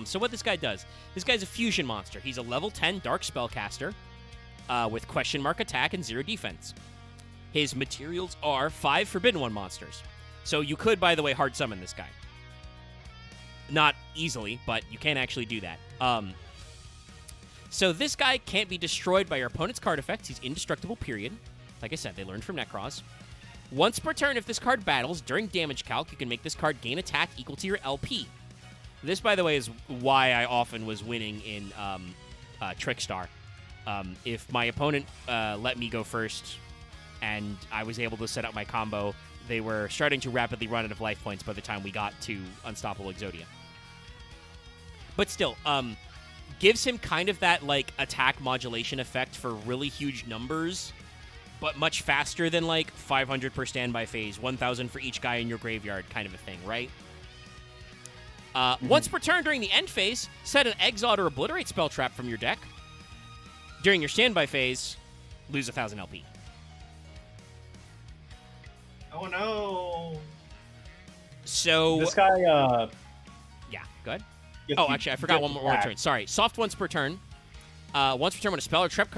So what this guy does? This guy's a fusion monster. He's a level 10 dark spellcaster with question mark attack and 0 defense. His materials are 5 Forbidden One monsters. So you could, by the way, hard summon this guy. Not easily, but you can actually do that. So this guy can't be destroyed by your opponent's card effects. He's indestructible, period. Like I said, they learned from Necros. Once per turn, if this card battles, during damage calc, you can make this card gain attack equal to your LP. This, by the way, is why I often was winning in Trickstar. If my opponent let me go first and I was able to set up my combo, they were starting to rapidly run out of life points by the time we got to Unstoppable Exodia. But still, gives him kind of that like attack modulation effect for really huge numbers, but much faster than like 500 per standby phase, 1,000 for each guy in your graveyard kind of a thing, right? Once per turn during the end phase, set an Exodia or Obliterate spell trap from your deck. During your standby phase, lose 1,000 LP. Oh no! So This guy, yeah, go ahead. gets Oh, you- actually, I forgot gets one more attacked. turn. Sorry, soft once per turn. Once per turn, when a spell or trap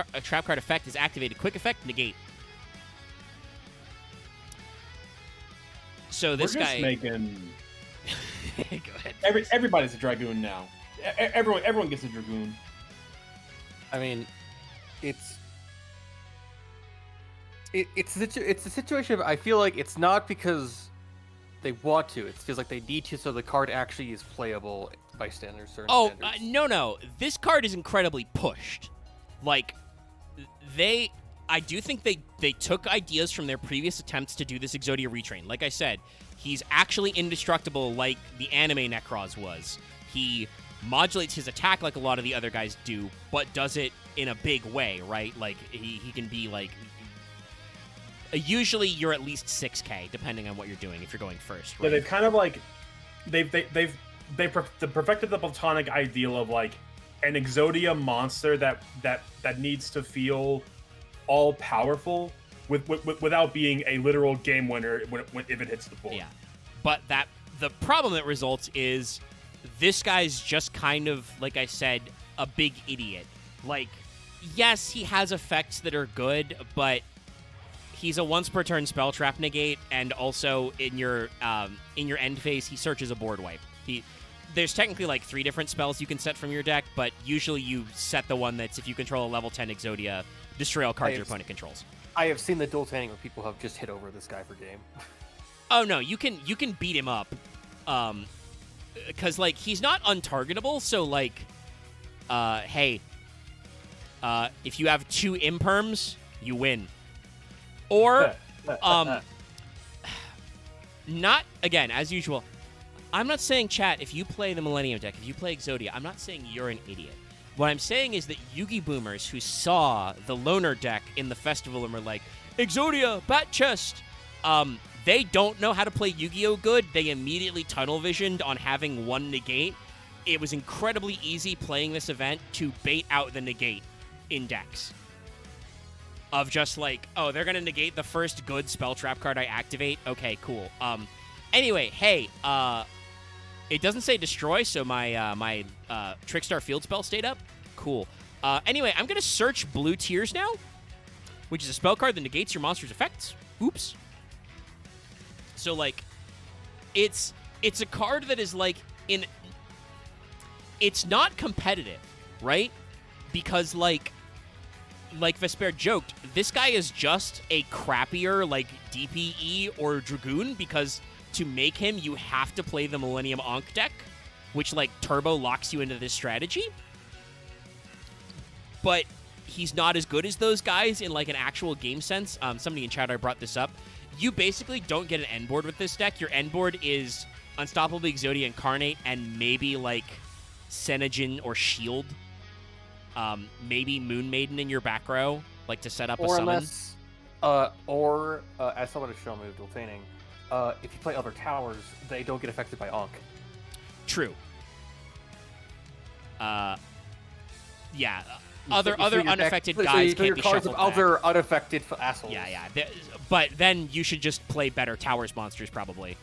card effect is activated, quick effect, negate. So this We're just guy. making Go ahead. everybody's a dragoon now. Everyone gets a dragoon. I mean, it's a situation of I feel like it's not because they want to. It feels like they need to, so the card actually is playable by standards. Oh, no. This card is incredibly pushed. Like, I do think they took ideas from their previous attempts to do this Exodia retrain. Like I said, he's actually indestructible like the anime Necros was. He modulates his attack like a lot of the other guys do, but does it in a big way, right? Like, he can be, like... Usually, you're at least 6k, depending on what you're doing, if you're going first, right? Yeah, they've kind of, like... They've perfected the platonic ideal of, like, an Exodia monster that needs to feel all-powerful without being a literal game winner if it hits the board. Yeah. But the problem that results is this guy's just kind of, like I said, a big idiot. Like, yes, he has effects that are good, but he's a once per turn spell trap negate, and also in your end phase, he searches a board wipe. There's technically like 3 different spells you can set from your deck, but usually you set the one that's if you control a level 10 Exodia, destroy all cards your opponent controls. I have seen the dual tanning where people have just hit over this guy for game. Oh no, you can beat him up, because like he's not untargetable. So like, hey, if you have 2 imperms, you win. Or, not again as usual. I'm not saying, chat, if you play the Millennium deck, if you play Exodia, I'm not saying you're an idiot. What I'm saying is that Yugi boomers who saw the Loner deck in the festival and were like, Exodia, Bat Chest, they don't know how to play Yu-Gi-Oh! Good. They immediately tunnel visioned on having 1 negate. It was incredibly easy playing this event to bait out the negate in decks. Of just like, oh, they're going to negate the first good spell trap card I activate. Okay, cool. Anyway, hey, it doesn't say destroy, so my Trickstar Field spell stayed up. Cool. Anyway, I'm going to search Blue Tears now, which is a spell card that negates your monster's effects. Oops. So, like, it's a card that is, like, it's not competitive, right? Because, like Vesper joked, this guy is just a crappier, like, DPE or Dragoon, because to make him, you have to play the Millennium Ankh deck, which, like, turbo locks you into this strategy. But he's not as good as those guys in, like, an actual game sense. Somebody in chat, I brought this up. You basically don't get an end board with this deck. Your end board is Unstoppable Exodia Incarnate and maybe, like, Senegin or Shield. Maybe Moon Maiden in your back row, like, to set up a summon. Unless, as someone has shown me with dual tanning, if you play other towers, they don't get affected by Ankh. True. Yeah. You Other your unaffected deck, guys so can't your be cards shuffled of back. other unaffected assholes. Yeah. But then you should just play better towers monsters, probably.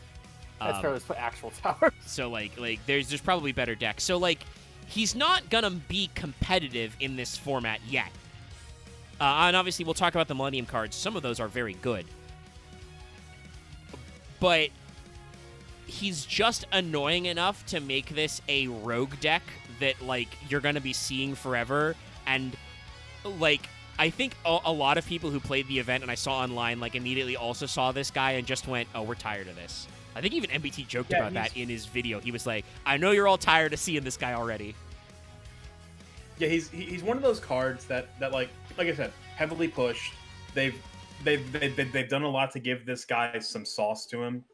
That's fair. Let's play actual towers. So like there's probably better decks. So like he's not gonna be competitive in this format yet. And obviously we'll talk about the Millennium cards. Some of those are very good. But he's just annoying enough to make this a rogue deck that, like, you're going to be seeing forever. And, like, I think a lot of people who played the event and I saw online, like, immediately also saw this guy and just went, oh, we're tired of this. I think even MBT joked about that in his video. He was like, I know you're all tired of seeing this guy already. Yeah, he's one of those cards that like I said, heavily pushed. They've done a lot to give this guy some sauce to him.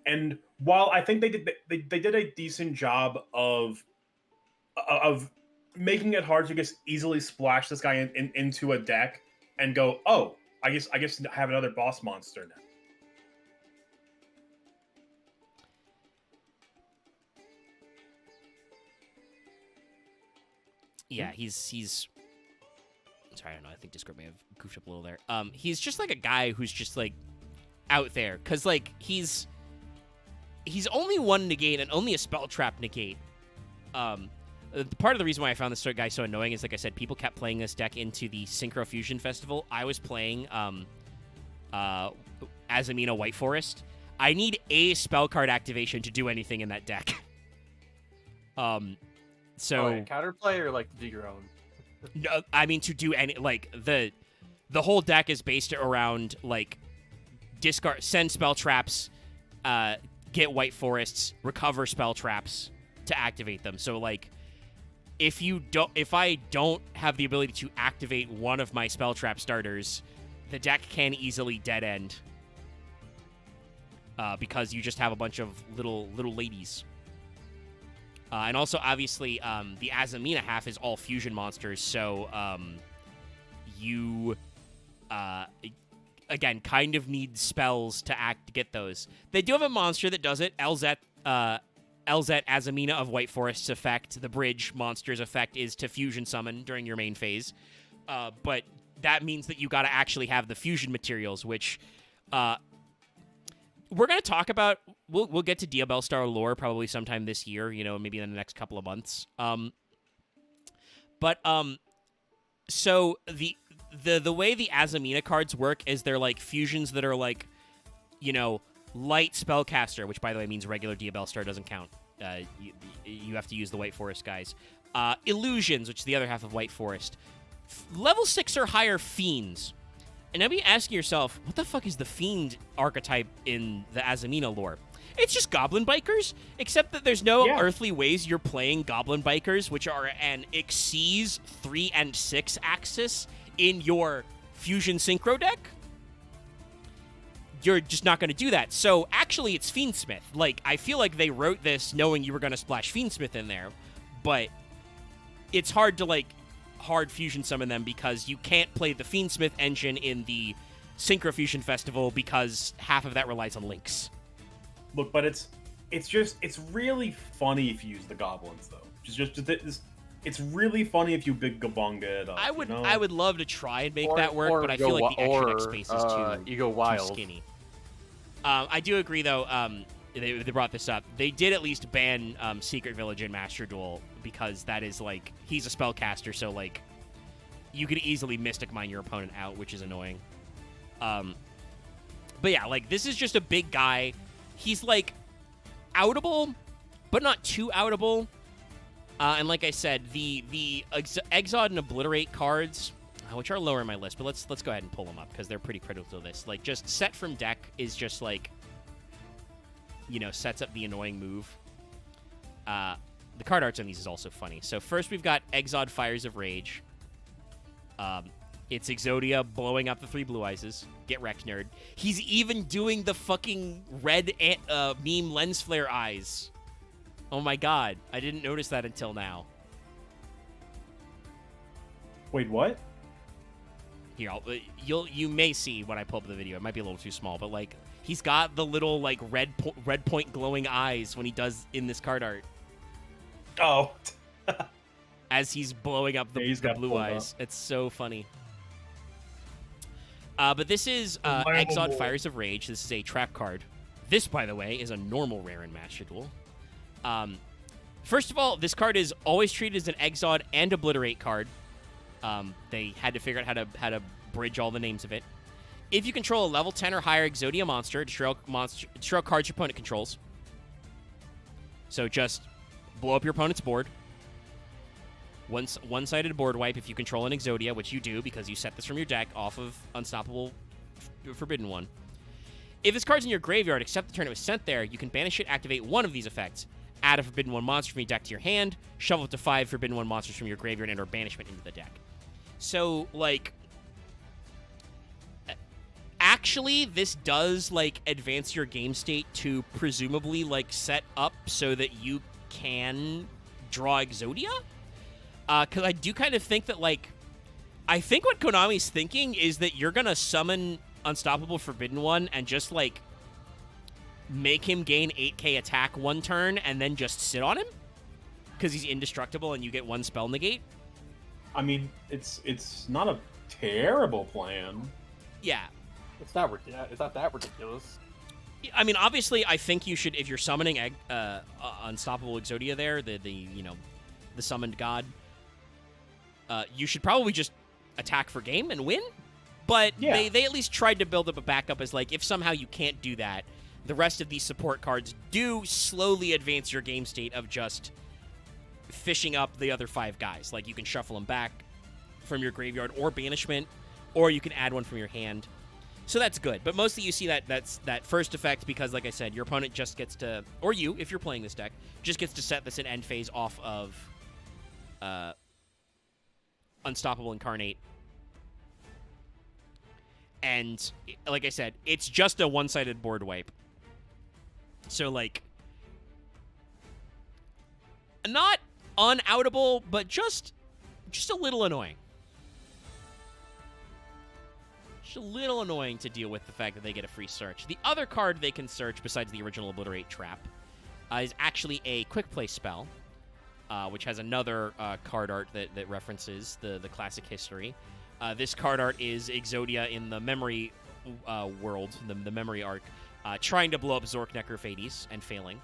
And while I think they did a decent job of making it hard to just easily splash this guy into a deck and go, oh, I guess I have another boss monster now. Yeah, he's sorry, I don't know, I think Discord may have goofed up a little there. He's just like a guy who's just like out there, cause like he's only 1 negate and only a spell trap negate. Part of the reason why I found this guy so annoying is, like I said, people kept playing this deck into the Synchro Fusion Festival. I was playing Azamina White Forest. I need a spell card activation to do anything in that deck. So Counterplay or like do your own? No, I mean to do any, like, the whole deck is based around like discard, send spell traps, get White Forests, recover spell traps to activate them. So like if I don't have the ability to activate one of my spell trap starters, the deck can easily dead end. Because you just have a bunch of little ladies. And also, obviously, the Azamina half is all fusion monsters, so you, again, kind of need spells to get those. They do have a monster that does it, Elzet Azamina of White Forest's effect. The bridge monster's effect is to fusion summon during your main phase. But that means that you got to actually have the fusion materials, which we're going to talk about. We'll get to Diabellstar lore probably sometime this year, maybe in the next couple of months. So the way the Azamina cards work is they're like fusions that are like, light spellcaster, which by the way means regular Diabellstar doesn't count. You have to use the White Forest guys. Illusions, which is the other half of White Forest. Level 6 or higher fiends. And now be asking yourself, what the fuck is the fiend archetype in the Azamina lore? It's just goblin bikers, except that there's no earthly ways you're playing goblin bikers, which are an Xyz 3 and 6 axis in your fusion synchro deck. You're just not going to do that. So actually, it's Fiendsmith. Like, I feel like they wrote this knowing you were going to splash Fiendsmith in there, but it's hard to hard fusion summon them because you can't play the Fiendsmith engine in the Synchro Fusion Festival because half of that relies on links. Look, but it's really funny if you use the goblins though. It's really funny if you big gabonga it up. I would love to try and make that work, but I feel like the extra deck space is you go wild. too skinny. I do agree though. They brought this up. They did at least ban Secret Village in Master Duel because that is he's a spellcaster, so you could easily Mystic Mine your opponent out, which is annoying. But yeah, this is just a big guy. He's outable, but not too outable. And like I said, the Exod and Obliterate cards, which are lower in my list, but let's go ahead and pull them up because they're pretty critical to this. Just set from deck is just sets up the annoying move. The card arts on these is also funny. So first we've got Exod Fires of Rage. It's Exodia blowing up the 3 blue eyes. Get wrecked, nerd. He's even doing the fucking red meme lens flare eyes. Oh my god. I didn't notice that until now. Wait, what? Here, you may see when I pull up the video. It might be a little too small, but he's got the little red point glowing eyes when he does in this card art. Oh. As he's blowing up the blue eyes. It's so funny. But this is Exod Fires of Rage. This is a trap card. This, by the way, is a normal rare in Master Duel. First of all, this card is always treated as an Exod and Obliterate card. They had to figure out how to bridge all the names of it. If you control a level 10 or higher Exodia monster, destroy cards your opponent controls. So just blow up your opponent's board. One-sided board wipe if you control an Exodia, which you do because you set this from your deck off of Unstoppable Forbidden One. If this card's in your graveyard, except the turn it was sent there, you can banish it, activate one of these effects. Add a Forbidden One monster from your deck to your hand, shuffle up to 5 Forbidden One monsters from your graveyard and/or banishment into the deck. So, actually, this does, advance your game state to presumably, set up so that you can draw Exodia? Because I do kind of think that, I think what Konami's thinking is that you're going to summon Unstoppable Forbidden One and just, make him gain 8k attack one turn and then just sit on him? Because he's indestructible and you get one spell negate? I mean, it's not a terrible plan. Yeah. It's not that ridiculous. I mean, obviously, I think you should, if you're summoning Unstoppable Exodia there, the summoned god, you should probably just attack for game and win. But they at least tried to build up a backup as, if somehow you can't do that, the rest of these support cards do slowly advance your game state of just fishing up the other 5 guys. You can shuffle them back from your graveyard or banishment, or you can add one from your hand. So that's good. But mostly you see that first effect because, like I said, your opponent just gets to, or you, if you're playing this deck, just gets to set this in end phase off of Unstoppable Incarnate. And, like I said, it's just a one-sided board wipe. So, not unoutable, but just a little annoying. Just a little annoying to deal with the fact that they get a free search. The other card they can search, besides the original Obliterate Trap, is actually a quick play spell, which has another card art that references the classic history. This card art is Exodia in the memory world, the memory arc, trying to blow up Zork Necrophades and failing.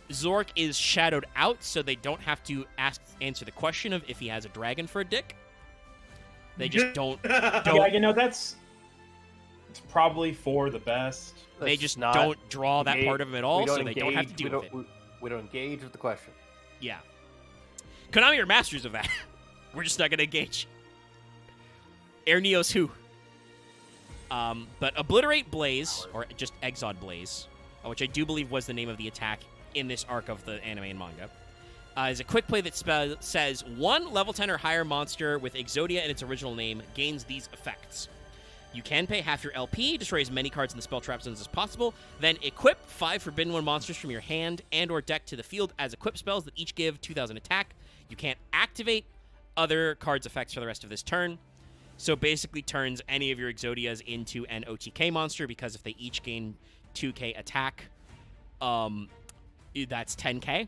Zork is shadowed out, so they don't have to answer the question of if he has a dragon for a dick. They just don't. Yeah, you know, it's probably for the best. They just don't draw that part of him at all, so they don't have to deal with it. We don't engage with the question. Yeah. Konami are masters of that. We're just not going to engage. Air Neos who? But Obliterate Blaze, or just Exod Blaze, which I do believe was the name of the attack in this arc of the anime and manga, is a quick play that says one level 10 or higher monster with Exodia in its original name gains these effects. You can pay half your LP, destroy as many cards in the spell trap zones as possible, then equip 5 Forbidden One monsters from your hand and or deck to the field as equip spells that each give 2,000 attack. You can't activate other cards' effects for the rest of this turn. So basically turns any of your Exodias into an OTK monster, because if they each gain 2k attack, that's 10k.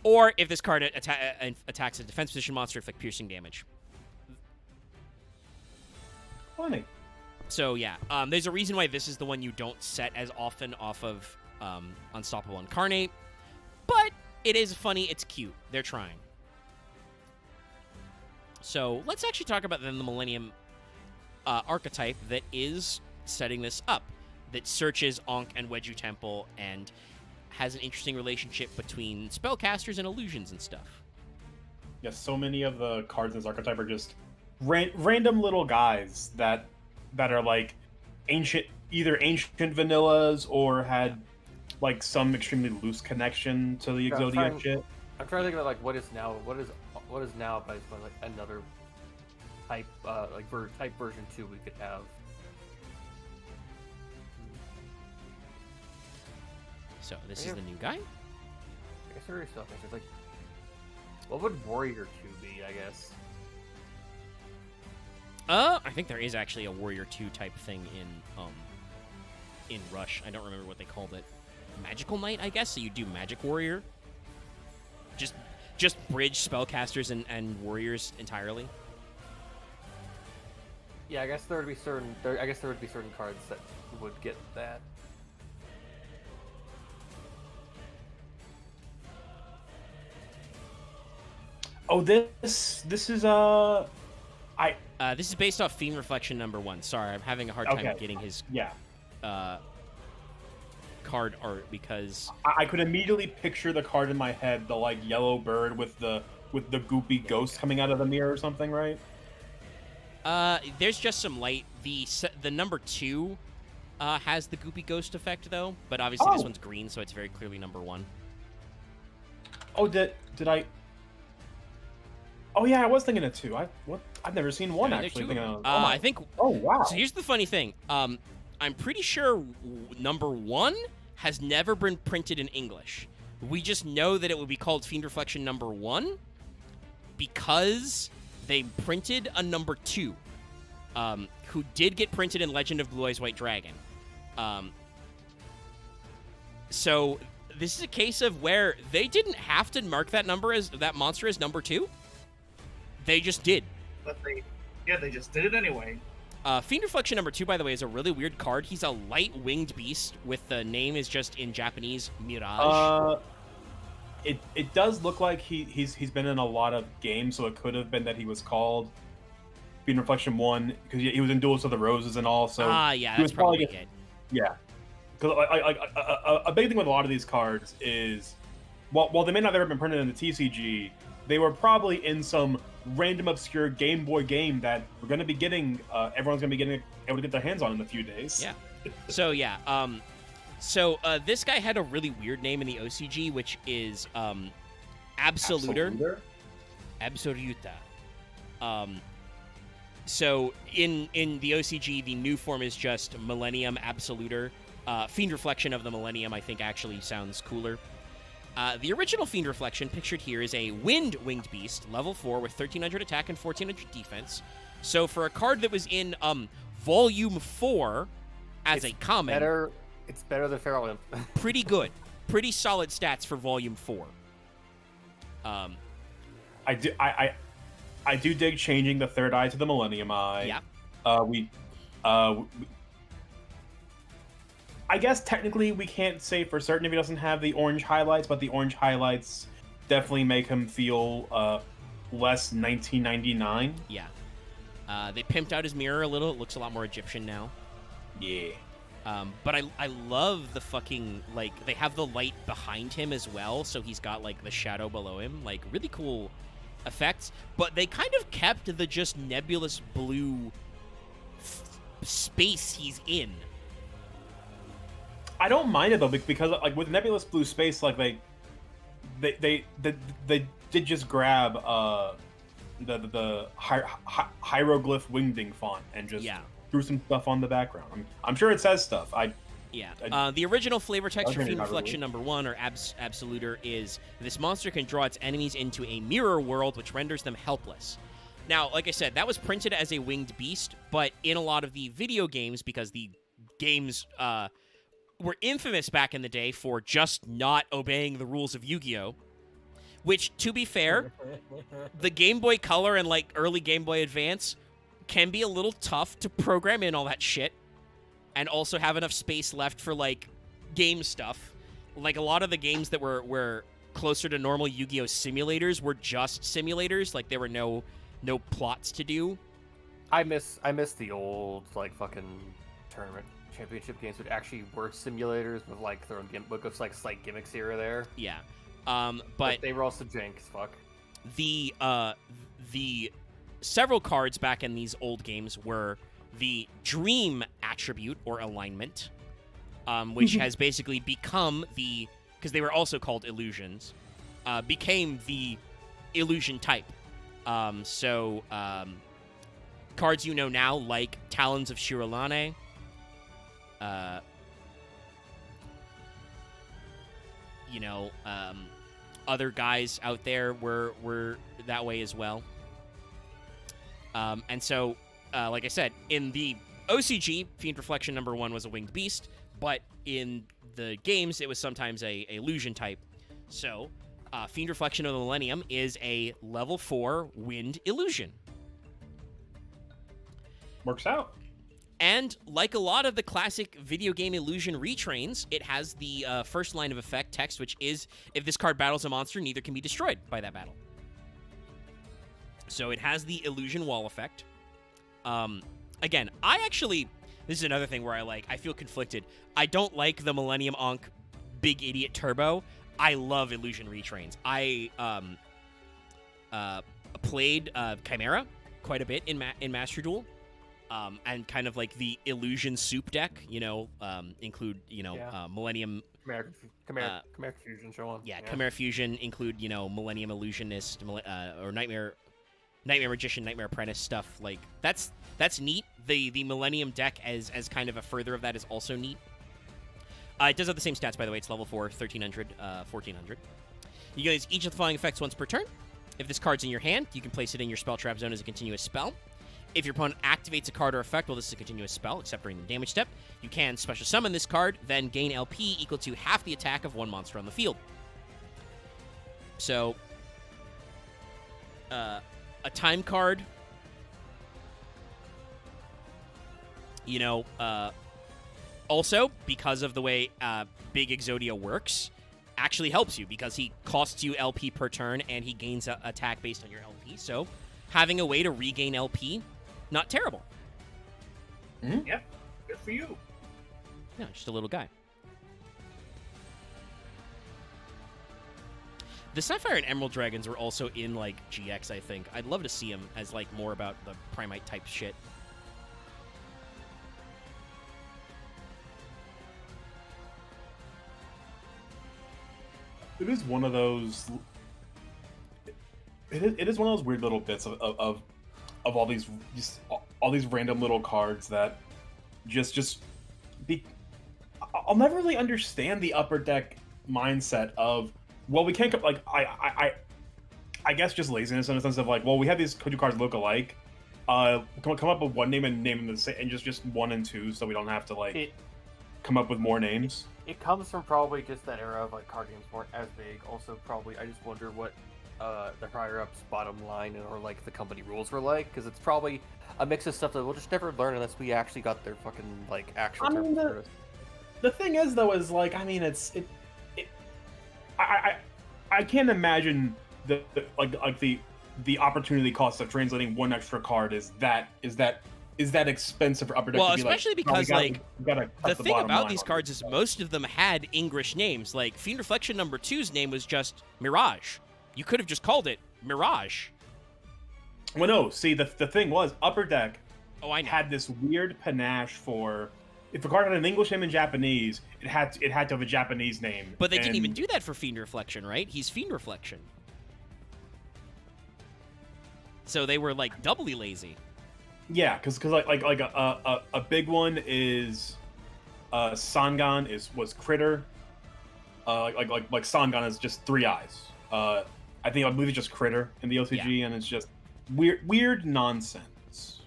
Or if this card attacks a defense position monster, inflict piercing damage. Funny. So yeah, there's a reason why this is the one you don't set as often off of Unstoppable Incarnate, but it is funny, it's cute. They're trying. So let's actually talk about then the Millennium archetype that is setting this up, that searches Ankh and Wedju Temple and has an interesting relationship between spellcasters and illusions and stuff. Yes, so many of the cards in this archetype are just random little guys that are like either ancient vanillas or had like some extremely loose connection to the Exodia shit. I'm trying to think about like what is now by like another type type version 2 we could have. So this is the new guy? I guess there is stuff. It's like, what would Warrior 2 be, I guess? I think there is actually a Warrior 2 type thing in Rush. I don't remember what they called it. Magical Knight, I guess? So you do Magic Warrior? Just bridge spellcasters and warriors entirely? Yeah, I guess there would be certain cards that would get that. Oh, this is this is based off Fiend Reflection #1. Sorry, I'm having a hard time getting his card art because I could immediately picture the card in my head, the like yellow bird with the goopy ghost coming out of the mirror or something, right? There's just some light. The #2 has the goopy ghost effect though, but obviously this one's green, so it's very clearly #1. Oh, did I? Oh yeah, I was thinking of 2. I've never seen 1 actually. I think. Oh wow. So here's the funny thing. I'm pretty sure #1 has never been printed in English. We just know that it would be called Fiend Reflection #1 because they printed a #2, who did get printed in Legend of Blue Eyes White Dragon. So this is a case of where they didn't have to mark that monster as #2. They just did. But they just did it anyway. Fiend Reflection #2, by the way, is a really weird card. He's a light winged beast with the name is just in Japanese Mirage. It does look like he's been in a lot of games, so it could have been that he was called Fiend Reflection 1 because he was in Duels of the Roses and all. So yeah, that's probably it. Yeah, because a big thing with a lot of these cards is, while they may not have ever been printed in the TCG, they were probably in some random obscure Game Boy game that we're going to be getting. Everyone's going to be able to get their hands on in a few days. Yeah. So yeah. This guy had a really weird name in the OCG, which is Absoluter. Absoluta. So in the OCG, the new form is just Millennium Absoluter. Fiend Reflection of the Millennium, I think, actually sounds cooler. The original Fiend Reflection pictured here is a Wind Winged Beast, level 4 with 1300 attack and 1400 defense. So for a card that was in Volume 4 as a common, it's better than Feral Imp. pretty good. Pretty solid stats for Volume 4. I do dig changing the third eye to the Millennium Eye. Yeah. I guess technically we can't say for certain if he doesn't have the orange highlights, but the orange highlights definitely make him feel less 1999. Yeah. They pimped out his mirror a little. It looks a lot more Egyptian now. Yeah. But I love the fucking, like, they have the light behind him as well, so he's got, like, the shadow below him. Like, really cool effects. But they kind of kept the just nebulous blue space he's in. I don't mind it though, because like with nebulous blue space, like they did just grab the hieroglyph wingding font and just threw some stuff on the background. I'm sure it says stuff. The original flavor text for Fiend Reflection number 1, or Absoluter, is this monster can draw its enemies into a mirror world, which renders them helpless. Now, like I said, that was printed as a winged beast, but in a lot of the video games, because the games were infamous back in the day for just not obeying the rules of Yu-Gi-Oh! Which, to be fair, the Game Boy Color and, like, early Game Boy Advance can be a little tough to program in all that shit, and also have enough space left for, like, game stuff. Like, a lot of the games that were closer to normal Yu-Gi-Oh! Simulators were just simulators. Like, there were no plots to do. I miss the old, like, fucking tournament championship games which actually were simulators with, like, their own like, slight gimmicks here or there. Yeah. But they were also jank as fuck. The several cards back in these old games were the Dream attribute, or alignment, which has basically become because they were also called illusions, became the illusion type. Cards you know now, like Talons of Shirolane, other guys out there were that way as well. Like I said, in the OCG, Fiend Reflection number 1 was a winged beast, but in the games, it was sometimes a illusion type. So, Fiend Reflection of the Millennium is a level 4 wind illusion. Works out. And like a lot of the classic video game illusion retrains, it has the first line of effect text, which is, if this card battles a monster, neither can be destroyed by that battle. So it has the illusion wall effect. Again, this is another thing where I feel conflicted. I don't like the Millennium Ankh Big Idiot Turbo. I love illusion retrains. I played Chimera quite a bit in Master Duel. And kind of like the illusion soup deck, include, Millennium... Chimera Fusion, so on. Yeah, Chimera Fusion include, Millennium Illusionist, or Nightmare Magician, Nightmare Apprentice stuff. Like, that's neat. The Millennium deck as kind of a further of that is also neat. It does have the same stats, by the way. It's level 4, 1300, 1400. You can use each of the following effects once per turn. If this card's in your hand, you can place it in your spell trap zone as a continuous spell. If your opponent activates a card or effect while this is a continuous spell, except during the damage step, you can special summon this card, then gain LP equal to half the attack of one monster on the field. So, a time card, also, because of the way Big Exodia works, actually helps you, because he costs you LP per turn, and he gains attack based on your LP, so having a way to regain LP, not terrible. Mm-hmm. Yep, good for you. Yeah, just a little guy. The Sapphire and Emerald Dragons were also in, like, GX, I think. I'd love to see them as, like, more about the Primite type shit. It is one of those... It is one of those weird little bits of all these random little cards that I'll never really understand the upper deck mindset of well, we can't like I guess just laziness in the sense of like, well, we have these two cards look alike. Come up with one name and name them the same, and just 1 and 2, so we don't have to like come up with more names. It comes from probably just that era of like card games weren't as big. Also, probably I just wonder what the higher ups bottom line or like the company rules were like, because it's probably a mix of stuff that we'll just never learn unless we actually got their fucking like actual terms for it. The thing is though is like, I mean, I can't imagine the opportunity cost of translating one extra card is that expensive for Upper Deck. Well, to be especially like, because we gotta the thing about these on cards is most of them had English names. Like Fiend Reflection number 2's name was just Mirage. You could have just called it Mirage. Well, no. See, the thing was Upper Deck. Oh, I know. Had this weird panache for if a card had an English name and Japanese, it had to have a Japanese name. But they didn't even do that for Fiend Reflection, right? He's Fiend Reflection. So they were like doubly lazy. Yeah, because like a big one is Sangan was Critter. Like Sangan is just 3 eyes. I believe it's just Critter in the OCG, Yeah. and it's just weird nonsense.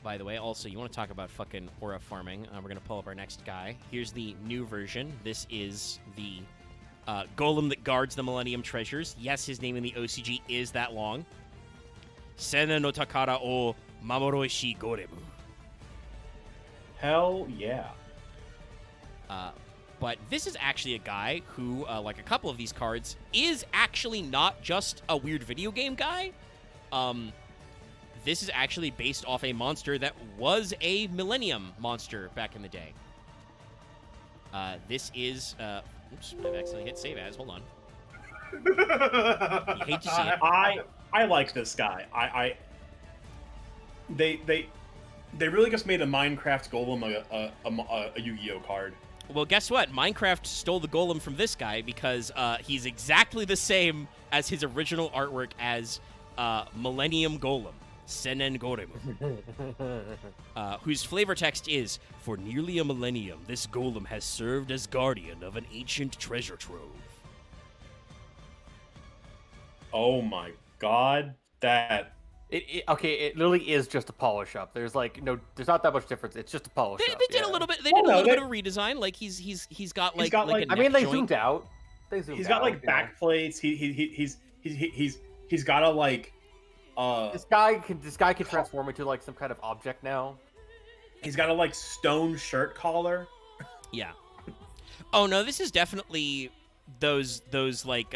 By the way, also, you want to talk about fucking aura farming. We're going to pull up our next guy. Here's the new version. This is the golem that guards the Millennium Treasures. Yes, his name in the OCG is that long. Sena no Takara o Mamoroishi Goremu. Hell yeah. But this is actually a guy who, like a couple of these cards, is actually not just a weird video game guy. This is actually based off a monster that was a Millennium monster back in the day. This is... oops, I've accidentally hit save as. Hold on. You hate to see it. I like this guy. They really just made a Minecraft Golem a Yu-Gi-Oh card. Well, guess what? Minecraft stole the golem from this guy because he's exactly the same as his original artwork as Millennium Golem, Senen Goremu, whose flavor text is, "For nearly a millennium, this golem has served as guardian of an ancient treasure trove." Oh my god, that... It literally is just a polish up. There's there's not that much difference. It's just a polish up. They did a little bit. They did a little bit of redesign. Like he's got like a I mean, neck they joint. zoomed out. He's got like back plates. He's got a like. This guy can transform into like some kind of object now. He's got a like stone shirt collar. Yeah. Oh no, this is definitely those like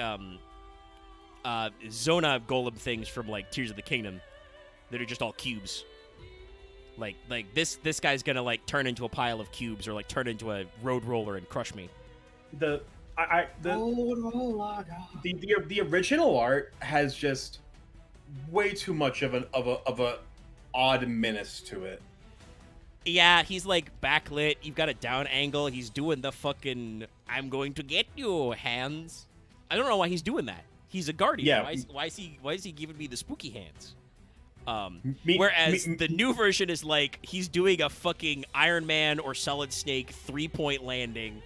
Zona golem things from like Tears of the Kingdom that are just all cubes. Like this guy's gonna like turn into a pile of cubes or like turn into a road roller and crush me. The original art has just way too much of a odd menace to it. Yeah, he's like backlit. You've got a down angle. He's doing the fucking "I'm going to get you" hands. I don't know why he's doing that. He's a guardian. Yeah. Why is he giving me the spooky hands? Whereas the new version is like he's doing a fucking Iron Man or Solid Snake 3-point landing.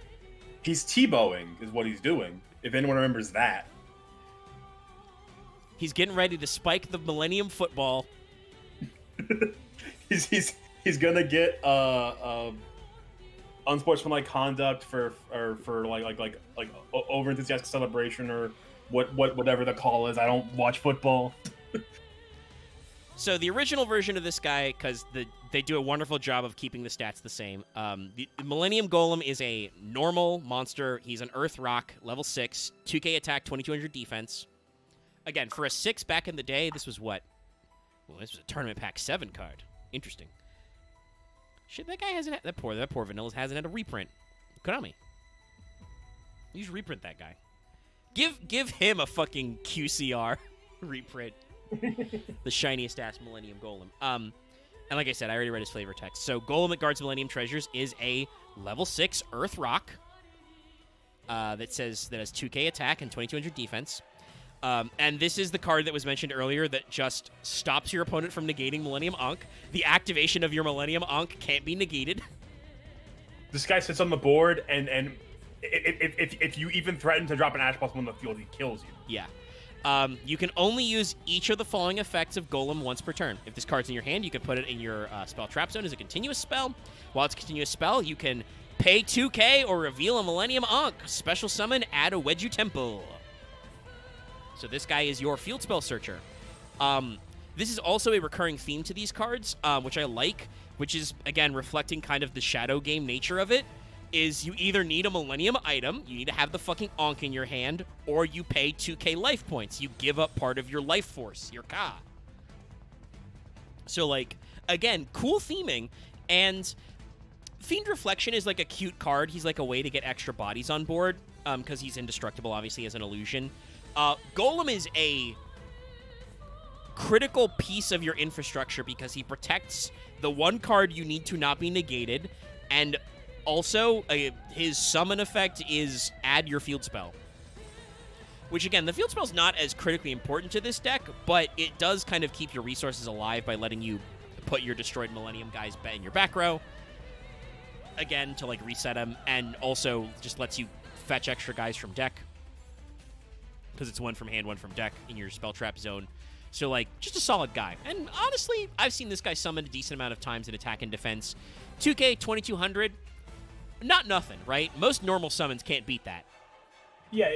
He's T-bowing is what he's doing. If anyone remembers that. He's getting ready to spike the Millennium Football. he's gonna get unsportsmanlike conduct for like over enthusiastic celebration or whatever the call is. I don't watch football. So the original version of this guy, because they do a wonderful job of keeping the stats the same. The Millennium Golem is a normal monster. He's an Earth Rock, level 6, 2k attack, 2200 defense. Again, for a 6 back in the day, this was what? Well, this was a Tournament Pack 7 card. Interesting. Shit, that guy hasn't had... That poor Vanilla hasn't had a reprint. Konami. You should reprint that guy. Give him a fucking QCR reprint. The shiniest ass Millennium Golem. And like I said, I already read his flavor text. So Golem that guards Millennium Treasures is a level 6 Earth Rock that has 2k attack and 2200 defense. And this is the card that was mentioned earlier that just stops your opponent from negating Millennium Ankh. The activation of your Millennium Ankh can't be negated. This guy sits on the board, and if you even threaten to drop an Ash Blossom on the field, he kills you. Yeah. You can only use each of the following effects of Golem once per turn. If this card's in your hand, you can put it in your spell trap zone as a continuous spell. While it's a continuous spell, you can pay 2k or reveal a Millennium Ankh. Special summon, add a Wedju Temple. So this guy is your field spell searcher. This is also a recurring theme to these cards, which I like, which is, again, reflecting kind of the shadow game nature of it, is you either need a Millennium item, you need to have the fucking Ankh in your hand, or you pay 2k life points. You give up part of your life force, your Ka. So, like, again, cool theming, and Fiend Reflection is like a cute card. He's like a way to get extra bodies on board, because he's indestructible, obviously, as an illusion. Golem is a critical piece of your infrastructure because he protects the one card you need to not be negated, and also his summon effect is add your field spell. Which, again, the field spell's not as critically important to this deck, but it does kind of keep your resources alive by letting you put your destroyed Millennium guys in your back row. Again, to, like, reset them, and also just lets you fetch extra guys from deck. Because it's one from hand, one from deck in your spell trap zone. So, like, just a solid guy. And honestly, I've seen this guy summoned a decent amount of times in attack and defense. 2k, 2200, not nothing, right? Most normal summons can't beat that. Yeah,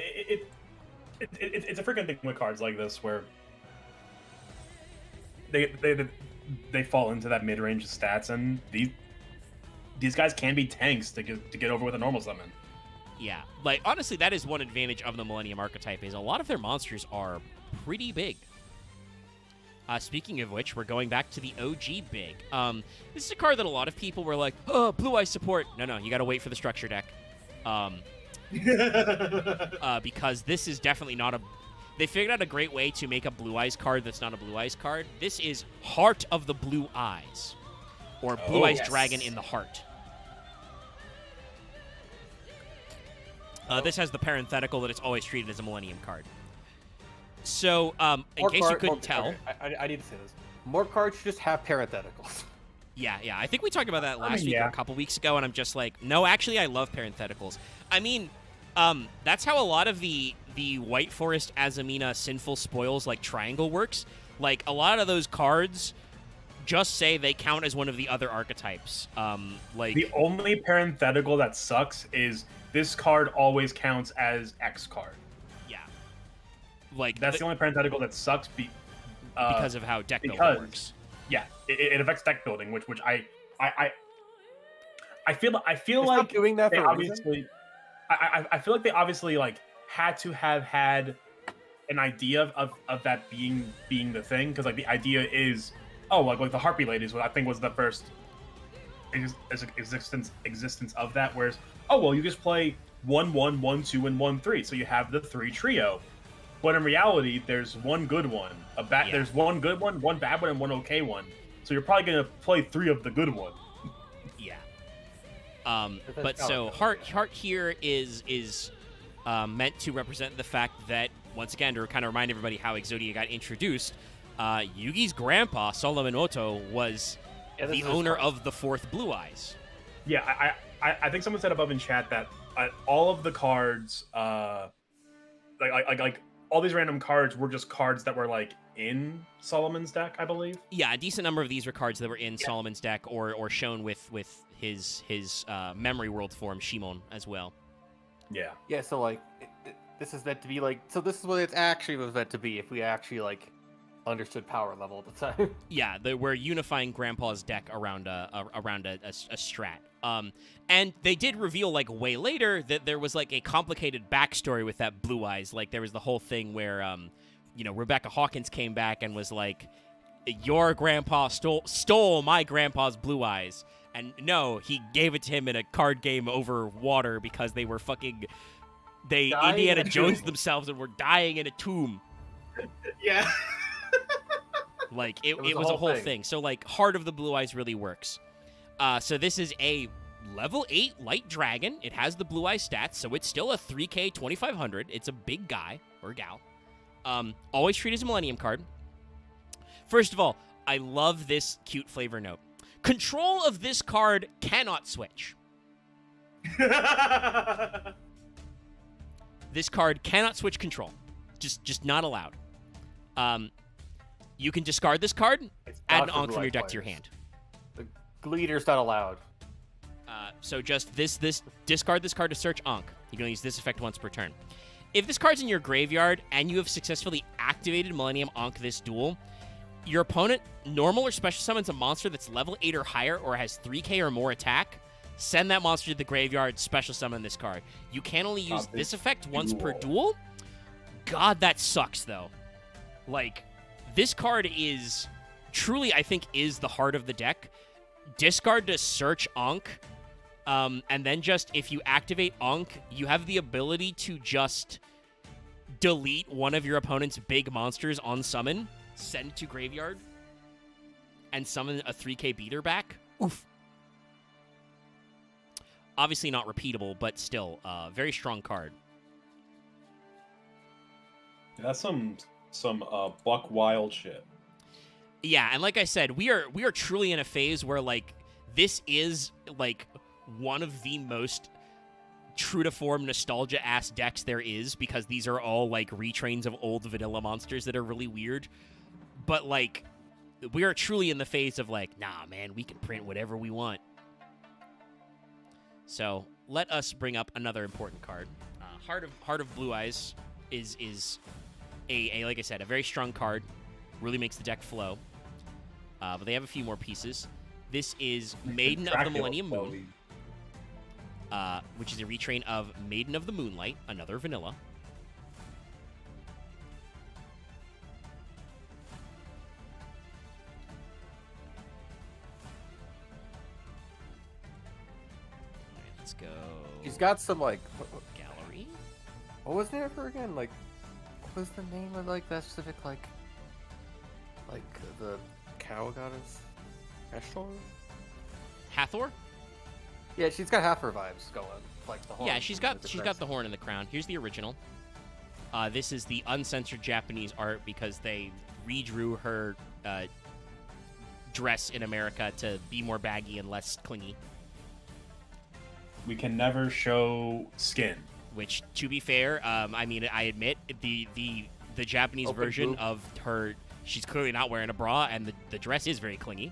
it's a freaking thing with cards like this where they fall into that mid-range stats, and these guys can be tanks to get over with a normal summon. Yeah, like, honestly, that is one advantage of the Millennium archetype, is a lot of their monsters are pretty big. Speaking of which, we're going back to the OG big. This is a card that a lot of people were like, oh, Blue Eyes support. No, you gotta wait for the structure deck. Because this is definitely not a... They figured out a great way to make a Blue Eyes card that's not a Blue Eyes card. This is Heart of the Blue Eyes. Or Blue Eyes Dragon in the Heart. This has the parenthetical that it's always treated as a Millennium card. So, in case you couldn't tell... I need to say this. More cards should just have parentheticals. Yeah. I think we talked about that last week or a couple weeks ago, and I'm just like, no, actually, I love parentheticals. I mean, that's how a lot of the White Forest Azamina Sinful Spoils, like, triangle works. Like, a lot of those cards just say they count as one of the other archetypes. Like, the only parenthetical that sucks is this card always counts as X card. Like, that's the only parenthetical that sucks because of how deck building works. Yeah, it affects deck building, which I feel It's like not doing that they for a obviously reason. I feel like they obviously like had to have had an idea of that being the thing, because like the idea is like the Harpy Ladies, what I think was the first existence of that, whereas you just play 1/1, 1/2, and 1/3, so you have the 3 trio. But in reality, there's one good one, there's one good one, one bad one, and one okay one. So you're probably gonna play 3 of the good one. Yeah. But so Heart here is meant to represent the fact that, once again, to kind of remind everybody how Exodia got introduced, Yugi's grandpa, Solomon Oto, was the owner of the 4th Blue Eyes. Yeah, I think someone said above in chat that all of the cards, like all these random cards were just cards that were like in Solomon's deck, I believe. Yeah, a decent number of these were cards that were in Solomon's deck or shown with his memory world form, Shimon, as well. Yeah. Yeah, so like this is meant to be like, so this is what it actually was meant to be if we actually like understood power level at the time. Yeah, we're unifying Grandpa's deck around a strat. And they did reveal, like, way later that there was, like, a complicated backstory with that Blue Eyes. Like, there was the whole thing where, Rebecca Hawkins came back and was like, your grandpa stole my grandpa's Blue Eyes. And no, he gave it to him in a card game over water because they were they Indiana Jones themselves and were dying in a tomb. Yeah. Like, it was a whole thing. So, like, Heart of the Blue Eyes really works. So this is a level 8 light dragon. It has the Blue Eye stats, so it's still a 3k 2500. It's a big guy or gal. Always treat as a Millennium card. First of all, I love this cute flavor note. Control of this card cannot switch. This card cannot switch control. Just not allowed. You can discard this card, add an Ankh from your deck to your hand. The Gleader's not allowed. So just this discard this card to search Ankh. You can only use this effect once per turn. If this card's in your graveyard and you have successfully activated Millennium Ankh this duel, your opponent normal or special summons a monster that's level 8 or higher or has 3k or more attack, send that monster to the graveyard, special summon this card. You can only use this effect once per duel. God, that sucks, though. Like, this card is truly, I think, is the heart of the deck. Discard to search Ankh, and then just, if you activate Ankh, you have the ability to just delete one of your opponent's big monsters on summon, send it to graveyard, and summon a 3k beater back. Oof. Obviously not repeatable, but still, very strong card. That's some buck wild shit. Yeah, and like I said, we are truly in a phase where, like, this is, like, one of the most true to form nostalgia ass decks there is, because these are all, like, retrains of old vanilla monsters that are really weird. But, like, we are truly in the phase of, like, nah, man, we can print whatever we want. So let us bring up another important card. Heart of Blue Eyes is a like I said, a very strong card. Really makes the deck flow. But they have a few more pieces. This is Maiden of the Millennium Moon, which is a retrain of Maiden of the Moonlight, another vanilla. Let's go. He's got some, like, Gallery. what was there for again? Like, what was the name of, like, that specific, like the cow goddess? Ashtor? Hathor? Yeah, she's got half her vibes going. Like the horn. Yeah, she's got the horn in the crown. Here's the original. This is the uncensored Japanese art because they redrew her dress in America to be more baggy and less clingy. We can never show skin. Which, to be fair, I mean, I admit the Japanese Open version boob. of her, she's clearly not wearing a bra, and the dress is very clingy.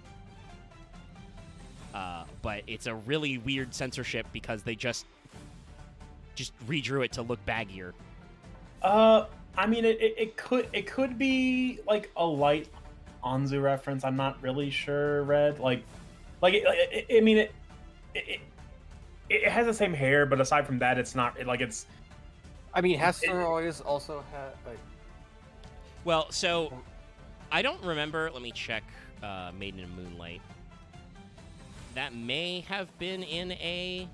But it's a really weird censorship because they just redrew it to look baggier. I mean, it could be like a light Anzu reference. I'm not really sure. Red, I mean, it has the same hair, but aside from that, it's not like it's. I mean, Hester always also had like. Well, so I don't remember. Let me check. Maiden in Moonlight. That may have been in a.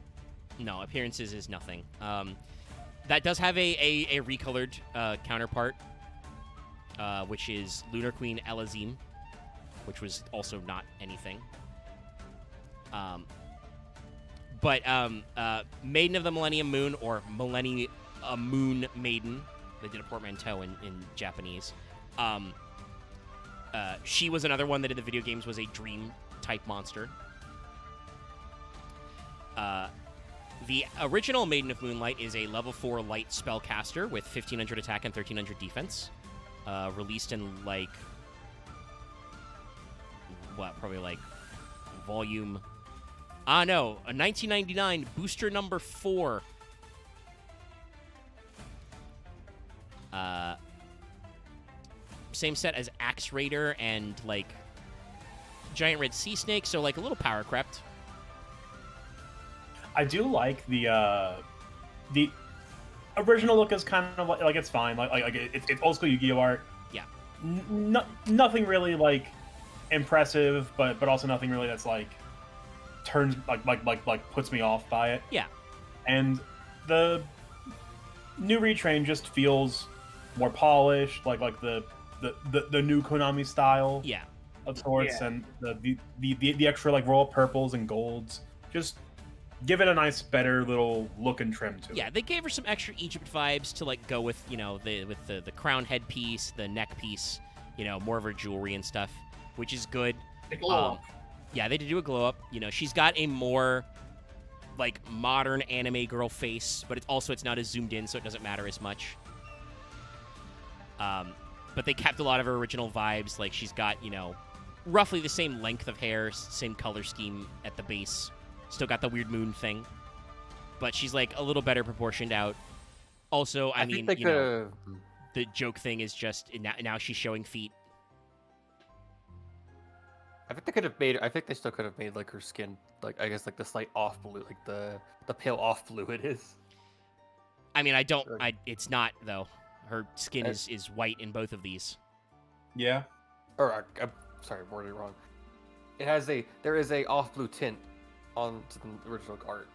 No, appearances is nothing. That does have a recolored counterpart, which is Lunar Queen Elazim, which was also not anything. But Maiden of the Millennium Moon, or Moon Maiden, they did a portmanteau in Japanese. She was another one that in the video games was a dream-type monster. The original Maiden of Moonlight is a level 4 light spellcaster with 1500 attack and 1300 defense. Released in, like, probably like volume... no, a 1999 booster number 4. Same set as Axe Raider and, like, Giant Red Sea Snake, so, like, a little power crept. I do like the original look is kind of like it's fine. Like it's old school Yu-Gi-Oh art. Yeah. Nothing really like impressive, but also nothing really that's like turns like puts me off by it. Yeah. And the new retrain just feels more polished, like the new Konami style. Yeah. Of sorts, Yeah. and the extra like royal purples and golds just give it a nice, better little look and trim to it. Yeah, they gave her some extra Egypt vibes to, like, go with, you know, the crown headpiece, the neck piece, you know, more of her jewelry and stuff, which is good. The glow up. Yeah, they did do a glow up. You know, she's got a more like modern anime girl face, but it's not as zoomed in, so it doesn't matter as much. But they kept a lot of her original vibes. Like, she's got, roughly the same length of hair, same color scheme at the base. Still got the weird moon thing. But she's, like, a little better proportioned out. Also, I mean, the joke thing is just, now she's showing feet. I think they still could have made, like, her skin, like, I guess, like, the slight off blue, like, the pale off blue it is. I mean, it's not, though. Her skin is white in both of these. Yeah. Or, I'm sorry, I'm wording wrong. There is a off blue tint on the original art.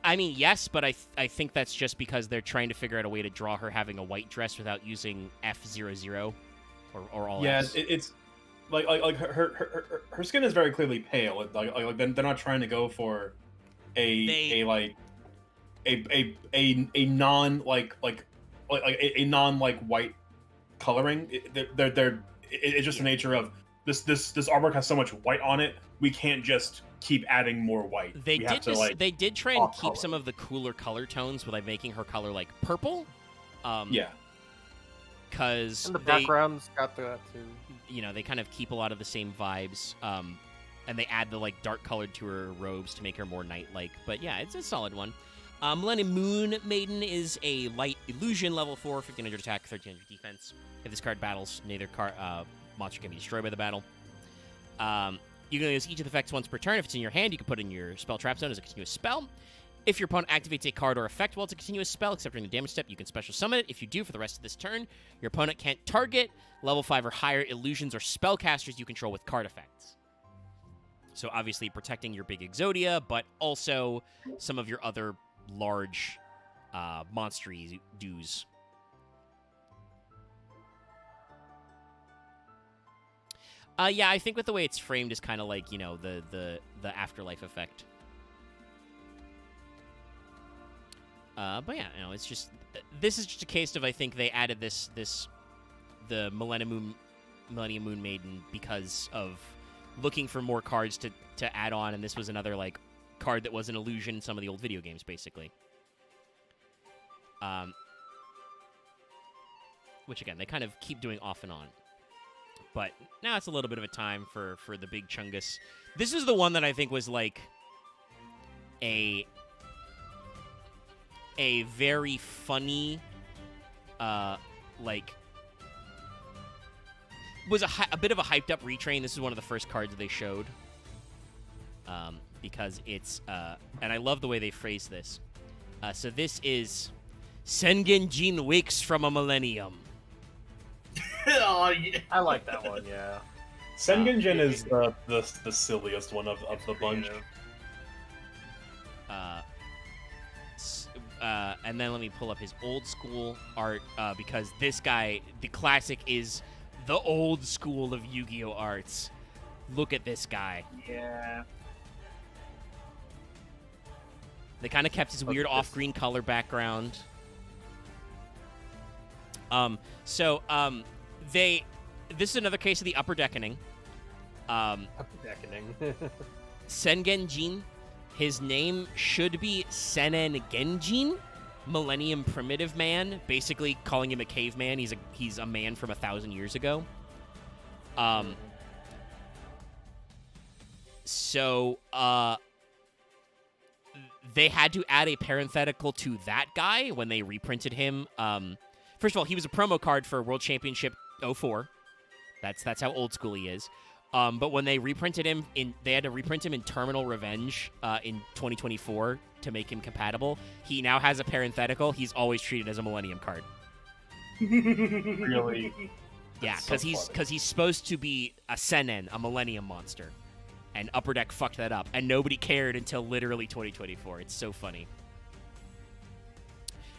I mean, yes, but I think that's just because they're trying to figure out a way to draw her having a white dress without using F00 or all. Yeah, Fs. it's like her skin is very clearly pale. Like they're not trying to go for a non a non white coloring. It's just the nature of this artwork has so much white on it. We can't just keep adding more white. They did try and keep some of the cooler color tones by making her color like purple. Yeah. Because and the background's got that too. They kind of keep a lot of the same vibes. And they add the like dark colored to her robes to make her more night-like. But yeah, it's a solid one. Millennium Moon Maiden is a light illusion, level 4, 1500 attack, 1300 defense. If this card battles, neither monster can be destroyed by the battle. You can use each of the effects once per turn. If it's in your hand, you can put it in your spell trap zone as a continuous spell. If your opponent activates a card or effect while it's a continuous spell, except during the damage step, you can special summon it. If you do for the rest of this turn, your opponent can't target level 5 or higher illusions or spellcasters you control with card effects. So obviously protecting your big Exodia, but also some of your other large monstery dues. Yeah, I think with the way it's framed is kind of like, the afterlife effect. But yeah, it's just, this is just a case of, I think they added the Millennium Moon Maiden because of looking for more cards to add on, and this was another, like, card that was an illusion in some of the old video games, basically. Which, again, they kind of keep doing off and on. But now it's a little bit of a time for the big Chungus. This is the one that I think was, like, a very funny, was a bit of a hyped up retrain. This is one of the first cards they showed. Because it's, and I love the way they phrase this. So this is Sengen Jin wakes from a millennium. Oh, yeah. I like that one, yeah. Sengen Jin is the silliest one of the bunch. And then let me pull up his old school art, because this guy, the classic, is the old school of Yu-Gi-Oh! Arts. Look at this guy. Yeah. They kind of kept his weird off-green color background. This is another case of the upper deckening. Upper deckening. Sengen Jin, his name should be Senen Genjin, Millennium Primitive Man, basically calling him a caveman. He's a man from 1,000 years ago. They had to add a parenthetical to that guy when they reprinted him. First of all, he was a promo card for World Championship 04. That's how old school he is. But when they reprinted him, they had to reprint him in Terminal Revenge in 2024 to make him compatible. He now has a parenthetical. He's always treated as a Millennium card. Really? Yeah, because he's supposed to be a Senen, a Millennium monster. And Upper Deck fucked that up. And nobody cared until literally 2024. It's so funny.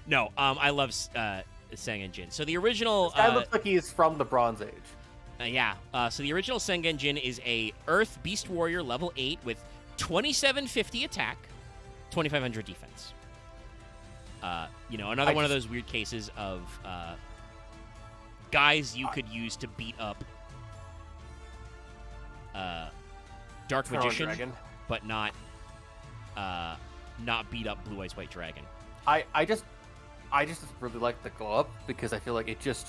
No, I love Sengen Jin. So the original... This guy looks like he's from the Bronze Age. Yeah. So the original Sengen Jin is a Earth Beast Warrior level 8 with 2750 attack, 2500 defense. Another one of those weird cases of guys you could use to beat up Dark Magician, Dragon. but not not beat up Blue Eyes White Dragon. I just really like the glow up because I feel like it just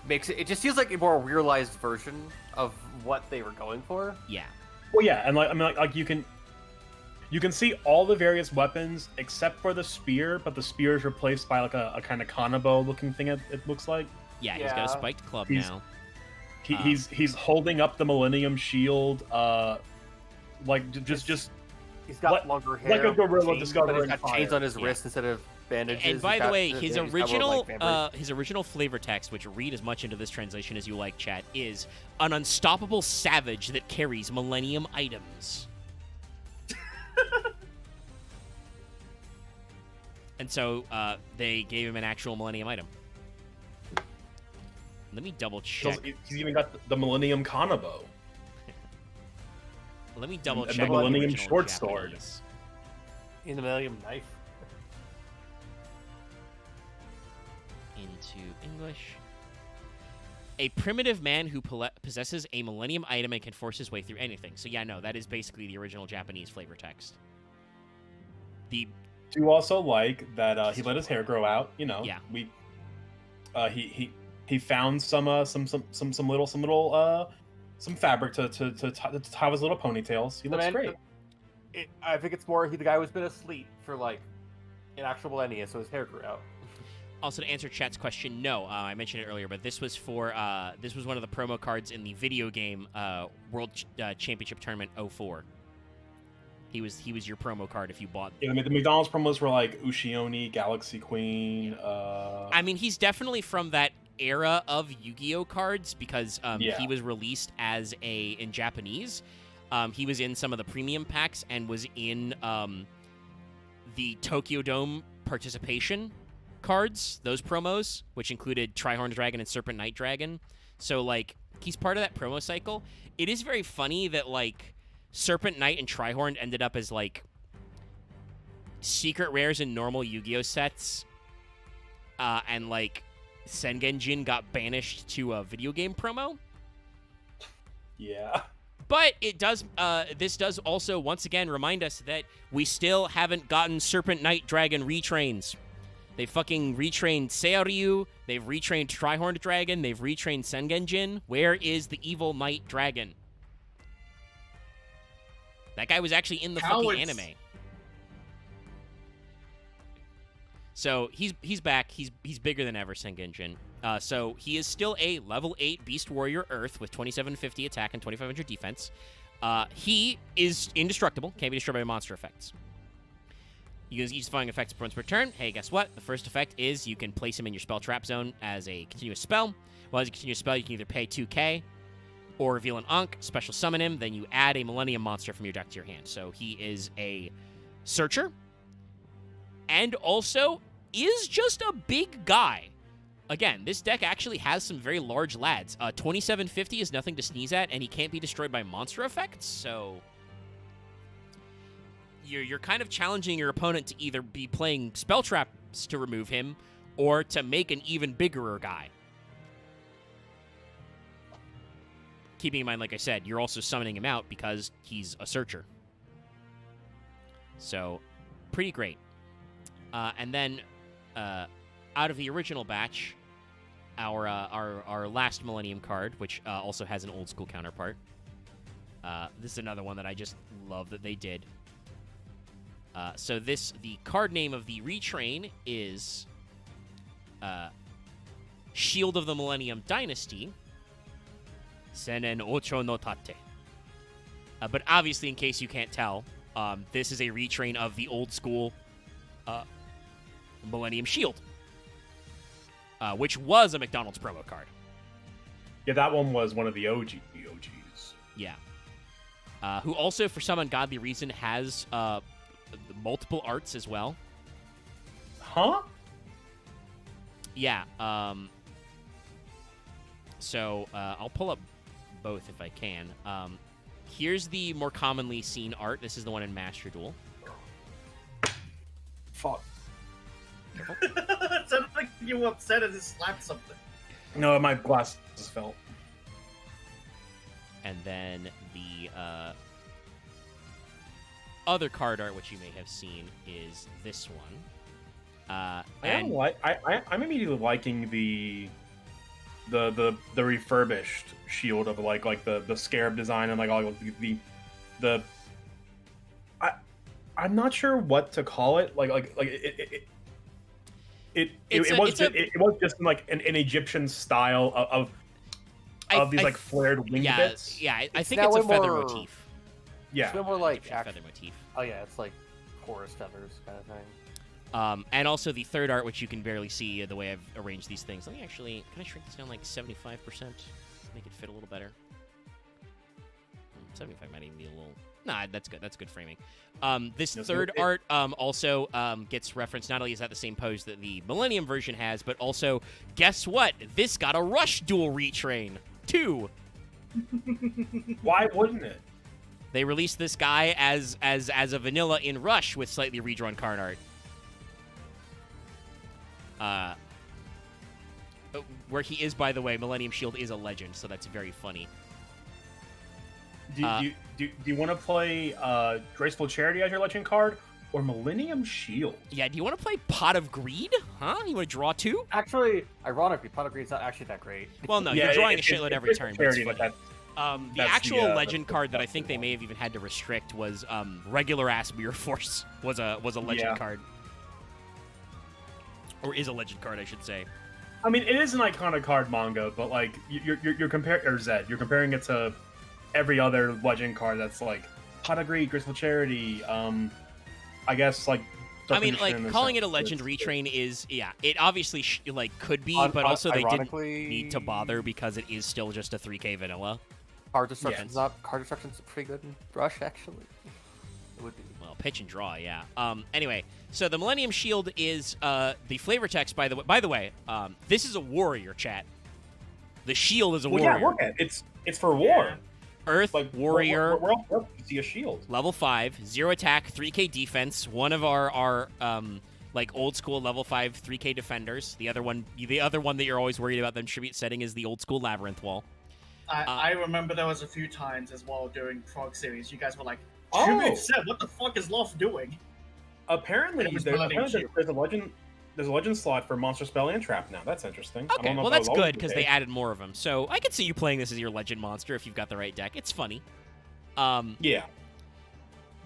makes it just feels like a more realized version of what they were going for. Yeah. Well, yeah, and like you can see all the various weapons except for the spear, but the spear is replaced by like a kind of kanabo looking thing. It looks like. Yeah, he's got a spiked club now. He's holding up the Millennium Shield. Like just He's got longer hair, like a gorilla chains, discovering but he's got fire. chains on his wrist instead of bandages. And by the way, his original his flavor text, which read as much into this translation as you like, chat, is an unstoppable savage that carries Millennium items. And so they gave him an actual Millennium item. Let me double check. He's even got the Millennium Kanabo. Let me double and check. the Millennium original Short Sword. Japanese. in the Millennium Knife. Into English. A primitive man who possesses a Millennium item and can force his way through anything. So yeah, no, that is basically the original Japanese flavor text. Do also like that he let his hair grow out. You know, yeah. He found some fabric to tie his little ponytails. He looks great. I think it's more the guy who's been asleep for like an actual millennia, so his hair grew out. Also, to answer chat's question, no, I mentioned it earlier, but this was for this was one of the promo cards in the video game World Championship Tournament 04. He was your promo card if you bought. Yeah, the McDonald's promos were like Ushioni, Galaxy Queen. I mean, he's definitely from that era of Yu-Gi-Oh cards because he was released as in Japanese. He was in some of the premium packs and was in the Tokyo Dome participation cards, those promos, which included Trihorn Dragon and Serpent Knight Dragon. So, like, he's part of that promo cycle. It is very funny that, like, Serpent Knight and Trihorn ended up as, like, secret rares in normal Yu-Gi-Oh sets. And, like, Sengenjin got banished to a video game promo. Yeah. But it does. This does also once again remind us that we still haven't gotten Serpent Knight Dragon retrains. They fucking retrained Seiryu. They've retrained Trihorn Dragon. They've retrained Sengenjin. Where is the evil Knight Dragon? That guy was actually in the fucking anime. So he's back. He's bigger than ever, Sengenjin. So he is still a level 8 Beast Warrior Earth with 2750 attack and 2500 defense. He is indestructible. Can't be destroyed by monster effects. You can use following effects once per turn. Hey, guess what? The first effect is you can place him in your spell trap zone as a continuous spell. Well, as a continuous spell, you can either pay 2k or reveal an Ankh, special summon him, then you add a Millennium monster from your deck to your hand. So he is a searcher and also is just a big guy. Again, this deck actually has some very large lads. 2750 is nothing to sneeze at, and he can't be destroyed by monster effects, so you're kind of challenging your opponent to either be playing spell traps to remove him or to make an even bigger guy. Keeping in mind, like I said, you're also summoning him out because he's a searcher. So, pretty great. And then, out of the original batch, our last Millennium card, which also has an old school counterpart. This is another one that I just love that they did. So the card name of the retrain is Shield of the Millennium Dynasty, Senen Ocho no Tate. But obviously, in case you can't tell, this is a retrain of the old school Millennium Shield, which was a McDonald's promo card. Yeah, that one was one of the OGs. Yeah. Who also, for some ungodly reason, has multiple arts as well. Huh? Yeah. So I'll pull up both if I can. Here's the more commonly seen art. This is the one in Master Duel. Fuck. It sounded like you were upset as it slapped something. No, my glasses fell. And then the... other card art, which you may have seen, is this one. I'm immediately liking the refurbished shield of like the scarab design and like all the I'm not sure what to call it. It was just like an Egyptian style of these flared wing bits. Yeah, I think it's a feather motif. Yeah, it's more like feather motif. Oh yeah, it's like chorus feathers kind of thing. And also the third art, which you can barely see the way I've arranged these things. Let me actually, can I shrink this down like 75%? Make it fit a little better. 75 might even be a little... Nah, that's good. That's good framing. This third art also gets referenced. Not only is that the same pose that the Millennium version has, but also, guess what? This got a Rush dual retrain, too. Why wouldn't it? They released this guy as a vanilla in Rush with slightly redrawn card art. Where he is, by the way, Millennium Shield is a legend, so that's very funny. Do you want to play Graceful Charity as your legend card, or Millennium Shield? Yeah, do you want to play Pot of Greed? Huh? You want to draw two? Actually, ironically, Pot of Greed's not actually that great. Well, no, you're drawing a shitload every turn, but it's funny. The That's actual the, legend card that I think they may have even had to restrict was regular-ass Mirror Force was a legend card. Or is a legend card, I should say. I mean, it is an iconic card manga, but like you're comparing, or Zed, you're comparing it to every other legend card that's like Pot of Greed, Graceful Charity, I guess like. I mean, like calling it a legend retrain is it obviously could be, but also they didn't need to bother because it is still just a 3K vanilla. Card destruction's pretty good in Rush actually. It would be. Well, pitch and draw, yeah. Anyway, so the Millennium Shield is the flavor text. By the way, this is a warrior, chat. The shield is a warrior. Yeah, it's for war. Earth warrior. We're all to see a shield. Level 5, 0 attack, 3K defense. One of our old school level 5 3K defenders. The other one that you're always worried about them tribute setting is the old school Labyrinth Wall. I remember there was a few times as well during Prog series. You guys were like, "Tribute set, what the fuck is Loft doing?" Apparently, there's a legend slot for Monster Spell and Trap now. That's interesting. Okay, well that's good because they added more of them. So I could see you playing this as your legend monster if you've got the right deck. It's funny. Yeah.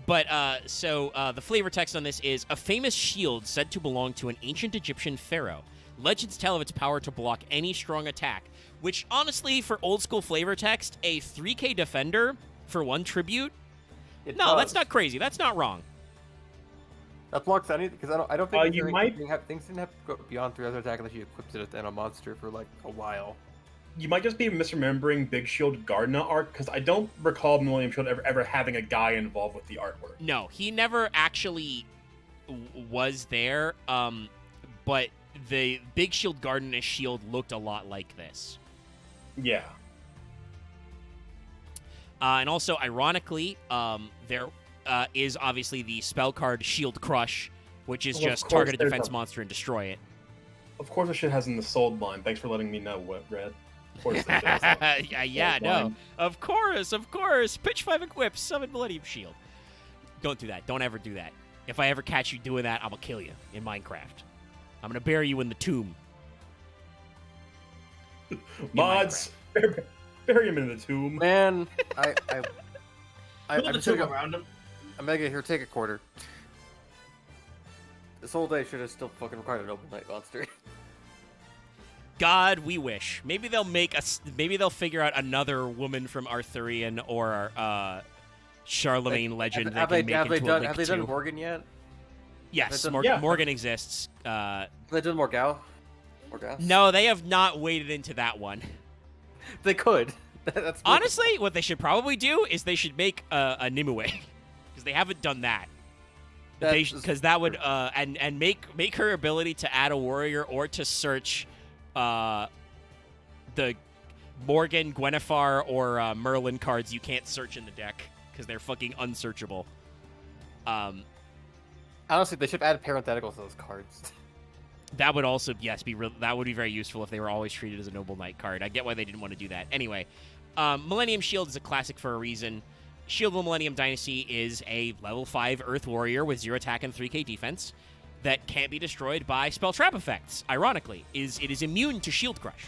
But the flavor text on this is a famous shield said to belong to an ancient Egyptian pharaoh. Legends tell of its power to block any strong attack, which honestly, for old school flavor text, a 3K defender for 1 tribute? That's not crazy. That's not wrong. That blocks anything because I don't think things didn't have to go beyond 3 other attack unless you equipped it on a monster for like a while. You might just be misremembering Big Shield Gardena art because I don't recall Millennium Shield ever having a guy involved with the artwork. No, he never actually was there. But the Big Shield Gardena shield looked a lot like this. Yeah. And also, ironically, there is obviously the spell card Shield Crush, which is just target a defense monster and destroy it. Of course, the shit has in the sold line. Thanks for letting me know, Red. Of course, Of course. Pitch 5 equips, summon Millennium Shield. Don't do that. Don't ever do that. If I ever catch you doing that, I'm gonna kill you in Minecraft. I'm gonna bury you in the tomb. Mods, bury him in the tomb. Man, I'm just gonna go around him. Omega, here, take a quarter. This whole day should have still fucking required an open night monster. God, we wish. Maybe they'll figure out another woman from Arthurian or Charlemagne legend. Have they done Morgan yet? Yes, Morgan exists. Have they done Morgao? No, they have not waded into that one. They could. That's honestly, what they should probably do is they should make a Nimue, because they haven't done that. Because that would and make her ability to add a warrior or to search the Morgan, Gwennifer, or Merlin cards you can't search in the deck because they're fucking unsearchable. Honestly, they should add parentheticals to those cards. That would also, yes, that would be very useful if they were always treated as a Noble Knight card. I get why they didn't want to do that. Anyway, Millennium Shield is a classic for a reason. Shield of the Millennium Dynasty is a level 5 Earth Warrior with 0 attack and 3k defense that can't be destroyed by spell trap effects. Ironically, it is immune to Shield Crush.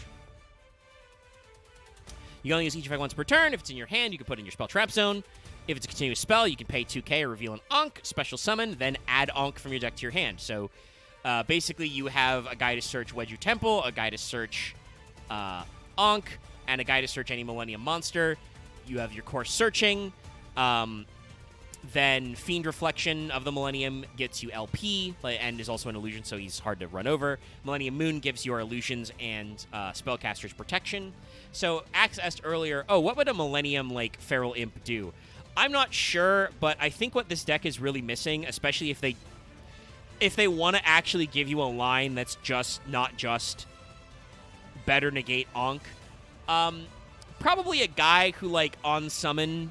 You can only use each effect once per turn. If it's in your hand, you can put it in your spell trap zone. If it's a continuous spell, you can pay 2k or reveal an Ankh, special summon, then add Ankh from your deck to your hand. So basically, you have a guy to search Wedju Temple, a guy to search Ankh, and a guy to search any Millennium monster. You have your core searching. Then Fiend Reflection of the Millennium gets you LP, and is also an illusion, so he's hard to run over. Millennium Moon gives your illusions and spellcaster's protection. So, Axe asked earlier, what would a Millennium, Feral Imp do? I'm not sure, but I think what this deck is really missing, especially if they want to actually give you a line that's not just better negate Ankh, probably a guy who, on summon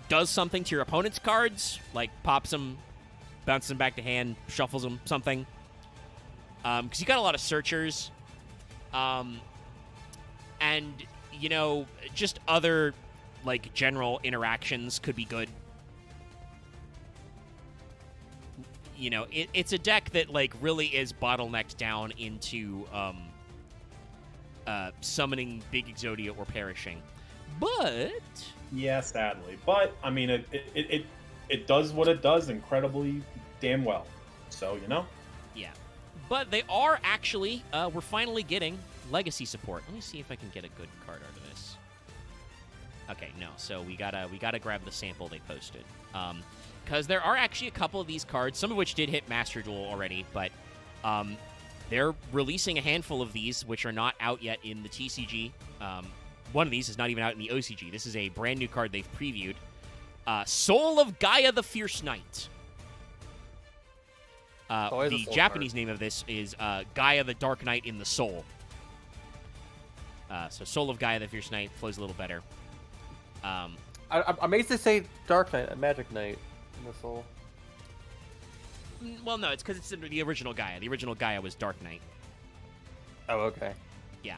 does something to your opponent's cards, pops them, bounces them back to hand, shuffles them, something. Because you got a lot of searchers. And, just other, general interactions could be good. It's a deck that, really is bottlenecked down into summoning big Exodia or perishing. But... Yeah, sadly. But, I mean, it does what it does incredibly damn well. So, Yeah. But they are actually, we're finally getting legacy support. Let me see if I can get a good card out of this. Okay, no. So we gotta grab the sample they posted. Because there are actually a couple of these cards, some of which did hit Master Duel already, but they're releasing a handful of these, which are not out yet in the TCG. One of these is not even out in the OCG. This is a brand new card they've previewed. Soul of Gaia the Fierce Knight. The Japanese name of this is Gaia the Dark Knight in the Soul. So Soul of Gaia the Fierce Knight flows a little better. I'm amazed they say Dark Knight, a Magic Knight in the Soul. Well, no, it's because it's the original Gaia. The original Gaia was Dark Knight. Oh, okay. Yeah.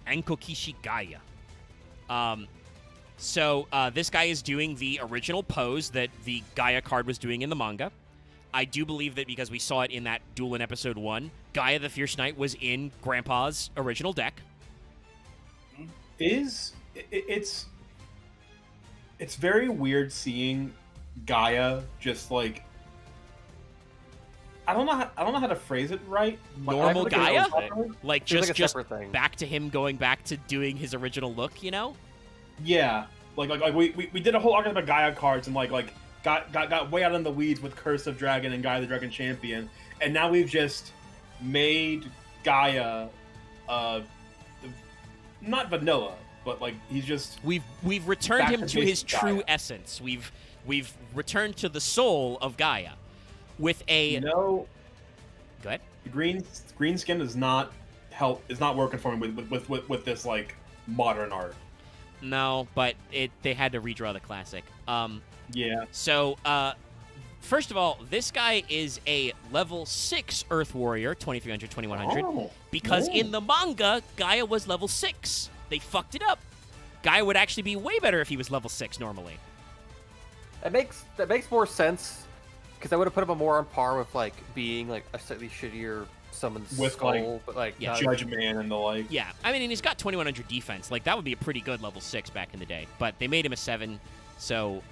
Ankokishi Gaia. So this guy is doing the original pose that the Gaia card was doing in the manga. I do believe that because we saw it in that duel in episode 1, Gaia the Fierce Knight was in Grandpa's original deck. It's very weird seeing Gaia just I don't know how to phrase it right. Normal Gaia? Just thing. Back to him going back to doing his original look, Yeah. We did a whole argument about Gaia cards and got way out in the weeds with Curse of Dragon and Gaia the Dragon Champion, and now we've just made Gaia not vanilla, but he's just we've returned him to his true essence. We've returned to the soul of Gaia. With a go ahead. The green skin is not working for me with this modern art. No, but they had to redraw the classic. Yeah. So first of all, this guy is a level 6 Earth Warrior, 2300, 2100. Because in the manga, Gaia was level 6. They fucked it up. Gaia would actually be way better if he was level 6 normally. That makes more sense. Because I would have put him more on par with being a slightly shittier summon with skull, but Judgment and the like. Yeah, I mean, and he's got 2100 defense. That would be a pretty good level 6 back in the day. But they made him a 7. So,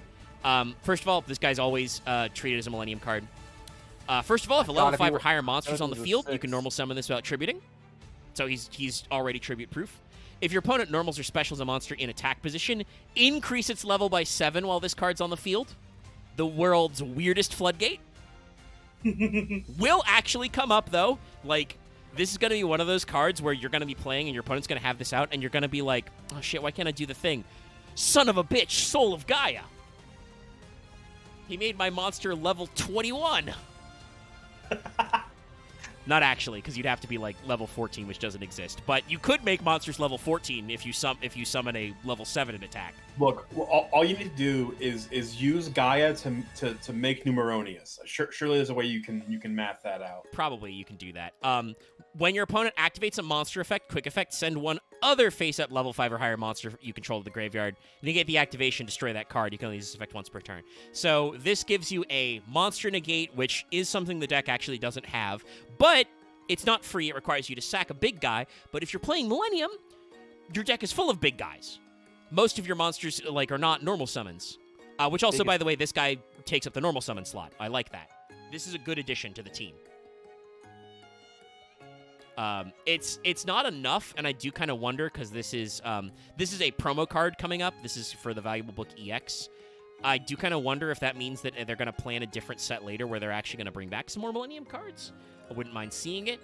first of all, this guy's always treated as a Millennium card. First of all, if a level 5 or higher monster is on the field, you can normal summon this without tributing. So he's already tribute proof. If your opponent normals or specials a monster in attack position, increase its level by 7 while this card's on the field. The world's weirdest floodgate will actually come up, though. This is going to be one of those cards where you're going to be playing and your opponent's going to have this out, and you're going to be like, oh shit, why can't I do the thing? Son of a bitch, Soul of Gaia. He made my monster level 21. Not actually, because you'd have to be level 14, which doesn't exist. But you could make monsters level 14 if you summon a level 7 in attack. Look, all you need to do is use Gaia to make Numeronius. Surely there's a way you can math that out. Probably you can do that. When your opponent activates a monster effect, quick effect, send one other face-up level 5 or higher monster you control to the graveyard. And you get the activation, destroy that card. You can only use this effect once per turn. So this gives you a monster negate, which is something the deck actually doesn't have. But it's not free. It requires you to sack a big guy. But if you're playing Millennium, your deck is full of big guys. Most of your monsters are not normal summons. Which also, by the way, this guy takes up the normal summon slot. I like that. This is a good addition to the team. It's not enough, and I do kind of wonder because this is a promo card coming up. This is for the Valuable Book EX. I do kind of wonder if that means that they're going to plan a different set later where they're actually going to bring back some more Millennium cards. I wouldn't mind seeing it.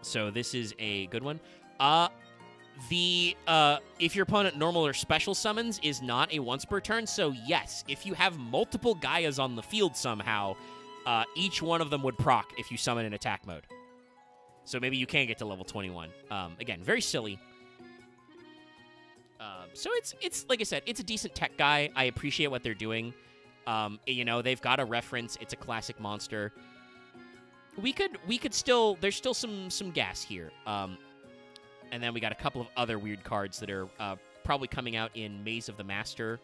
So this is a good one. If your opponent normal or special summons is not a once per turn, so yes, if you have multiple Gaias on the field somehow, each one of them would proc if you summon in attack mode. So maybe you can get to level 21. Again, very silly. So it's like I said, it's a decent tech guy. I appreciate what they're doing. They've got a reference. It's a classic monster. We could still, there's still some gas here. And then we got a couple of other weird cards that are probably coming out in Maze of the Master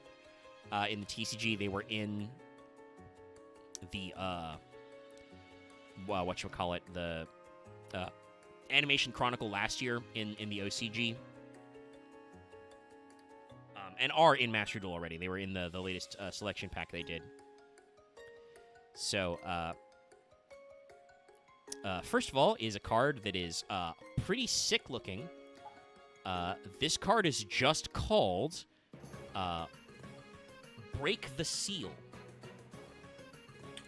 in the TCG. They were in the, whatchamacallit, the Animation Chronicle last year in the OCG. And are in Master Duel already. They were in the latest selection pack they did. So, first of all is a card that is pretty sick looking. This card is just called Break the Seal.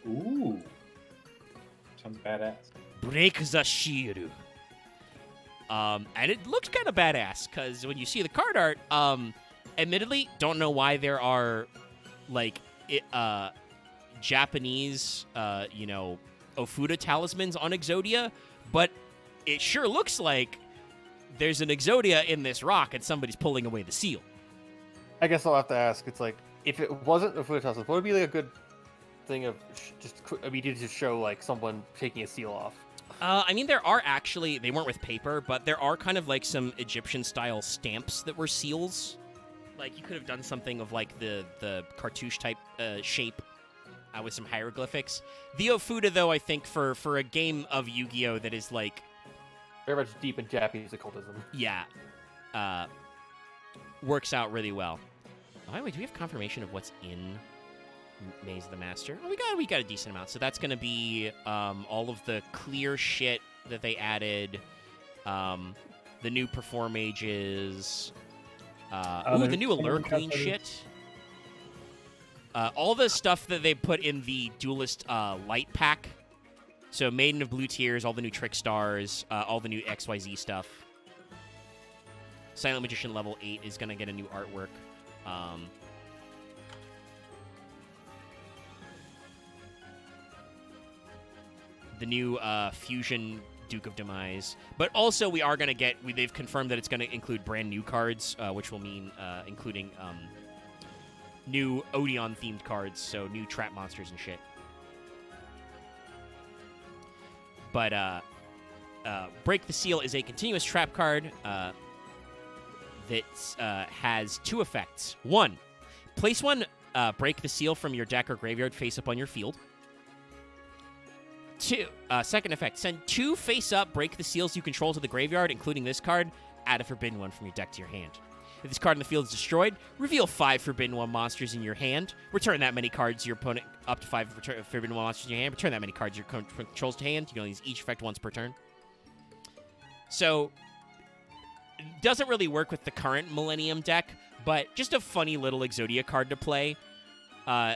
Ooh. Sounds badass. Break the Shield. And it looks kind of badass, because when you see the card art, admittedly, don't know why there are, Japanese, Ofuda talismans on Exodia, but it sure looks like there's an Exodia in this rock and somebody's pulling away the seal. I guess I'll have to ask. It's like, if it wasn't a Ofuda talisman, what would be a good thing of just immediately to show someone taking a seal off? There are actually, they weren't with paper, but there are kind of some Egyptian-style stamps that were seals. You could have done something of the cartouche-type shape with some hieroglyphics. The Ofuda, though, I think for a game of Yu-Gi-Oh! That is very much deep in Japanese occultism. Yeah. Works out really well. By the way, do we have confirmation of what's in Maze of the Master? Oh, we got a decent amount. So that's going to be all of the clear shit that they added, the new Perform Mages, the new Allure Queen shit. All the stuff that they put in the Duelist Light Pack. So Maiden of Blue Tears, all the new Trick Stars, all the new XYZ stuff. Silent Magician level 8 is going to get a new artwork. The new Fusion Duke of Demise. But also we are going to get, they've confirmed that it's going to include brand new cards, which will mean including new Odeon-themed cards, so new trap monsters and shit. But Break the Seal is a continuous trap card that has two effects. One, place one Break the Seal from your deck or graveyard face up on your field. Two, second effect, send two face up Break the Seals you control to the graveyard, including this card. Add a Forbidden One from your deck to your hand. If this card in the field is destroyed, reveal 5 Forbidden One monsters in your hand. Return that many cards your opponent, up to 5 Forbidden One monsters in your hand. Return that many cards your opponent controls to hand. You can only use each effect once per turn. So, it doesn't really work with the current Millennium deck, but just a funny little Exodia card to play.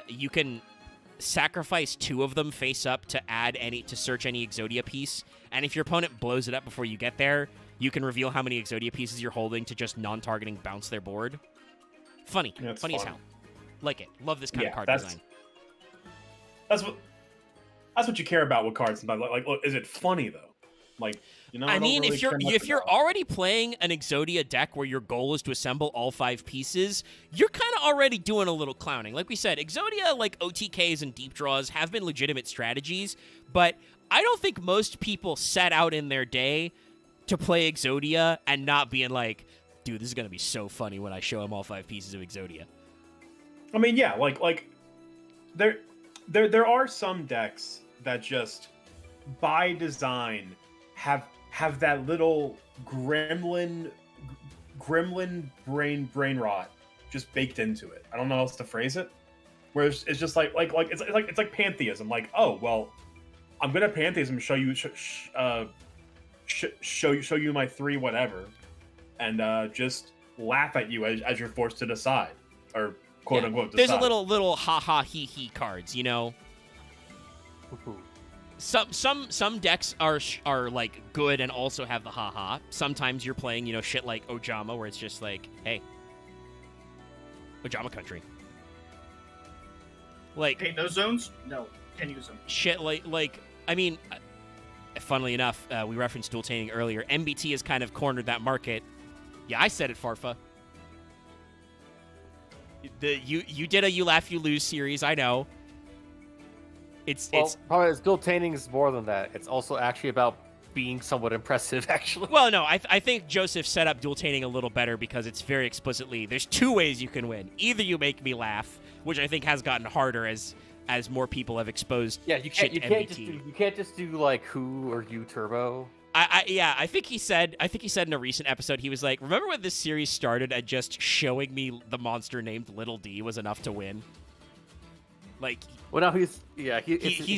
You can sacrifice 2 of them face up to search any Exodia piece, and if your opponent blows it up before you get there, you can reveal how many Exodia pieces you're holding to just non-targeting bounce their board. Funny. Yeah, funny as hell. Like it. Love this kind of card design. That's what you care about with cards. Look, is it funny though? Like, I mean, don't really care much if you're about. already playing an Exodia deck where your goal is to assemble all 5 pieces, you're kind of already doing a little clowning. Like we said, Exodia, like OTKs and deep draws, have been legitimate strategies, but I don't think most people set out in their day to play Exodia and not being like, dude, this is gonna be so funny when I show him all 5 pieces of Exodia. I mean, yeah, like there are some decks that just by design have that little gremlin brain rot just baked into it. I don't know how else to phrase it. Where it's just like it's like pantheism. Like, oh well, I'm gonna pantheism show you show you my 3 whatever, and just laugh at you as you're forced to decide, or quote unquote decide. There's a little ha ha he he cards, you know. Some decks are like good and also have the haha. Sometimes you're playing, shit like Ojama, where it's just like, hey, Ojama country. Like, Hate those zones? No, can use them. Shit like I mean, funnily enough, we referenced dual tainting earlier. MBT has kind of cornered that market. Yeah, I said it, Farfa. You did a You Laugh You Lose series, I know. It's probably dual tainting is more than that. It's also actually about being somewhat impressive, actually. Well, no, I think Joseph set up dual tainting a little better because it's very explicitly, there's 2 ways you can win. Either you make me laugh, which I think has gotten harder as more people have exposed. Yeah, you can't just do like Who or You Turbo. I think he said in a recent episode, he was like, remember when this series started and just showing me the monster named Little D was enough to win? Like, well, now he's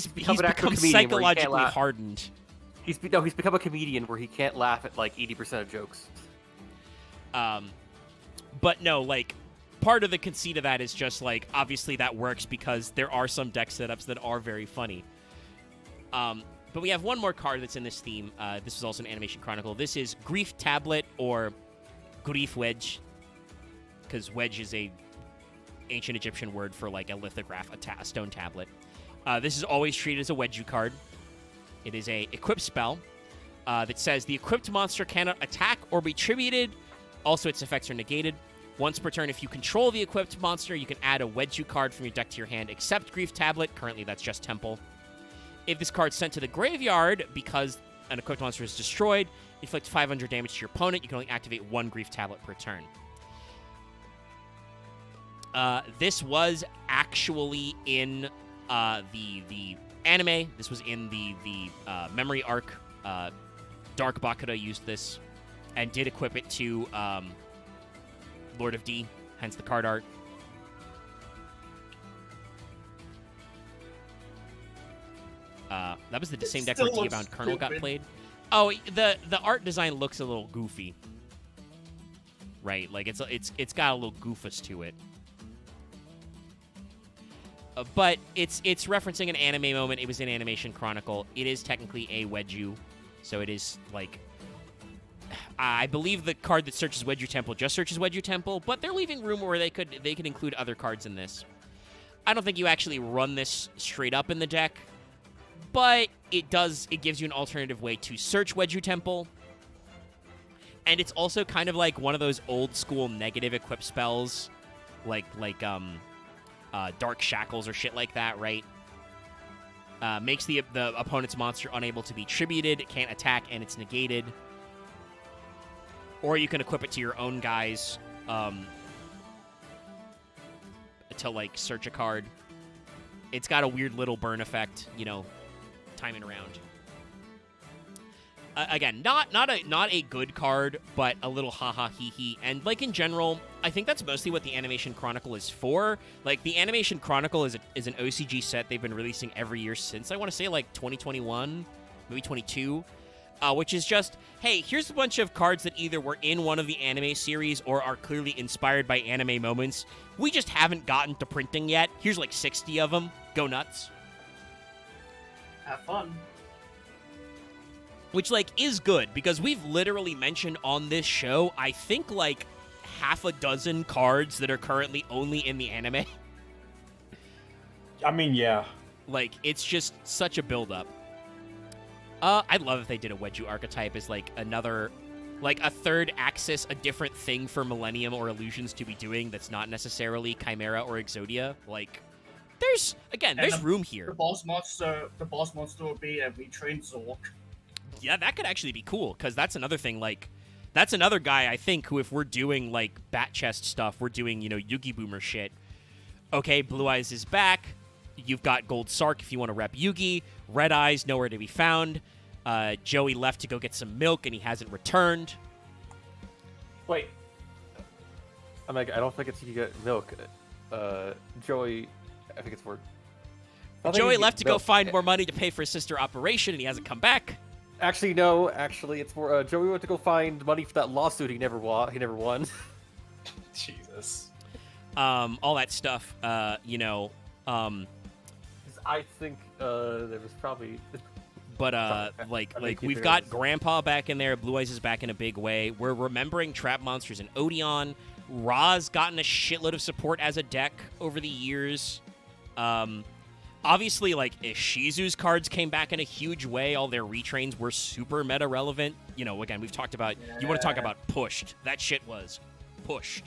become psychologically hardened. He's become a comedian where he can't laugh at like 80% of jokes. But no, like, part of the conceit of that is just like, obviously that works because there are some deck setups that are very funny. But we have one more card that's in this theme. This is also an Animation Chronicle. This is Grief Tablet, or Grief Wedge, because wedge is a ancient Egyptian word for like a lithograph, a stone tablet. This is always treated as a wedge card. It is a equipped spell that says the equipped monster cannot attack or be tributed. Also, its effects are negated. Once per turn, if you control the equipped monster, you can add a wedge card from your deck to your hand, except Grief Tablet. Currently, that's just Temple. If this card's sent to the graveyard because an equipped monster is destroyed, inflict 500 damage to your opponent. You can only activate 1 Grief Tablet per turn. This was actually in the anime. This was in the memory arc. Dark Bakura used this and did equip it to Lord of D, hence the card art. That was the same deck where D-Bound Colonel got played. Oh, the art design looks a little goofy. Right, like it's got a little goofus to it. But it's referencing an anime moment. It was in Animation Chronicle. It is technically a Wedju, so it is like, I believe the card that searches Wedju Temple just searches Wedju Temple, but they're leaving room where they could include other cards in this. I don't think you actually run this straight up in the deck, but it gives you an alternative way to search Wedju Temple. And it's also kind of like one of those old school negative equip spells, like Dark Shackles or shit like that, right? Makes the opponent's monster unable to be tributed, it can't attack, and it's negated. Or you can equip it to your own guys to, like, search a card. It's got a weird little burn effect, timing around. Again, not a good card, but a little haha hee hee. And like in general, I think that's mostly what the Animation Chronicle is for. Like, the Animation Chronicle is an OCG set they've been releasing every year since, I want to say, like 2021, maybe 22. Which is just, hey, here's a bunch of cards that either were in one of the anime series or are clearly inspired by anime moments. We just haven't gotten to printing yet. Here's like 60 of them. Go nuts. Have fun. Which, like, is good, because we've literally mentioned on this show, I think, like, half a dozen cards that are currently only in the anime. I mean, yeah. Like, it's just such a build-up. I'd love if they did a Wedju archetype as like another, like a third axis, a different thing for Millennium or Illusions to be doing that's not necessarily Chimera or Exodia. Like, there's room here. The boss monster will be a retrained Zork. Yeah, that could actually be cool, because that's another thing, like, that's another guy, I think, who if we're doing, like, bat chest stuff, we're doing, you know, Yugi Boomer shit. Okay, Blue Eyes is back. You've got Gold Sark if you want to rep Yugi. Red Eyes, nowhere to be found. Joey left to go get some milk, and he hasn't returned. Wait. I'm like, I don't think it's you get milk. Joey, I think it's work. Joey left to go find more money to pay for his sister operation, and he hasn't come back. Actually, no. Actually, it's more. Joey went to go find money for that lawsuit he never won. Jesus. All that stuff. You know. I think there was probably. But like we've got Grandpa back in there. Blue Eyes is back in a big way. We're remembering Trap Monsters and Odeon. Ra's gotten a shitload of support as a deck over the years. Obviously, like, Ishizu's cards came back in a huge way. All their retrains were super meta relevant. You know, again, we've talked about. Yeah. You want to talk about pushed? That shit was pushed.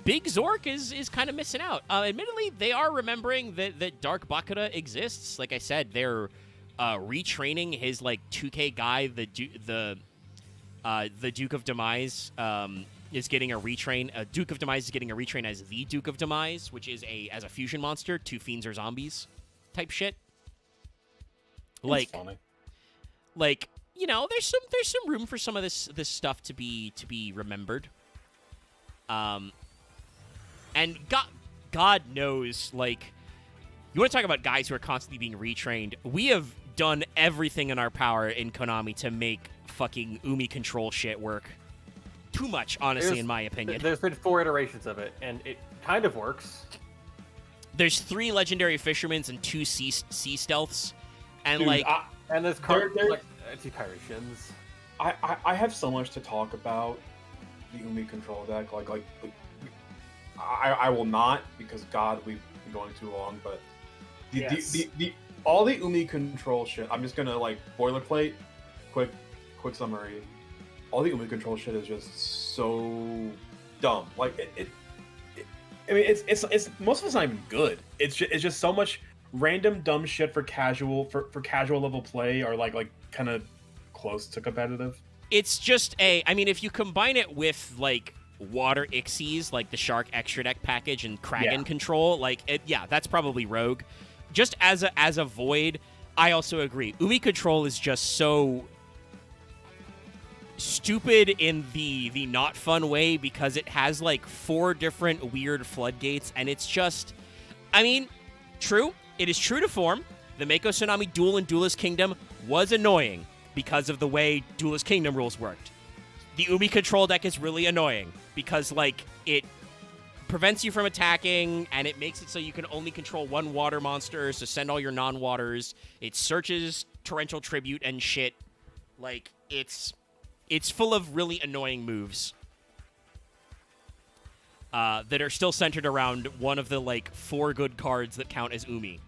Big Zork is kind of missing out. Admittedly, they are remembering that Dark Bakura exists. Like I said, they're retraining his like 2K guy, the Duke of Demise. Is getting a retrain. Duke of Demise is getting a retrain as the Duke of Demise, which is as a fusion monster, 2 fiends or zombies type shit. Like, funny. Like, you know, there's some room for some of this stuff to be remembered. And God knows, like, you want to talk about guys who are constantly being retrained. We have done everything in our power in Konami to make fucking Umi control shit work. Too much, honestly, in my opinion. There's been 4 iterations of it, and it kind of works. There's 3 legendary fishermen and 2 sea stealths, and Dude, and there's like anti-Kyrations. I have so much to talk about the Umi control deck. Like I will not, because God, we've been going too long. But the all the Umi control shit. I'm just gonna like boilerplate, quick summary. All the Umi control shit is just so dumb. Like I mean, it's most of it's not even good. It's just so much random dumb shit for casual level play, or like kind of close to competitive. It's just I mean, if you combine it with like water Ixies, like the Shark Extra Deck package and Kraken control, like that's probably rogue. Just as a void, I also agree. Umi control is just so stupid in the not fun way, because it has like 4 different weird floodgates, and it's just, I mean, true, it is true to form. The Mako Tsunami duel in Duelist Kingdom was annoying because of the way Duelist Kingdom rules worked. The Umi control deck is really annoying because like it prevents you from attacking, and it makes it so you can only control 1 water monster, so send all your non-waters. It searches Torrential Tribute and shit. Like, it's full of really annoying moves that are still centered around one of the, like, 4 good cards that count as Umi.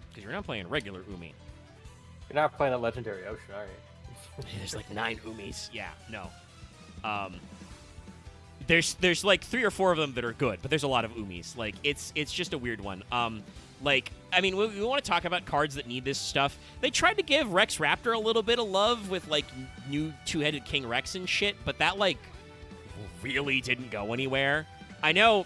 Because you're not playing regular Umi. You're not playing a Legendary Ocean, are you? There's, like, 9 Umis. Yeah, no. There's, like, 3 or 4 of them that are good, but there's a lot of Umis. Like, it's just a weird one. Like, I mean, we want to talk about cards that need this stuff. They tried to give Rex Raptor a little bit of love with, like, new 2-headed King Rex and shit, but that, like, really didn't go anywhere. I know,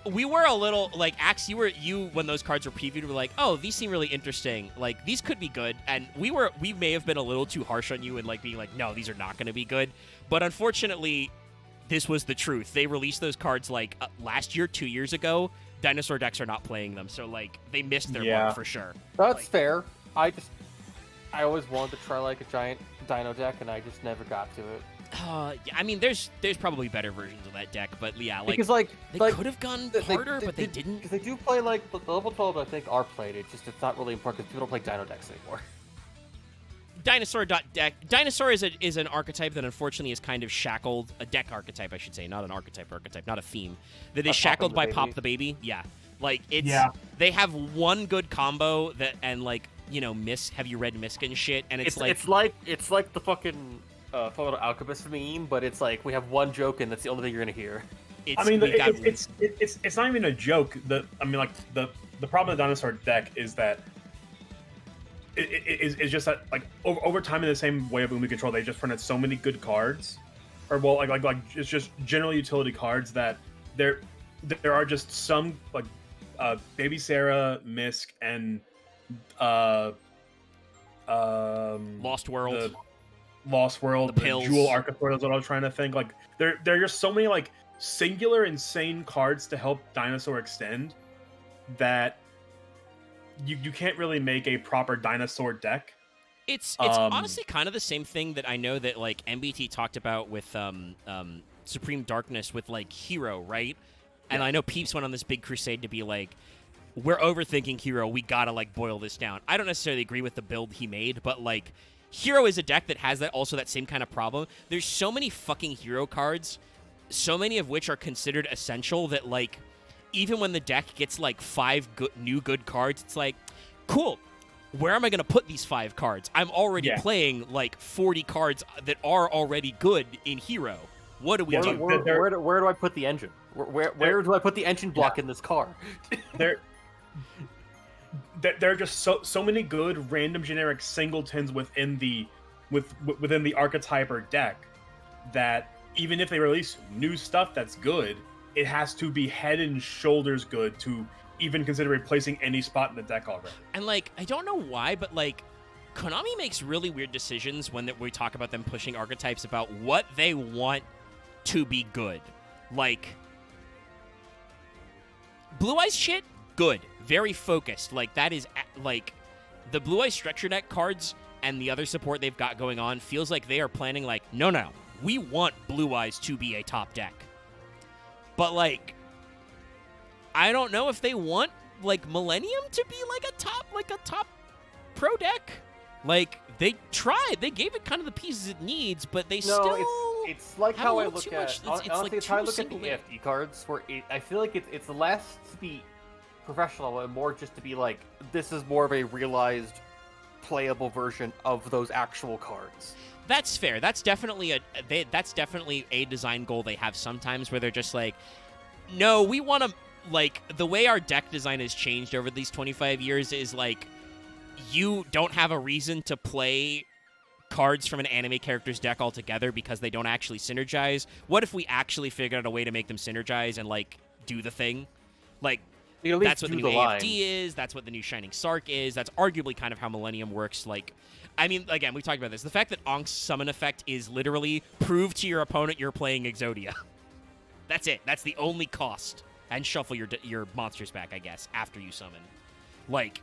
we were a little, like, Axe, you when those cards were previewed, were like, oh, these seem really interesting. Like, these could be good, and we may have been a little too harsh on you and, like, being like, no, these are not going to be good. But unfortunately, this was the truth. They released those cards, like, last year, 2 years ago. Dinosaur decks are not playing them, so like they missed their mark for sure. That's like, fair. I always wanted to try like a giant dino deck, and I just never got to it. I mean, there's probably better versions of that deck, but yeah, like because they could have gone harder, but they didn't. Because they do play like the level 12, I think, are played. It's not really important because people don't play dino decks anymore. Dinosaur.deck. Dinosaur is an archetype that unfortunately is kind of shackled. A deck archetype, I should say, not an archetype, not a theme. That is shackled by Pop the Baby. Yeah. Like, it's... Yeah. They have one good combo that, and, like, you know, have you read Misk and shit? And it's like... It's like the fucking Photo Alchemist meme, but it's like, we have one joke and that's the only thing you're gonna hear. I mean, it's not even a joke. The problem with the Dinosaur deck is that it's just that, like, over time, in the same way of Umi Control, they just printed so many good cards, or well, like it's just general utility cards that there are just some, like, Baby Sarah, Misk, and Lost World, the Jewel Archosaur. That's what I was trying to think. Like, there are just so many, like, singular insane cards to help Dinosaur extend that you can't really make a proper Dinosaur deck. It's honestly kind of the same thing that I know that, like, MBT talked about with Supreme Darkness with, like, Hero, right? And I know Peeps went on this big crusade to be like, we're overthinking Hero, we gotta, like, boil this down. I don't necessarily agree with the build he made, but, like, Hero is a deck that has that same kind of problem. There's so many fucking Hero cards, so many of which are considered essential that, like, even when the deck gets, like, 5 new good cards, it's like, cool, where am I going to put these 5 cards? I'm already playing, like, 40 cards that are already good in Hero. What do we do? Where do I put the engine? Where do I put the engine block in this car? There are just so many good random generic singletons within the archetype or deck that even if they release new stuff that's good, it has to be head and shoulders good to even consider replacing any spot in the deck already. And, like, I don't know why, but, like, Konami makes really weird decisions when we talk about them pushing archetypes about what they want to be good. Like, Blue Eyes shit, good. Very focused. Like, that is, like, the Blue Eyes Structure Deck cards and the other support they've got going on feels like they are planning, like, no, we want Blue Eyes to be a top deck. But, like, I don't know if they want, like, Millennium to be, like, a top pro deck. Like, they tried. They gave it kind of the pieces it needs, but they it's like how I look at... Honestly, honestly, it's how I look at the AFD cards, where I feel like it's less to be professional and more just to be like, this is more of a realized, playable version of those actual cards. That's fair. That's definitely a design goal they have sometimes, where they're just like, no, we want to, like, the way our deck design has changed over these 25 years is, like, you don't have a reason to play cards from an anime character's deck altogether because they don't actually synergize. What if we actually figured out a way to make them synergize and, like, do the thing? Like, that's what the new AFD is. That's what the new Shining Sark is. That's arguably kind of how Millennium works. Like, I mean, again, we've talked about this. The fact that Ank's summon effect is literally prove to your opponent you're playing Exodia. That's it. That's the only cost. And shuffle your monsters back, I guess, after you summon. Like,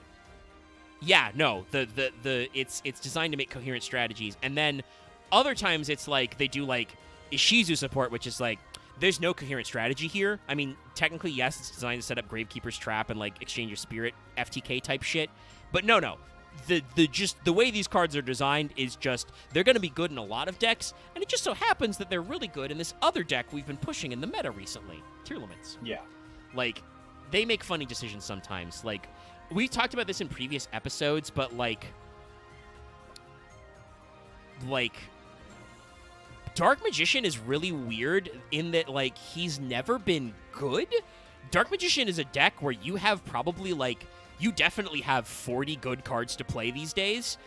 yeah, no, it's designed to make coherent strategies. And then other times it's like they do, like, Ishizu support, which is like, there's no coherent strategy here. I mean, technically, yes, it's designed to set up Gravekeeper's Trap and, like, exchange your spirit FTK type shit. But no. The way these cards are designed is just, they're going to be good in a lot of decks, and it just so happens that they're really good in this other deck we've been pushing in the meta recently, Tier Limits. Yeah. Like, they make funny decisions sometimes. Like, we talked about this in previous episodes, but, like, Dark Magician is really weird in that, like, he's never been good. Dark Magician is a deck where you have probably, like, you definitely have 40 good cards to play these days,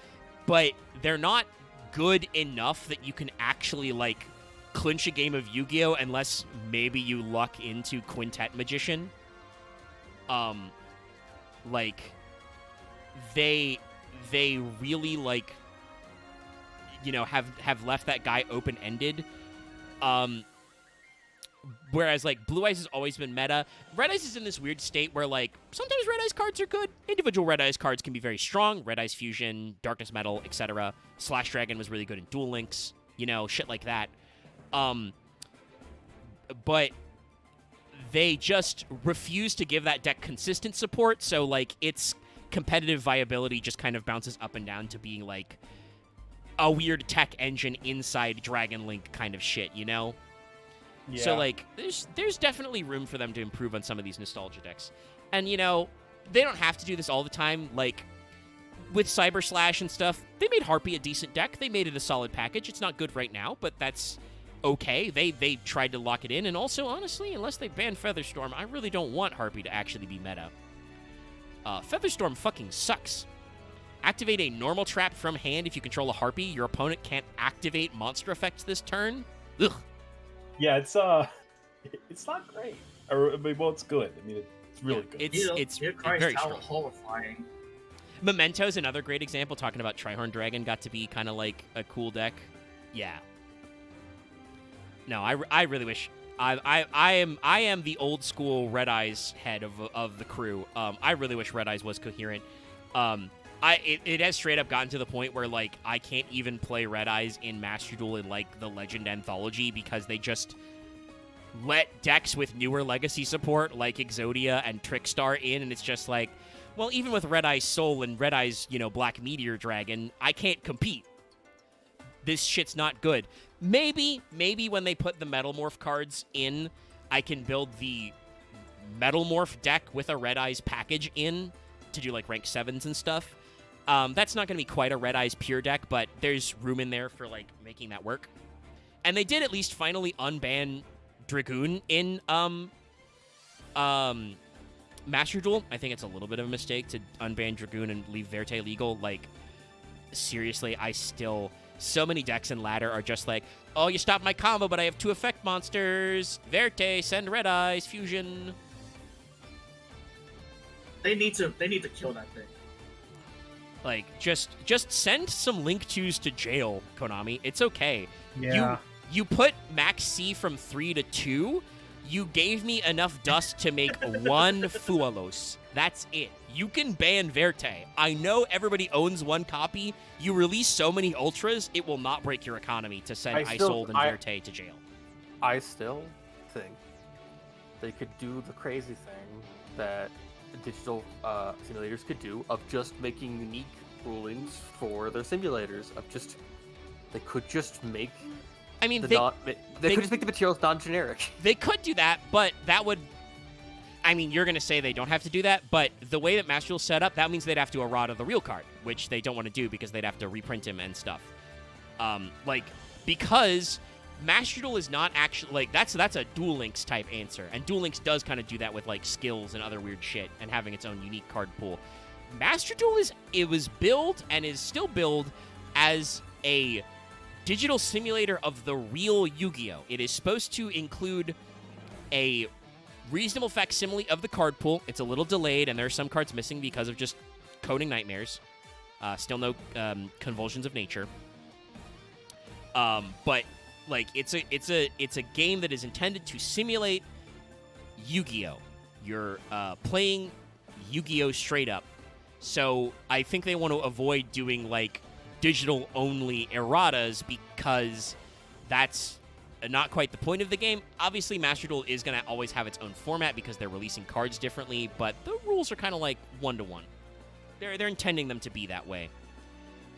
but they're not good enough that you can actually, like, clinch a game of Yu-Gi-Oh! Unless maybe you luck into Quintet Magician. Like, they really, like, you know, have left that guy open-ended. Whereas, like, Blue Eyes has always been meta. Red Eyes is in this weird state where, like, sometimes Red Eyes cards are good. Individual Red Eyes cards can be very strong. Red Eyes Fusion, Darkness Metal, etc. Slash Dragon was really good in Duel Links. You know, shit like that. But they just refuse to give that deck consistent support, so, like, its competitive viability just kind of bounces up and down to being, like, a weird tech engine inside Dragon Link kind of shit, you know? Yeah. So, like, there's definitely room for them to improve on some of these nostalgia decks. And, you know, they don't have to do this all the time. Like, with Cyber Slash and stuff, they made Harpy a decent deck. They made it a solid package. It's not good right now, but that's okay. They tried to lock it in. And also, honestly, unless they ban Featherstorm, I really don't want Harpy to actually be meta. Featherstorm fucking sucks. Activate a normal trap from hand if you control a Harpy. Your opponent can't activate monster effects this turn. Ugh. Yeah, it's not great. Or, I mean, well, it's good. I mean, it's really good. It's Christ, very how strong. horrifying. Memento's another great example, talking about Trihorn Dragon got to be kind of like a cool deck. Yeah. No, I really wish... I am the old school Red Eyes head of the crew. I really wish Red Eyes was coherent. It has straight up gotten to the point where, like, I can't even play Red Eyes in Master Duel in, like, the Legend Anthology because they just let decks with newer legacy support, like Exodia and Trickstar, in, and it's just like, well, even with Red Eyes Soul and Red Eyes, you know, Black Meteor Dragon, I can't compete. This shit's not good. Maybe when they put the Metal Morph cards in, I can build the Metal Morph deck with a Red Eyes package in to do, like, rank 7s and stuff. That's not going to be quite a Red Eyes pure deck, but there's room in there for, like, making that work. And they did at least finally unban Dragoon in Master Duel. I think it's a little bit of a mistake to unban Dragoon and leave Verte legal. Like, seriously, so many decks in ladder are just like, oh, you stopped my combo, but I have 2 effect monsters. Verte, send Red Eyes, Fusion. They need to kill that thing. Like, just send some Link 2s to jail, Konami. It's okay. Yeah. You put Max C from 3 to 2. You gave me enough dust to make 1 Fualos. That's it. You can ban Verte. I know everybody owns 1 copy. You release so many Ultras, it will not break your economy to send Isold and Verte to jail. I still think they could do the crazy thing that digital simulators could do of just making unique rulings for their simulators. They could just make. I mean, they could just make the materials non-generic. They could do that, but that would... I mean, you're going to say they don't have to do that, but the way that Master Duel's set up, that means they'd have to errata the real card, which they don't want to do because they'd have to reprint him and stuff. Because Master Duel is not actually... Like, that's a Duel Links type answer, and Duel Links does kind of do that with, like, skills and other weird shit and having its own unique card pool. Master Duel was billed and is still billed as a digital simulator of the real Yu-Gi-Oh! It is supposed to include a reasonable facsimile of the card pool. It's a little delayed, and there are some cards missing because of just coding nightmares. Still no convulsions of nature. But like it's a game that is intended to simulate Yu-Gi-Oh! You're playing Yu-Gi-Oh! Straight up. So I think they want to avoid doing like digital only erratas because that's not quite the point of the game. Obviously, Master Duel is going to always have its own format because they're releasing cards differently, but the rules are kind of like 1-to-1. They're intending them to be that way.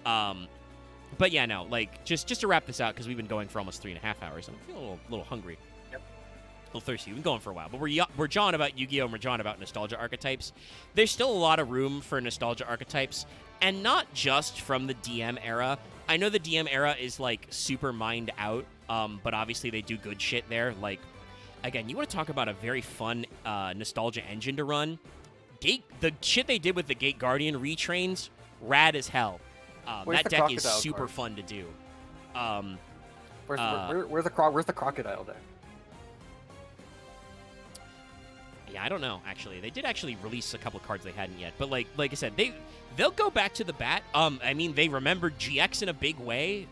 But yeah, no, like just to wrap this out because we've been going for almost 3.5 hours, and I'm feeling a little hungry. Yep. A little thirsty. We've been going for a while, but we're jawing about Yu-Gi-Oh! And we're jawing about nostalgia archetypes. There's still a lot of room for nostalgia archetypes, and not just from the DM era. I know the DM era is like super mined out, but obviously they do good shit there. Like, again, you want to talk about a very fun nostalgia engine to run? The shit they did with the Gate Guardian retrains, rad as hell. That deck is super fun to do. Where's the crocodile deck? Yeah, I don't know, actually. They did actually release a couple cards they hadn't yet. But like I said, they'll go back to the bat. I mean, they remembered GX in a big way.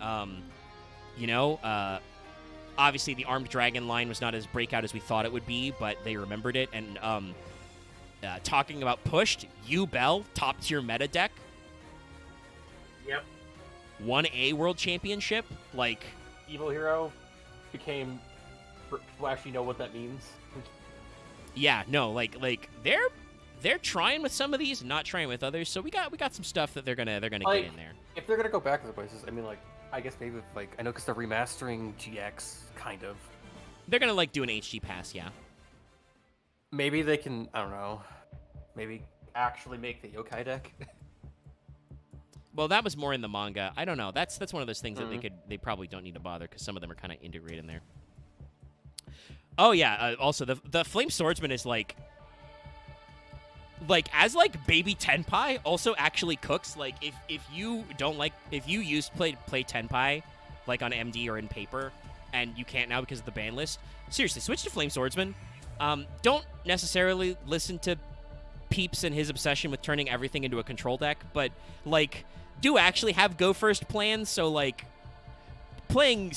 Obviously the Armed Dragon line was not as breakout as we thought it would be, but they remembered it. And talking about pushed, Bell, top tier meta deck. Yep. 1A World Championship. Like, Evil Hero became... People actually know what that means. Yeah, no, like they're trying with some of these, not trying with others. So we got some stuff that they're gonna get in there. If they're gonna go back to the places, I mean, like I guess maybe like I know because they're remastering GX, kind of. They're gonna like do an HD pass, yeah. Maybe they can. I don't know. Maybe actually make the yokai deck. Well, that was more in the manga. I don't know. That's one of those things that Mhm. they probably don't need to bother because some of them are kind of integrated in there. Oh yeah. Also, the Flame Swordsman is like as like baby Tenpai also actually cooks. Like if you don't like if you used play Tenpai like on MD or in paper and you can't now because of the ban list, seriously switch to Flame Swordsman. Don't necessarily listen to Peeps and his obsession with turning everything into a control deck, but like do actually have go first plans. So like playing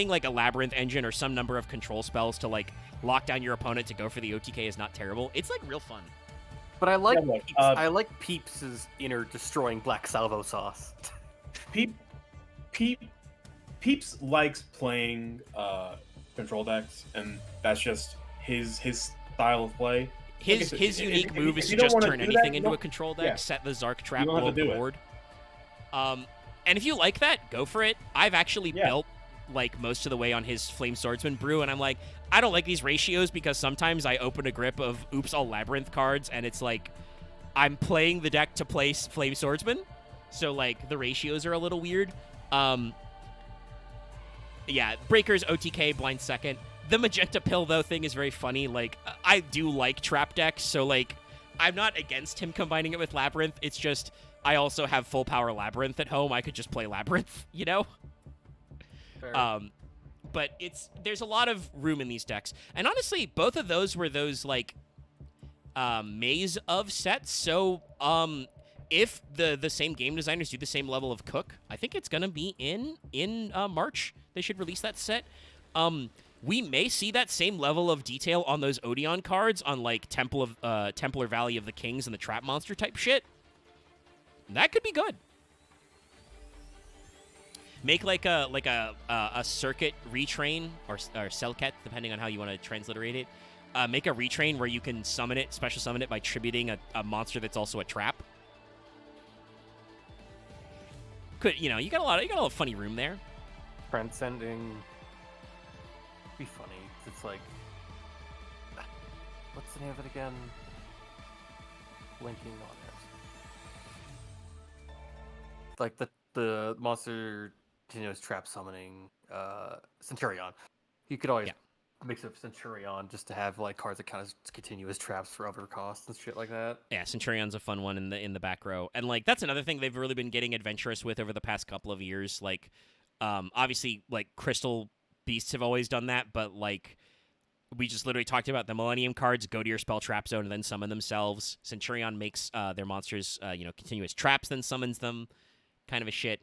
like a Labyrinth engine or some number of control spells to like lock down your opponent to go for the OTK is not terrible. It's like real fun. But I like Yeah, look, Peeps. I like Peeps' inner destroying black salvo sauce. Peeps likes playing control decks, and that's just his style of play. His unique move is if to you don't just wanna turn do anything that, into no- a control deck, yeah. set the Zark trap, don't have blow to up do the it. board. And if you like that, go for it. I've actually Yeah. built like most of the way on his Flame Swordsman brew, and I'm like, I don't like these ratios because sometimes I open a grip of oops all Labyrinth cards, and it's like I'm playing the deck to play Flame Swordsman, so like the ratios are a little weird. Yeah, Breakers, OTK, Blind Second. The Magenta Pill, though, thing is very funny. Like, I do like trap decks, so, like, I'm not against him combining it with Labyrinth. It's just, I also have full power Labyrinth at home. I could just play Labyrinth, you know? Fair. But there's a lot of room in these decks. And honestly, both of those were those, like, maze of sets. So, if the same game designers do the same level of cook, I think it's gonna be in March. They should release that set. We may see that same level of detail on those Odeon cards on like Templar Valley of the Kings and the Trap Monster type shit. That could be good. Make like a circuit retrain or Selket, depending on how you want to transliterate it. Make a retrain where you can summon it, special summon it by tributing a monster that's also a trap. You got a lot of funny room there. Transcending. Be funny. It's like, what's the name of it again? Blinking on it. Like the monster continuous trap summoning Centurion. You could always mix up Centurion just to have like cards that kind of continuous traps for other costs and shit like that. Yeah, Centurion's a fun one in the back row, and like that's another thing they've really been getting adventurous with over the past couple of years. Like, obviously, like Crystal Beasts have always done that, but like we just literally talked about the Millennium cards go to your spell trap zone and then summon themselves. Centurion makes their monsters continuous traps, then summons them, kind of a shit.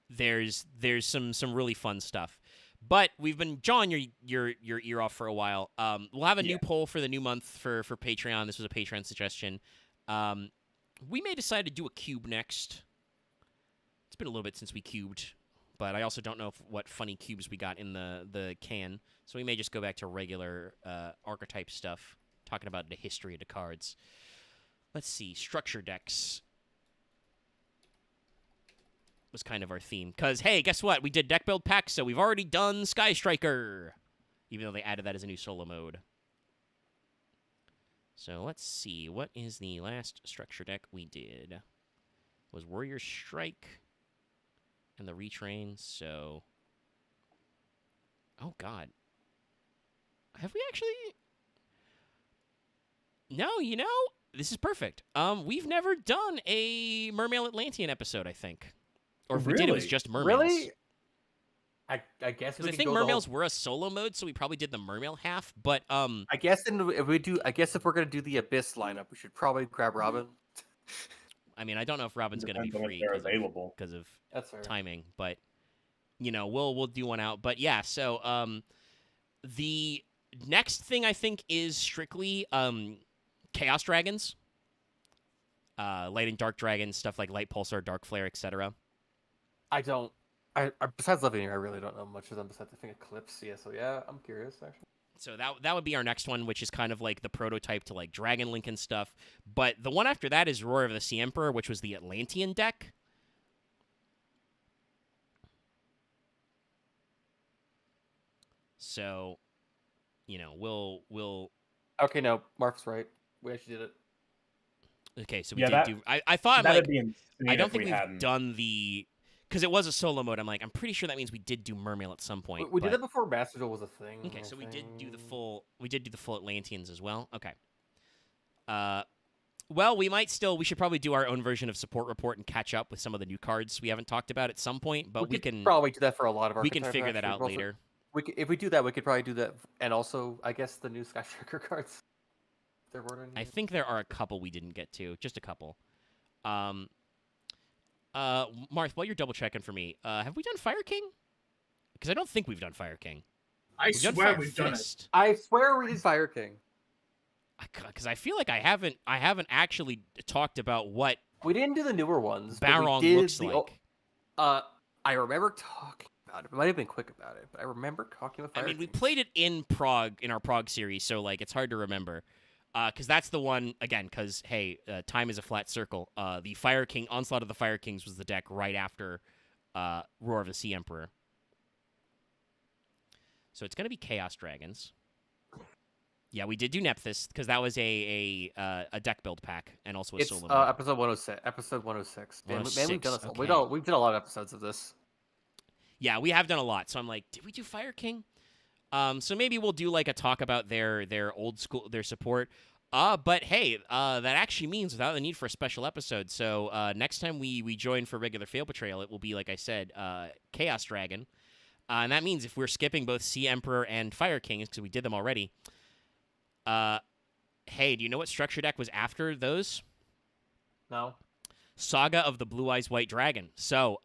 There's some really fun stuff. But we've been jawing your ear off for a while. We'll have a new poll for the new month for Patreon. This was a Patreon suggestion. We may decide to do a cube next. It's been a little bit since we cubed, but I also don't know what funny cubes we got in the can. So we may just go back to regular archetype stuff, talking about the history of the cards. Let's see, structure decks was kind of our theme. Because, hey, guess what? We did deck build packs, so we've already done Sky Striker. Even though they added that as a new solo mode. So let's see. What is the last structure deck we did? It was Warrior Strike and the Retrain, so... Oh, God. Have we actually... No, this is perfect. We've never done a Mermail Atlantean episode, I think. Or if we did, it was just Mermails. Really? I guess because I think Mermails were a solo mode, so we probably did the Mermail half. But I guess if we're gonna do the Abyss lineup, we should probably grab Robin. I mean, I don't know if Robin's gonna be Depends on if free they're available because of That's fair. timing, but we'll do one out. But yeah, so the next thing I think is strictly Chaos Dragons, Light and Dark Dragons, stuff like Light Pulsar, Dark Flare, etc. I besides Living Here, I really don't know much of them besides I think Eclipse. Yeah, so yeah, I'm curious actually. So that would be our next one, which is kind of like the prototype to like Dragon Link and stuff. But the one after that is Roar of the Sea Emperor, which was the Atlantean deck. So, we'll. Okay, no, Mark's right. We actually did it. Okay, so we Yeah, did that do. I thought I'm that'd like be insane I don't if think we we've hadn't. done the because it was a solo mode. I'm pretty sure that means we did do Mermail at some We, point. we did but- that before Master Duel was a thing. Okay, I so we did do the think. full. We did do the full Atlanteans as well. Okay. Well, we should probably do our own version of Support Report and catch up with some of the new cards we haven't talked about at some point. But we could can probably do that for a lot of our. we can figure that out later. If we do that, we could probably do that, and also I guess the new Sky Striker cards. There weren't any. I think there are a couple we didn't get to, just a couple. Marth, while you're double checking for me, have we done Fire King? Because I don't think we've done Fire King. I done swear Fire we've done it. Fist. I swear we did Fire King. Because I feel like I haven't actually talked about what We didn't do the newer ones. but we Barong did looks the like. I remember talking about it. It might have been quick about it, but I remember talking about Fire I mean, we King. played it in Prague, in our Prague series, so like it's hard to remember. Because that's the one, again, because, hey, time is a flat circle. The Fire King, Onslaught of the Fire Kings was the deck right after Roar of the Sea Emperor. So it's going to be Chaos Dragons. Yeah, we did do Nephthys, because that was a deck build pack, and also a It's solo mode. episode 106. Episode 106. Man, we've done this. Okay. We've done a lot of episodes of this. Yeah, we have done a lot. So I'm like, did we do Fire King? So maybe we'll do like a talk about their old school, their support. But hey, that actually means without the need for a special episode. So next time we join for regular Fail Portrayal, it will be, like I said, Chaos Dragon. And that means if we're skipping both Sea Emperor and Fire Kings, because we did them already, hey, do you know what structure deck was after those? No. Saga of the Blue Eyes White Dragon. So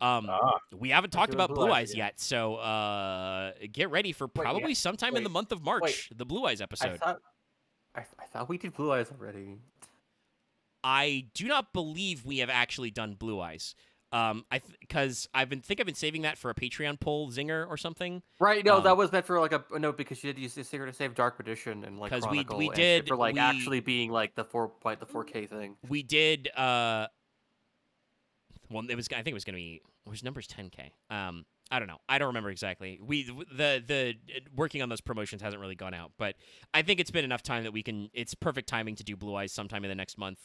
we haven't talked doing about Blue Blue Eyes Eyes again. yet. So get ready for Wait, probably yeah. sometime in the month of March, the Blue Eyes episode. I thought we did Blue Eyes already. I do not believe we have actually done Blue Eyes. Because I've been saving that for a Patreon poll zinger or something. Right, no, that was meant for like no, because you did use the Secret to Save Dark Magician and like 'Cause Chronicle we and did- shit for like we- actually being like the 4K thing. We did. Well, I think it was gonna be. Whose number's 10K? I don't know. I don't remember exactly. The working on those promotions hasn't really gone out, but I think it's been enough time that we can. It's perfect timing to do Blue Eyes sometime in the next month.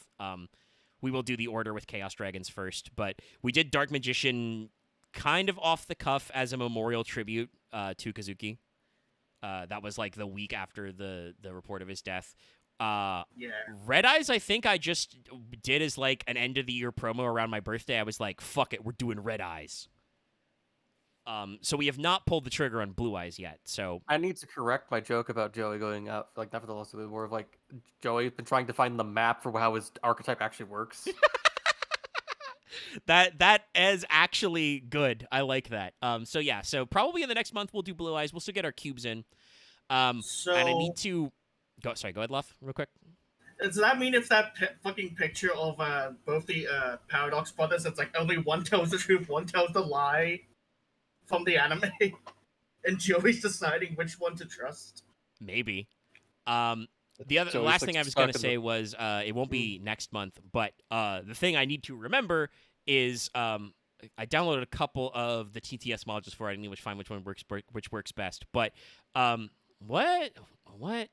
We will do the order with Chaos Dragons first, but we did Dark Magician kind of off the cuff as a memorial tribute to Kazuki. That was like the week after the report of his death. Yeah. Red Eyes, I think I just did as like an end of the year promo around my birthday. I was like, fuck it, we're doing Red Eyes. So we have not pulled the trigger on Blue Eyes yet. So I need to correct my joke about Joey going out like nevertheless, it was more of like Joey's been trying to find the map for how his archetype actually works. that is actually good. I like that. So yeah, so probably in the next month we'll do Blue Eyes. We'll still get our cubes in. So and I need to go. Sorry, go ahead, Luff, real quick. does that mean if that fucking picture of both the Paradox brothers, it's like only one tells the truth, one tells the lie from the anime, and Joey's deciding which one to trust? Maybe. The Joey's, last like, thing I was stuck gonna in say was it won't be next month, but the thing I need to remember is I downloaded a couple of the TTS modules for it. I need to find which one works best. But what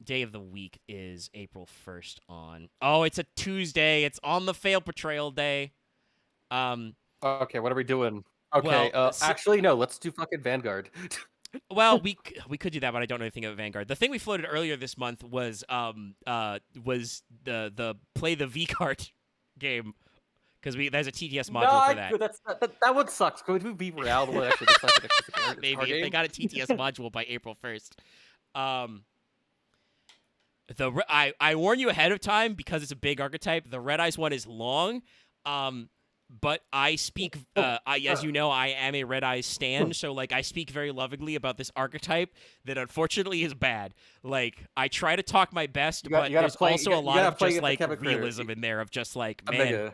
day of the week is April 1st on? Oh, it's a Tuesday. It's on the Fail Portrayal Day. Okay, what are we doing? Okay, Well, actually no, let's do fucking Vanguard. Well, we could do that, but I don't know anything about Vanguard. The thing we floated earlier this month was the play the V card game because there's a TTS module for that. That one sucks. Can we do V Real? The one actually looks like an extra card Maybe if they game? got a TTS module by April 1st. I warn you ahead of time because it's a big archetype. The Red Eyes one is long. But I speak, as you know, I am a Red Eyes stan, so like I speak very lovingly about this archetype that unfortunately is bad. Like I try to talk my best, but there's also a lot of just like realism in there of just like, man,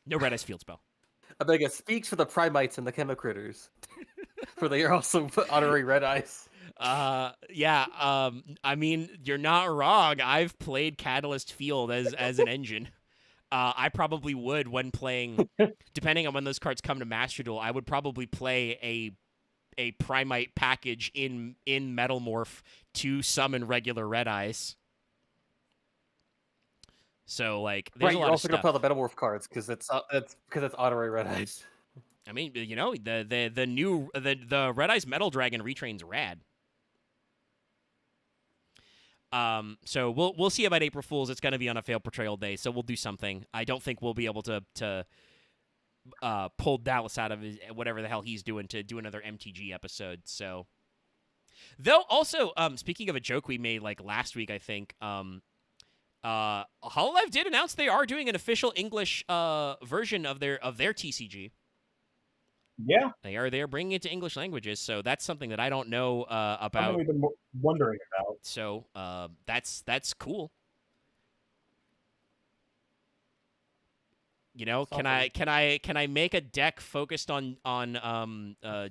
no Red Eyes field spell. Omega speaks for the Primites and the Chemicritters, for they are also honorary Red Eyes. Yeah. I mean, you're not wrong. I've played Catalyst Field as an engine. I probably would when playing, depending on when those cards come to Master Duel, I would probably play a Primite package in Metal Morph to summon regular Red Eyes. So like, there's Right, a you're lot also of gonna stuff. play the Metamorph cards because it's Honorary Red Eyes. I mean, you know, the new the Red Eyes Metal Dragon retrain's rad. So we'll see about April Fools. It's going to be on a failed portrayal day, so we'll do something. I don't think we'll be able to pull Dallas out of his, whatever the hell he's doing to do another MTG episode. So, though, also speaking of a joke we made like last week, I think Hololive did announce they are doing an official English version of their TCG. Yeah, They are bringing it to English languages, so that's something that I don't know about. something we've been wondering about. So that's cool. You know, can I make a deck focused on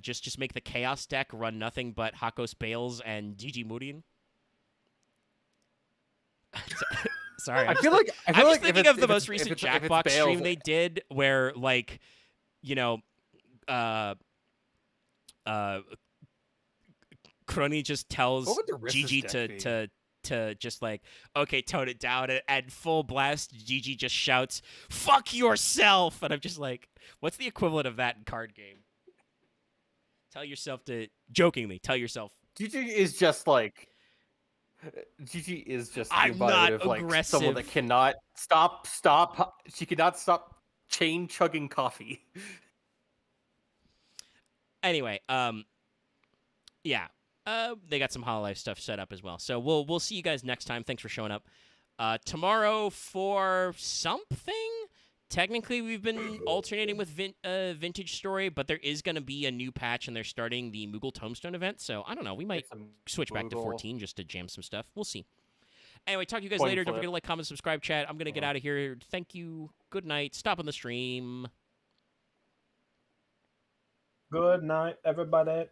just make the Chaos deck run nothing but Hakos Bales and Gigi Murin? Sorry, I feel like I'm just thinking of the if most it's- recent if it's Jackbox Bales, stream they did, where like, you know, Crony just tells What would the Rissus Gigi deck be? to just like, okay, tone it down, and full blast, Gigi just shouts, "Fuck yourself!" And I'm just like, what's the equivalent of that in card game? Jokingly tell yourself, Gigi is just like I'm not of like aggressive. someone that cannot stop. She cannot stop chain chugging coffee. Anyway, yeah. They got some Hololive stuff set up as well. So we'll see you guys next time. Thanks for showing up. Tomorrow for something. Technically, we've been alternating with Vintage Story, but there is going to be a new patch, and they're starting the Moogle Tombstone event. So I don't know. We might switch back to 14 just to jam some stuff. We'll see. Anyway, talk to you guys later. Don't forget to like, comment, subscribe, chat. I'm going to get out of here. Thank you. Good night. Stop on the stream. Good night, everybody.